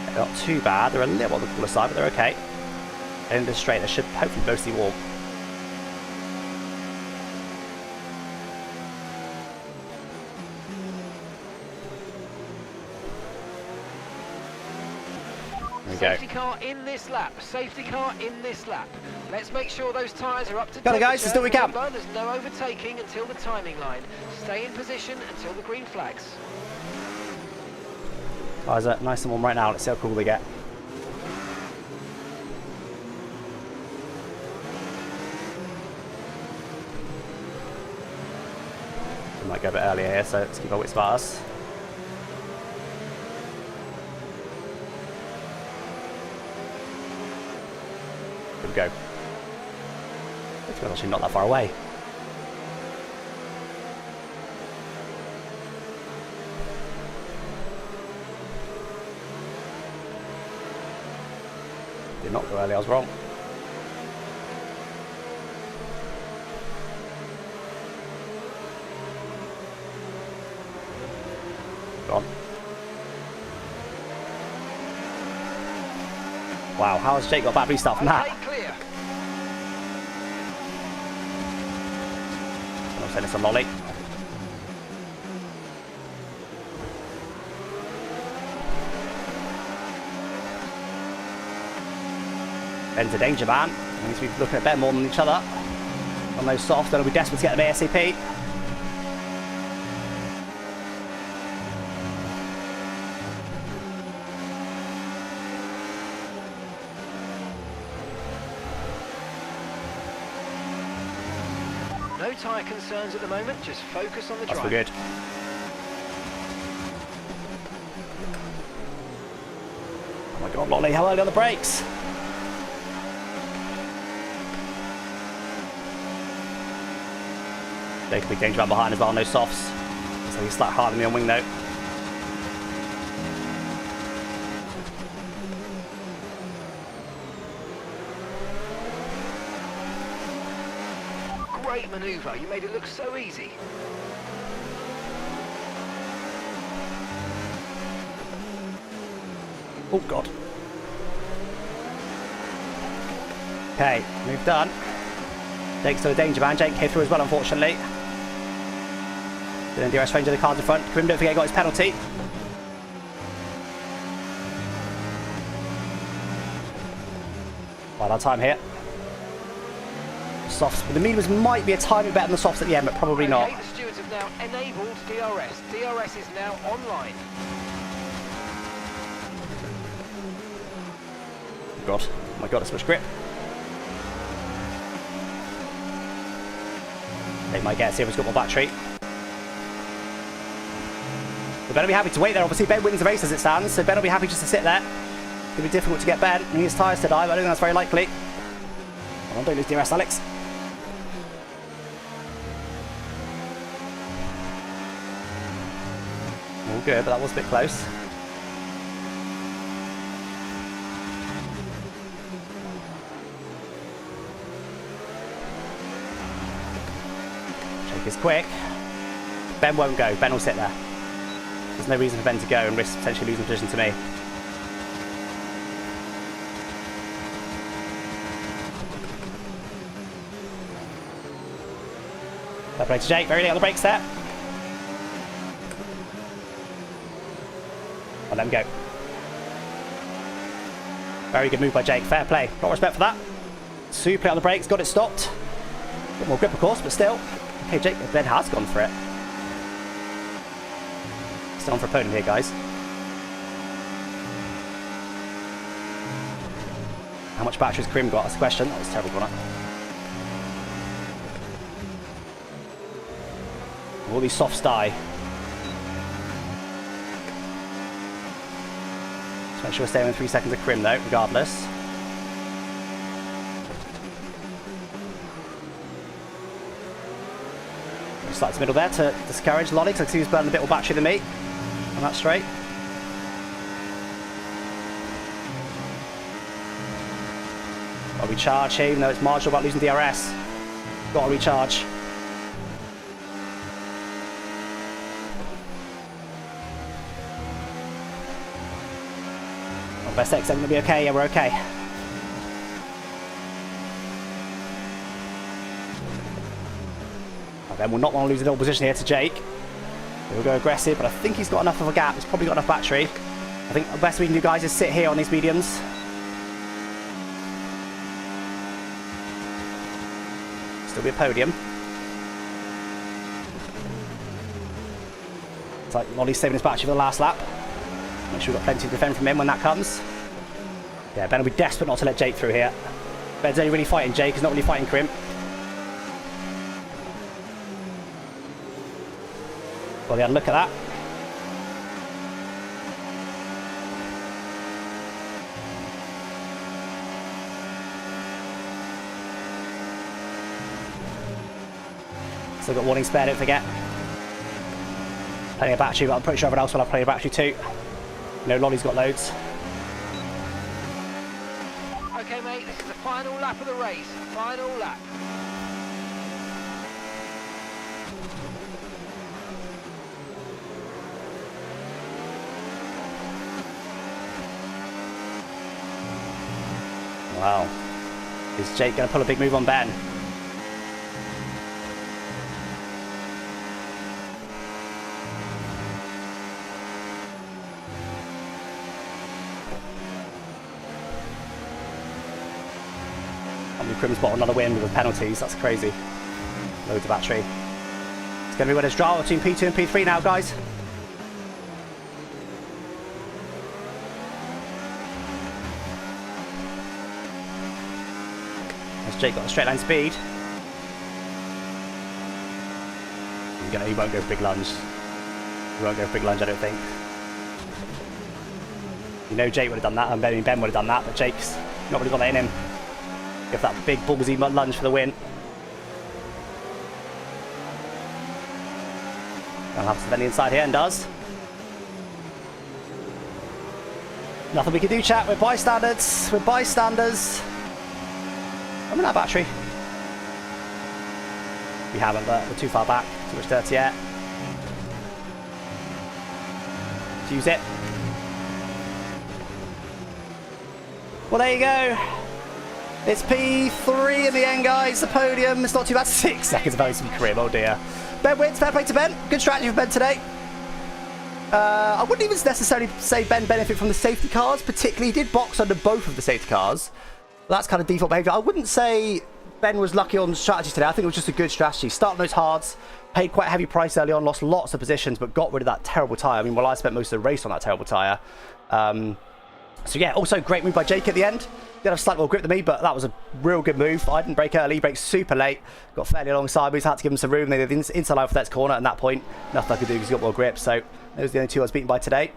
They're not too bad, they're a little on the cooler side, but they're okay. And in straight, they should hopefully mostly warm.
Safety car in this lap. Safety car in this lap. Let's make sure those tyres are up to
temperature. Guys, let's do what we can.
There's no overtaking until the timing line. Stay in position until the green flags.
Tyres are nice and warm right now. Let's see how cool they get. We might go a bit earlier here, so let's keep our wits about us. Go. It's actually not that far away. Did not go early, I was wrong. Gone. Wow, how has Jake got bad restart from that? I'm sending some lolly. Ben's a danger man. He needs to be looking at Ben more than each other. On those softs, they'll be desperate to get them ASAP.
No tyre concerns at the moment, just focus on the drive.
That's good. Oh my god, Lolly, how early on the brakes? They could be danger man behind as well, no softs. So he's slightly harder than me on wing note.
Great manoeuvre, you made it look so easy.
Oh god. Okay, move done. Jake's still a danger man. Jake came through as well, unfortunately. Then DRS range of the cars in front. Grim, don't forget, he got his penalty. Well, our time here. Softs, but the mediums might be a tiny bit better than the softs at the end, but probably not.
The stewards have now enabled DRS. DRS is now online.
God, oh my god, that's much grip. They might get, see if he's got more battery. We better be happy to wait there. Obviously, Ben wins the race as it stands, so Ben will be happy just to sit there. It's going to be difficult to get Ben. He needs tyres to die, but I don't think that's very likely. Come on, don't lose DRS, Alex. All good, but that was a bit close. Jake is quick. Ben won't go. Ben will sit there. There's no reason for Ben to go and risk potentially losing position to me. Fair play to Jake. Very late on the brakes there. I'll let him go. Very good move by Jake. Fair play. Got respect for that. Super on the brakes. Got it stopped. A bit more grip, of course, but still. Okay, Jake. Ben has gone for it. Still on for a podium here, guys. How much battery has Krim got? That's the question. That was terrible, wasn't it? All these softs die. Just make sure we're staying within 3 seconds of Krim, though, regardless. Slight to middle there to discourage Lolly, because I see he's burning a bit more battery than me on that straight. Got to recharge here, even though it's marginal about losing DRS. Got to recharge. Well, best exit going to be okay. Yeah, we're okay. Then we'll not want to lose a little position here to Jake. He'll go aggressive, but I think he's got enough of a gap. He's probably got enough battery. I think the best we can do, guys, is sit here on these mediums. Still be a podium. It's like Lolly's saving his battery for the last lap. Make sure we've got plenty to defend from him when that comes. Yeah, Ben will be desperate not to let Jake through here. Ben's only really fighting Jake. He's not really fighting Krim. Well, yeah, look at that. Still got warning spare, don't forget. Plenty of battery, but I'm pretty sure everyone else will have plenty of battery too. No, Lolly's got loads.
Okay, mate, this is the final lap of the race. Final lap.
Wow. Is Jake going to pull a big move on Ben? Krim's got another win with the penalties. That's crazy. Loads of battery. It's going to be when it's drama between P2 and P3 now, guys. Jake got a straight line speed. He won't go for big lunge. He won't go for big lunge, I don't think. You know Jake would have done that, and Ben would have done that, but Jake's not really got that in him. Give that big ballsy lunge for the win. I'll have to spend the inside here, and does. Nothing we can do, chat. We're bystanders. We're bystanders. I'm in that battery. We haven't, but we're too far back. Too much dirty air. Let's use it. Well, there you go. It's P3 in the end, guys. The podium. It's not too bad. 6 seconds of only some Krim. Oh dear. Ben wins. Fair play to Ben. Good strategy for Ben today. I wouldn't even necessarily say Ben benefited from the safety cars. Particularly, he did box under both of the safety cars. That's kind of default behaviour. I wouldn't say Ben was lucky on strategy today. I think it was just a good strategy. Starting those hards, paid quite a heavy price early on, lost lots of positions, but got rid of that terrible tyre. I mean, well, I spent most of the race on that terrible tyre. So yeah, also great move by Jake at the end. Did have slightly more grip than me, but that was a real good move. I didn't brake early, braked super late. Got fairly alongside me, so I had to give him some room. They did the inside line for that corner, and at that point, nothing I could do because he got more grip. So those are the only two I was beaten by today.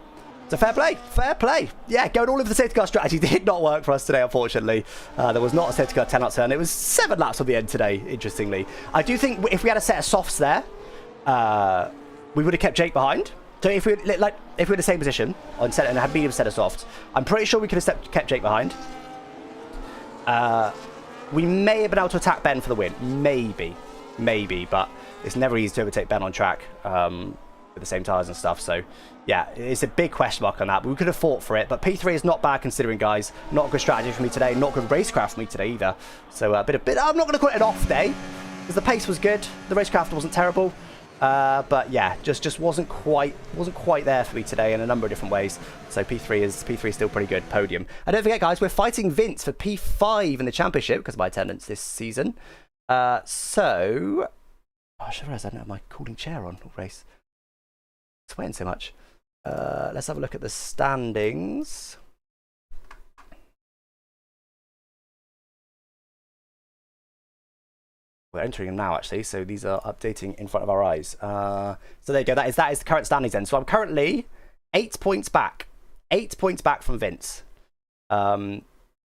So fair play, fair play. Yeah, going all over the safety car strategy did not work for us today, unfortunately. There was not a safety car 10-lap turn. It was 7 laps on the end today, interestingly. I do think if we had a set of softs there, we would have kept Jake behind. So if we were in the same position on set and had medium set of softs, I'm pretty sure we could have kept Jake behind. We may have been able to attack Ben for the win. Maybe, but it's never easy to overtake Ben on track with the same tyres and stuff. So yeah, it's a big question mark on that, but we could have fought for it. But P3 is not bad considering, guys. Not a good strategy for me today. Not good racecraft for me today either. So I'm not going to call it an off day because the pace was good. The racecraft wasn't terrible. But yeah, just wasn't quite there for me today in a number of different ways. So P3 is still pretty good. Podium. And don't forget, guys, we're fighting Vince for P5 in the championship because of my attendance this season. I should realize I don't have my cooling chair on all race. Sweating so much. Let's have a look at the standings. We're entering them now, actually, so these are updating in front of our eyes. So there you go. That is the current standings then. So I'm currently 8 points back. 8 points back from Vince. So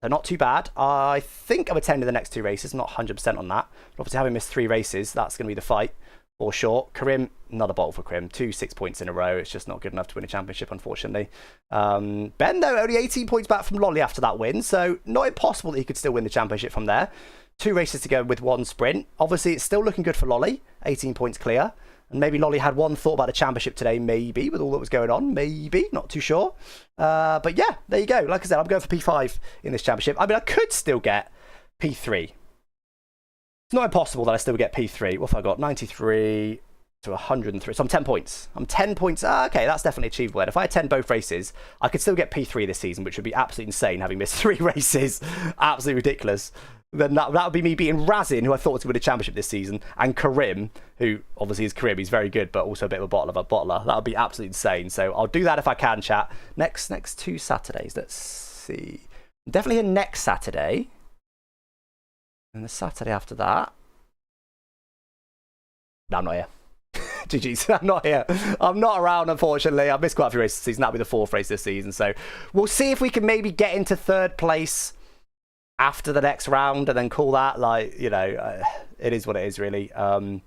not too bad. I think I'm attending the next 2 races. I'm not 100% on that. But obviously, having missed 3 races, that's going to be the fight. For sure. Karim, another bottle for Karim. 2 6 points in a row. It's just not good enough to win a championship, unfortunately. Ben, though, only 18 points back from Lolly after that win. So not impossible that he could still win the championship from there. 2 races to go with 1 sprint. Obviously, it's still looking good for Lolly. 18 points clear. And maybe Lolly had one thought about the championship today, maybe, with all that was going on. Maybe. Not too sure. But yeah, there you go. Like I said, I'm going for P5 in this championship. I mean, I could still get P3. It's not impossible that I still get P3. What have I got? 93 to 103. So I'm 10 points. I'm 10 points. Okay, that's definitely achievable. And if I attend both races, I could still get P3 this season, which would be absolutely insane, having missed 3 races. Absolutely ridiculous. Then that would be me beating Razin, who I thought was going to win a championship this season, and Karim, who obviously is Karim. He's very good, but also a bit of a bottler. That would be absolutely insane. So I'll do that if I can, chat. Next 2 Saturdays. Let's see. Definitely here next Saturday. And the Saturday after that. No, I'm not here. GG's, I'm not here. I'm not around, unfortunately. I've missed quite a few races this season. That'll be the 4th race this season. So we'll see if we can maybe get into 3rd place after the next round and then call that, like, you know, it is what it is, really. I mean,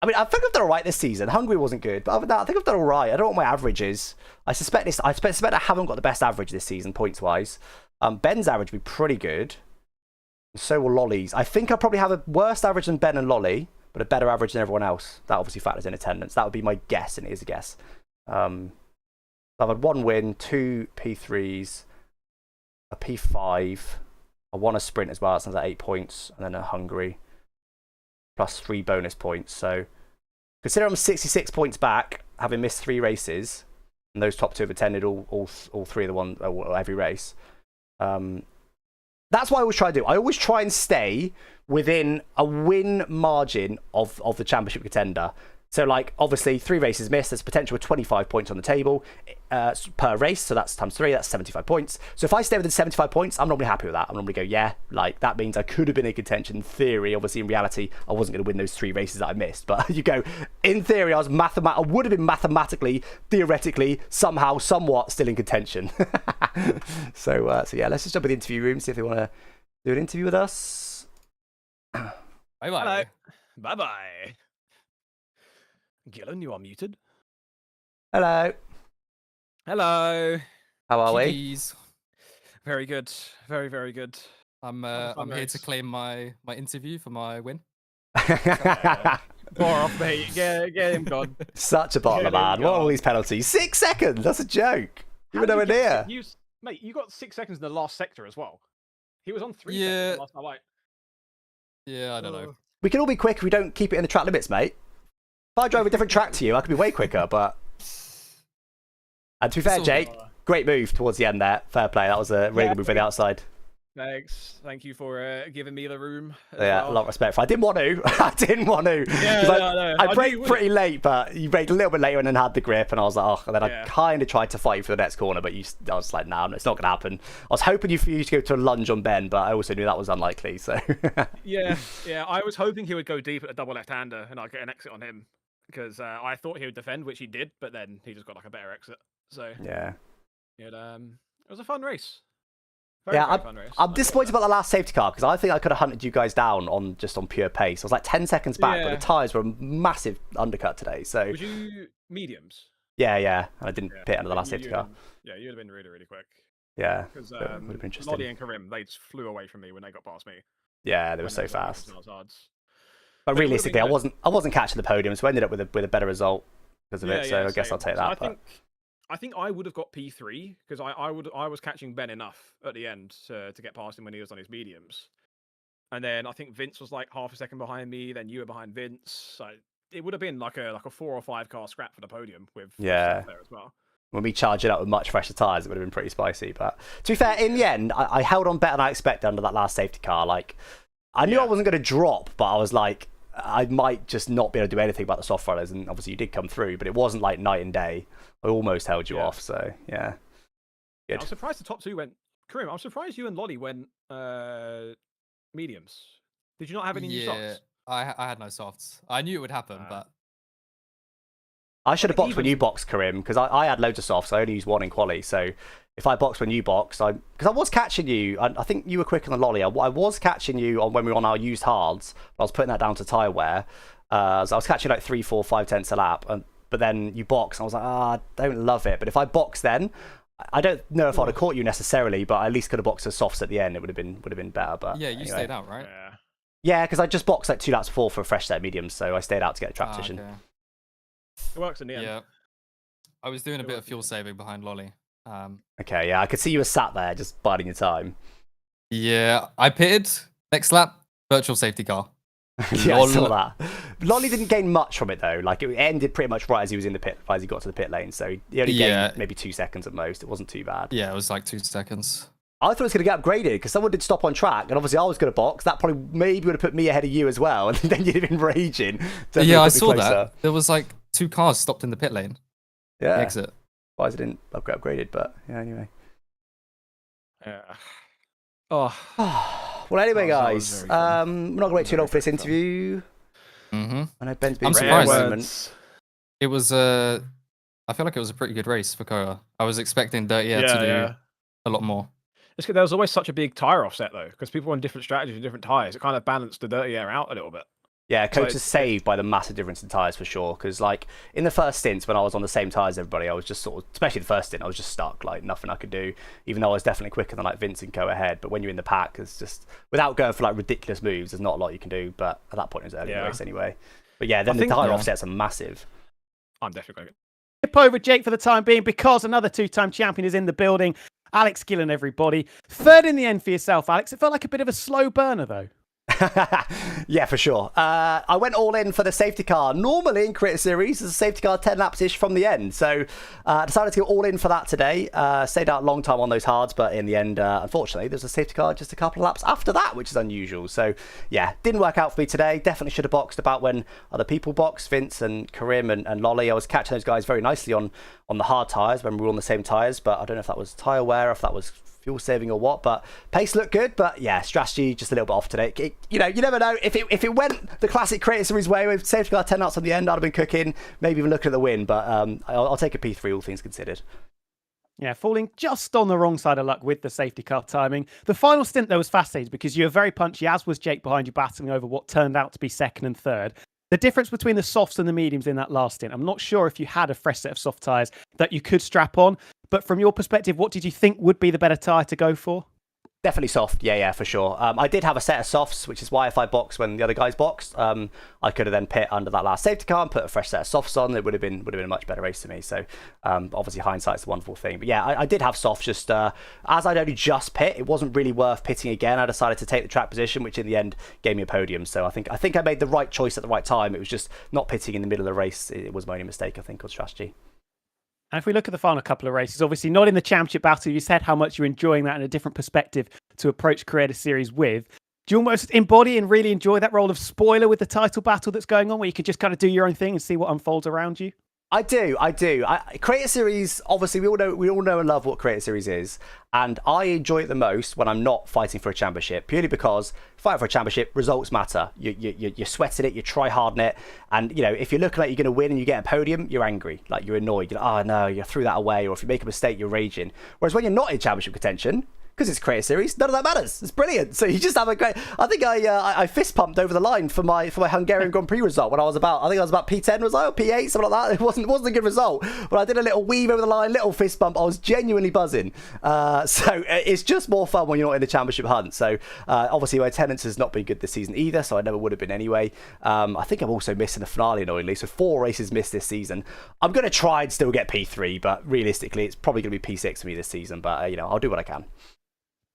I think I've done all right this season. Hungary wasn't good, but other than that, I think I've done all right. I don't know what my average is. I suspect I haven't got the best average this season, points-wise. Ben's average would be pretty good. So will Lolly's. I think I probably have a worse average than Ben and Lolly, but a better average than everyone else. That obviously factors in attendance. That would be my guess, and it is a guess. I've had 1 win, 2 P3s, a P5. I won a sprint as well. That sounds like 8 points, and then a Hungary, plus 3 bonus points. So consider I'm 66 points back, having missed 3 races, and those top 2 have attended all 3 of the one, every race. That's what I always try to do. I always try and stay within a win margin of the championship contender. So, like, obviously, 3 races missed. There's potential of 25 points on the table per race. So that's times 3. That's 75 points. So if I stay within 75 points, I'm normally happy with that. I'm normally go, yeah, like, that means I could have been in contention in theory. Obviously, in reality, I wasn't going to win those 3 races that I missed. But you go, in theory, I would have been mathematically, theoretically, somehow, somewhat still in contention. So yeah, let's just jump in the interview room, see if they want to do an interview with us.
Bye-bye.
Hello. Bye-bye. Gillon, you are muted.
Hello.
Hello.
How are we?
GGs.
Very good. Very, very good.
I'm
fun
here
race.
to claim my interview for my win.
Bore off, mate. Get him gone.
Such a bottler,
Yeah,
man.
there
What
we
are all
go.
these penalties? 6 seconds. That's a joke. You were
How
nowhere
did you get
near.
mate, you got 6 seconds in the last sector as well. He was on 3
Yeah.
seconds last night. Like,
Yeah, I don't know.
We can all be quick if we don't keep it in the track limits, mate. If I drove a different track to you, I could be way quicker, but... And to be fair,
all
Jake, great move towards the end there. Fair play. That was a really good move for the outside.
Thanks. Thank you for giving me the room. as
Yeah,
well.
a lot of respect for. I didn't want to. I didn't want to.
Yeah,
'Cause
no.
I
knew you
braked
would.
pretty late, but you braked a little bit later and then had the grip, and I was like, oh. And then
Yeah.
I kind of tried to fight you for the next corner, but I was like, nah, it's not going to happen. I was hoping for you to go to a lunge on Ben, but I also knew that was unlikely. So
Yeah. I was hoping he would go deep at a double left-hander and I'd get an exit on him because I thought he would defend, which he did, but then he just got like a better exit. So
yeah.
it was a fun race.
Yeah,
fun race.
I'm disappointed about the last safety car because I think I could have hunted you guys down on pure pace. I was like 10 seconds back, but
Yeah.
the tyres were a massive undercut today. So
Was you mediums?
yeah, and I didn't
Yeah.
pit under the last
You-
safety
you'd
car.
have been- Yeah, you'd have been really, really quick.
Yeah,
Because
so it would have been interesting.
Lottie and Karim, they just flew away from me when they got past me.
Yeah, they were
when
so
was on
fast.
Arsenal's odds.
But
But it would've
realistically,
been
I wasn't catching the podium, so I ended up with a better result because of it. So I guess
same.
I'll take
So
that.
I think I would have got P3 because I was catching Ben enough at the end to get past him when he was on his mediums, and then I think Vince was like half a second behind me. Then you were behind Vince. So it would have been like a 4 or 5 car scrap for the podium with
Yeah.
stuff there as well.
When we charged it up with much fresher tyres, it would have been pretty spicy. But to be fair, in the end, I held on better than I expected under that last safety car. Like, I knew I
Yeah.
wasn't going to drop, but I was like, I might just not be able to do anything about the soft runners. And obviously you did come through, but it wasn't like night and day. I almost held you off. So yeah. Good.
I'm surprised the top two went. Karim, I'm surprised you and Lolly went mediums. Did you not have any new softs?
I had no softs. I knew it would happen, but
I should have boxed when you boxed, Karim, because I had loads of softs. I only used one in quali. So if I boxed when you boxed, because I was catching you. I think you were quicker than Lolly. I was catching you on when we were on our used hards. I was putting that down to tyre wear. So I was catching like 3, 4, 5 tenths a lap. But then you boxed, and I was like, I don't love it. But if I boxed then, I don't know if I'd have caught you necessarily, but I at least could have boxed the softs at the end. It would have been better. But
yeah, you
anyway.
stayed out, right?
Yeah, because I just boxed like 2 laps before for a fresh set of mediums, so I stayed out to get a track position.
Okay.
It works in the end.
Yeah, I was doing a bit of fuel saving behind Lolly.
Okay, yeah, I could see you were sat there just biding your time.
Yeah, I pitted next lap, virtual safety car.
Yeah, I saw that. Lolly didn't gain much from it though. Like it ended pretty much right as he was in the pit, as he got to the pit lane. So he only gained maybe 2 seconds at most. It wasn't too bad.
Yeah, it was like 2 seconds.
I thought it was going to get upgraded because someone did stop on track, and obviously I was going to box. That probably maybe would have put me ahead of you as well, and then you'd have been raging.
Yeah, I saw that. There was like 2 cars stopped in the pit lane.
Yeah.
The exit.
Why it didn't get upgraded? But yeah, anyway.
Yeah. Oh.
Well, anyway, guys, we're not going to wait too long for this interview.
Mm-hmm.
I know Ben's been
I'm surprised.
Moment.
It was I feel like it was a pretty good race for Koa. I was expecting Dirty Air to do a lot more.
It's good. There was always such a big tyre offset though, because people on different strategies and different tyres. It kind of balanced the Dirty Air out a little bit.
Yeah, Coach is saved by the massive difference in tyres for sure. Because like in the first stints when I was on the same tyres as everybody, I was just sort of, especially the first stint, I was just stuck. Like nothing I could do. Even though I was definitely quicker than like Vince and Co ahead. But when you're in the pack, it's just without going for like ridiculous moves, there's not a lot you can do. But at that point, it was early in the race anyway. But yeah, then the tyre offsets are massive.
I'm definitely going to
skip over Jake for the time being because another 2-time champion is in the building. Alex Gillon, everybody. Third in the end for yourself, Alex. It felt like a bit of a slow burner, though.
Yeah, for sure. I went all in for the safety car. Normally in Creator Series, there's a safety car 10 laps-ish from the end. So I decided to go all in for that today. Stayed out a long time on those hards, but in the end, unfortunately, there's a safety car just a couple of laps after that, which is unusual. So yeah, didn't work out for me today. Definitely should have boxed about when other people boxed, Vince and Karim and Lolly. I was catching those guys very nicely on the hard tyres when we were on the same tyres, but I don't know if that was tyre wear, if that was fuel saving or what, but pace looked good. But yeah, strategy just a little bit off today. You never know if it went the classic Creator Series way with safety car 10 laps on the end, I'd have been cooking, maybe even looking at the win. But I'll take a P3, all things considered.
Yeah, falling just on the wrong side of luck with the safety car timing. The final stint though was fascinating because you were very punchy, as was Jake behind you, battling over what turned out to be second and third. The difference between the softs and the mediums in that last stint, I'm not sure if you had a fresh set of soft tyres that you could strap on. But from your perspective, what did you think would be the better tyre to go for?
Definitely soft, yeah, for sure. I did have a set of softs, which is why if I boxed when the other guys boxed, I could have then pit under that last safety car and put a fresh set of softs on. It would have been a much better race to me. So obviously hindsight's a wonderful thing. But yeah, I did have softs. Just as I'd only just pit, it wasn't really worth pitting again. I decided to take the track position, which in the end gave me a podium. So I think I made the right choice at the right time. It was just not pitting in the middle of the race. It was my only mistake, I think, on strategy.
And if we look at the final couple of races, obviously not in the championship battle, you said how much you're enjoying that in a different perspective to approach Creator Series with. Do you almost embody and really enjoy that role of spoiler with the title battle that's going on, where you could just kind of do your own thing and see what unfolds around you?
I do. Creator Series, obviously, we all know and love what Creator Series is, and I enjoy it the most when I'm not fighting for a championship, purely because fighting for a championship, results matter. You're sweating it, you try hard in it, and if you're looking like you're going to win and you get a podium, you're angry, like you're annoyed. You're like, oh no, you threw that away, or if you make a mistake, you're raging. Whereas when you're not in championship contention, because it's Creator Series, none of that matters. It's brilliant. So you just have a great. I think I fist pumped over the line for my Hungarian Grand Prix result when I was about P10, was I, or P8, something like that. It wasn't a good result, but I did a little weave over the line, little fist bump. I was genuinely buzzing. So it's just more fun when you're not in the championship hunt. So obviously my attendance has not been good this season either, so I never would have been anyway. I think I'm also missing the finale annoyingly, so 4 races missed this season. I'm going to try and still get P3, but realistically, it's probably going to be P6 for me this season. But I'll do what I can.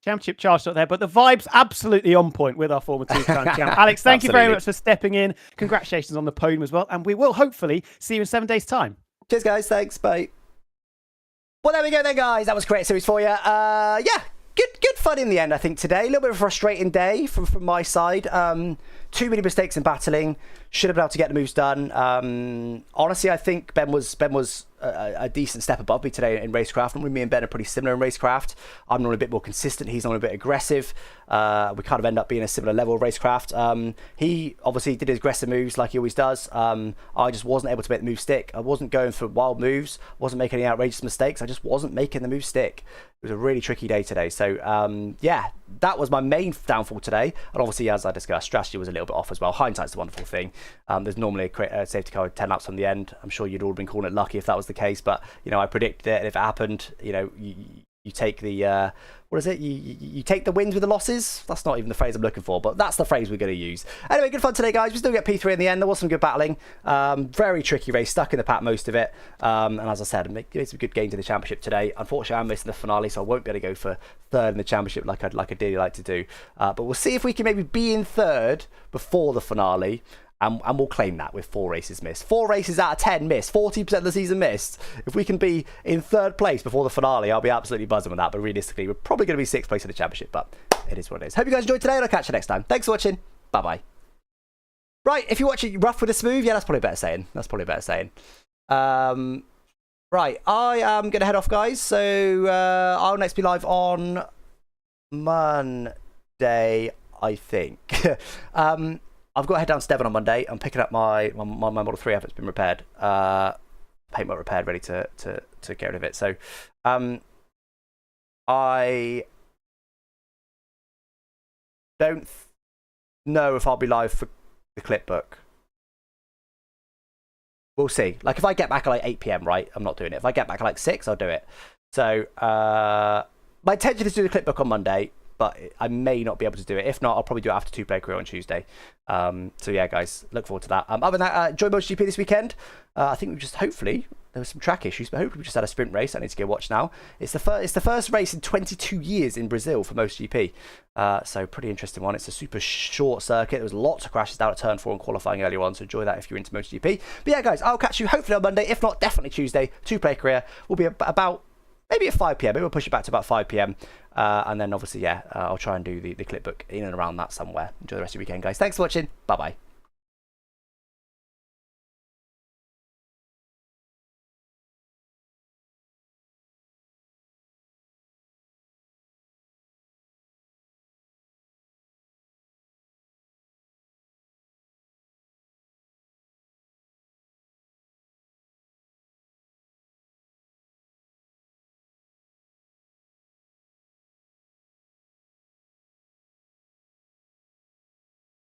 Championship charged up there, but the vibe's absolutely on point with our former 2-time champ. Alex, thank you very much for stepping in. Congratulations on the podium as well, and we will hopefully see you in 7 days' time.
Cheers, guys. Thanks. Bye. Well, there we go then, guys. That was Creator Series for you. Yeah. good fun in the end, I think, today. A little bit of a frustrating day from my side. Too many mistakes in battling. Should have been able to get the moves done. Honestly, I think Ben was a decent step above me today in Racecraft. Normally, me and Ben are pretty similar in Racecraft. I'm normally a bit more consistent. He's normally a bit aggressive. We kind of end up being a similar level of Racecraft. He obviously did his aggressive moves like he always does. I just wasn't able to make the move stick. I wasn't going for wild moves. Wasn't making any outrageous mistakes. I just wasn't making the move stick. It was a really tricky day today. So, yeah, that was my main downfall today. And obviously, as I discussed, strategy was a little bit off as well. Hindsight's a wonderful thing. There's normally a safety car with 10 laps on the end. I'm sure you'd all been calling it lucky if that was the case. But, you know, I predicted it. And if it happened, you know, you take the... what is it? You take the wins with the losses? That's not even the phrase I'm looking for, but that's the phrase we're going to use. Anyway, good fun today, guys. We still get P3 in the end. There was some good battling. Very tricky race, stuck in the pack most of it. And as I said, made some good gains in the championship today. Unfortunately, I'm missing the finale, so I won't be able to go for third in the championship like I'd dearly like to do. But we'll see if we can maybe be in third before the finale. And we'll claim that with 4 races missed. 4 races out of 10 missed. 40% of the season missed. If we can be in third place before the finale, I'll be absolutely buzzing with that. But realistically, we're probably going to be 6th place in the championship. But it is what it is. Hope you guys enjoyed today, and I'll catch you next time. Thanks for watching. Bye-bye. Right, if you're watching rough with a smooth, yeah, that's probably better saying. Right, I am going to head off, guys. So I'll next be live on Monday, I think. I've got to head down to Devon on Monday. I'm picking up my Model 3 after it's been repaired. Paintwork repaired, ready to get rid of it. So I don't know if I'll be live for the clip book. We'll see. Like, if I get back at like 8 PM, right, I'm not doing it. If I get back at like 6, I'll do it. So my intention is to do the clip book on Monday, but I may not be able to do it. If not, I'll probably do it after 2-player career on Tuesday. So yeah, guys, look forward to that. Other than that, enjoy MotoGP this weekend. I think we just hopefully there was some track issues, but hopefully we just had a sprint race. I need to go watch now. It's the first race in 22 years in Brazil for MotoGP. So pretty interesting one. It's a super short circuit. There was lots of crashes down at turn 4 and qualifying earlier on. So enjoy that if you're into MotoGP. But yeah, guys, I'll catch you hopefully on Monday. If not, definitely Tuesday. 2-player career will be about. Maybe at 5 PM. Maybe we'll push it back to about 5 PM. And then obviously, yeah, I'll try and do the clip book in and around that somewhere. Enjoy the rest of your weekend, guys. Thanks for watching. Bye-bye.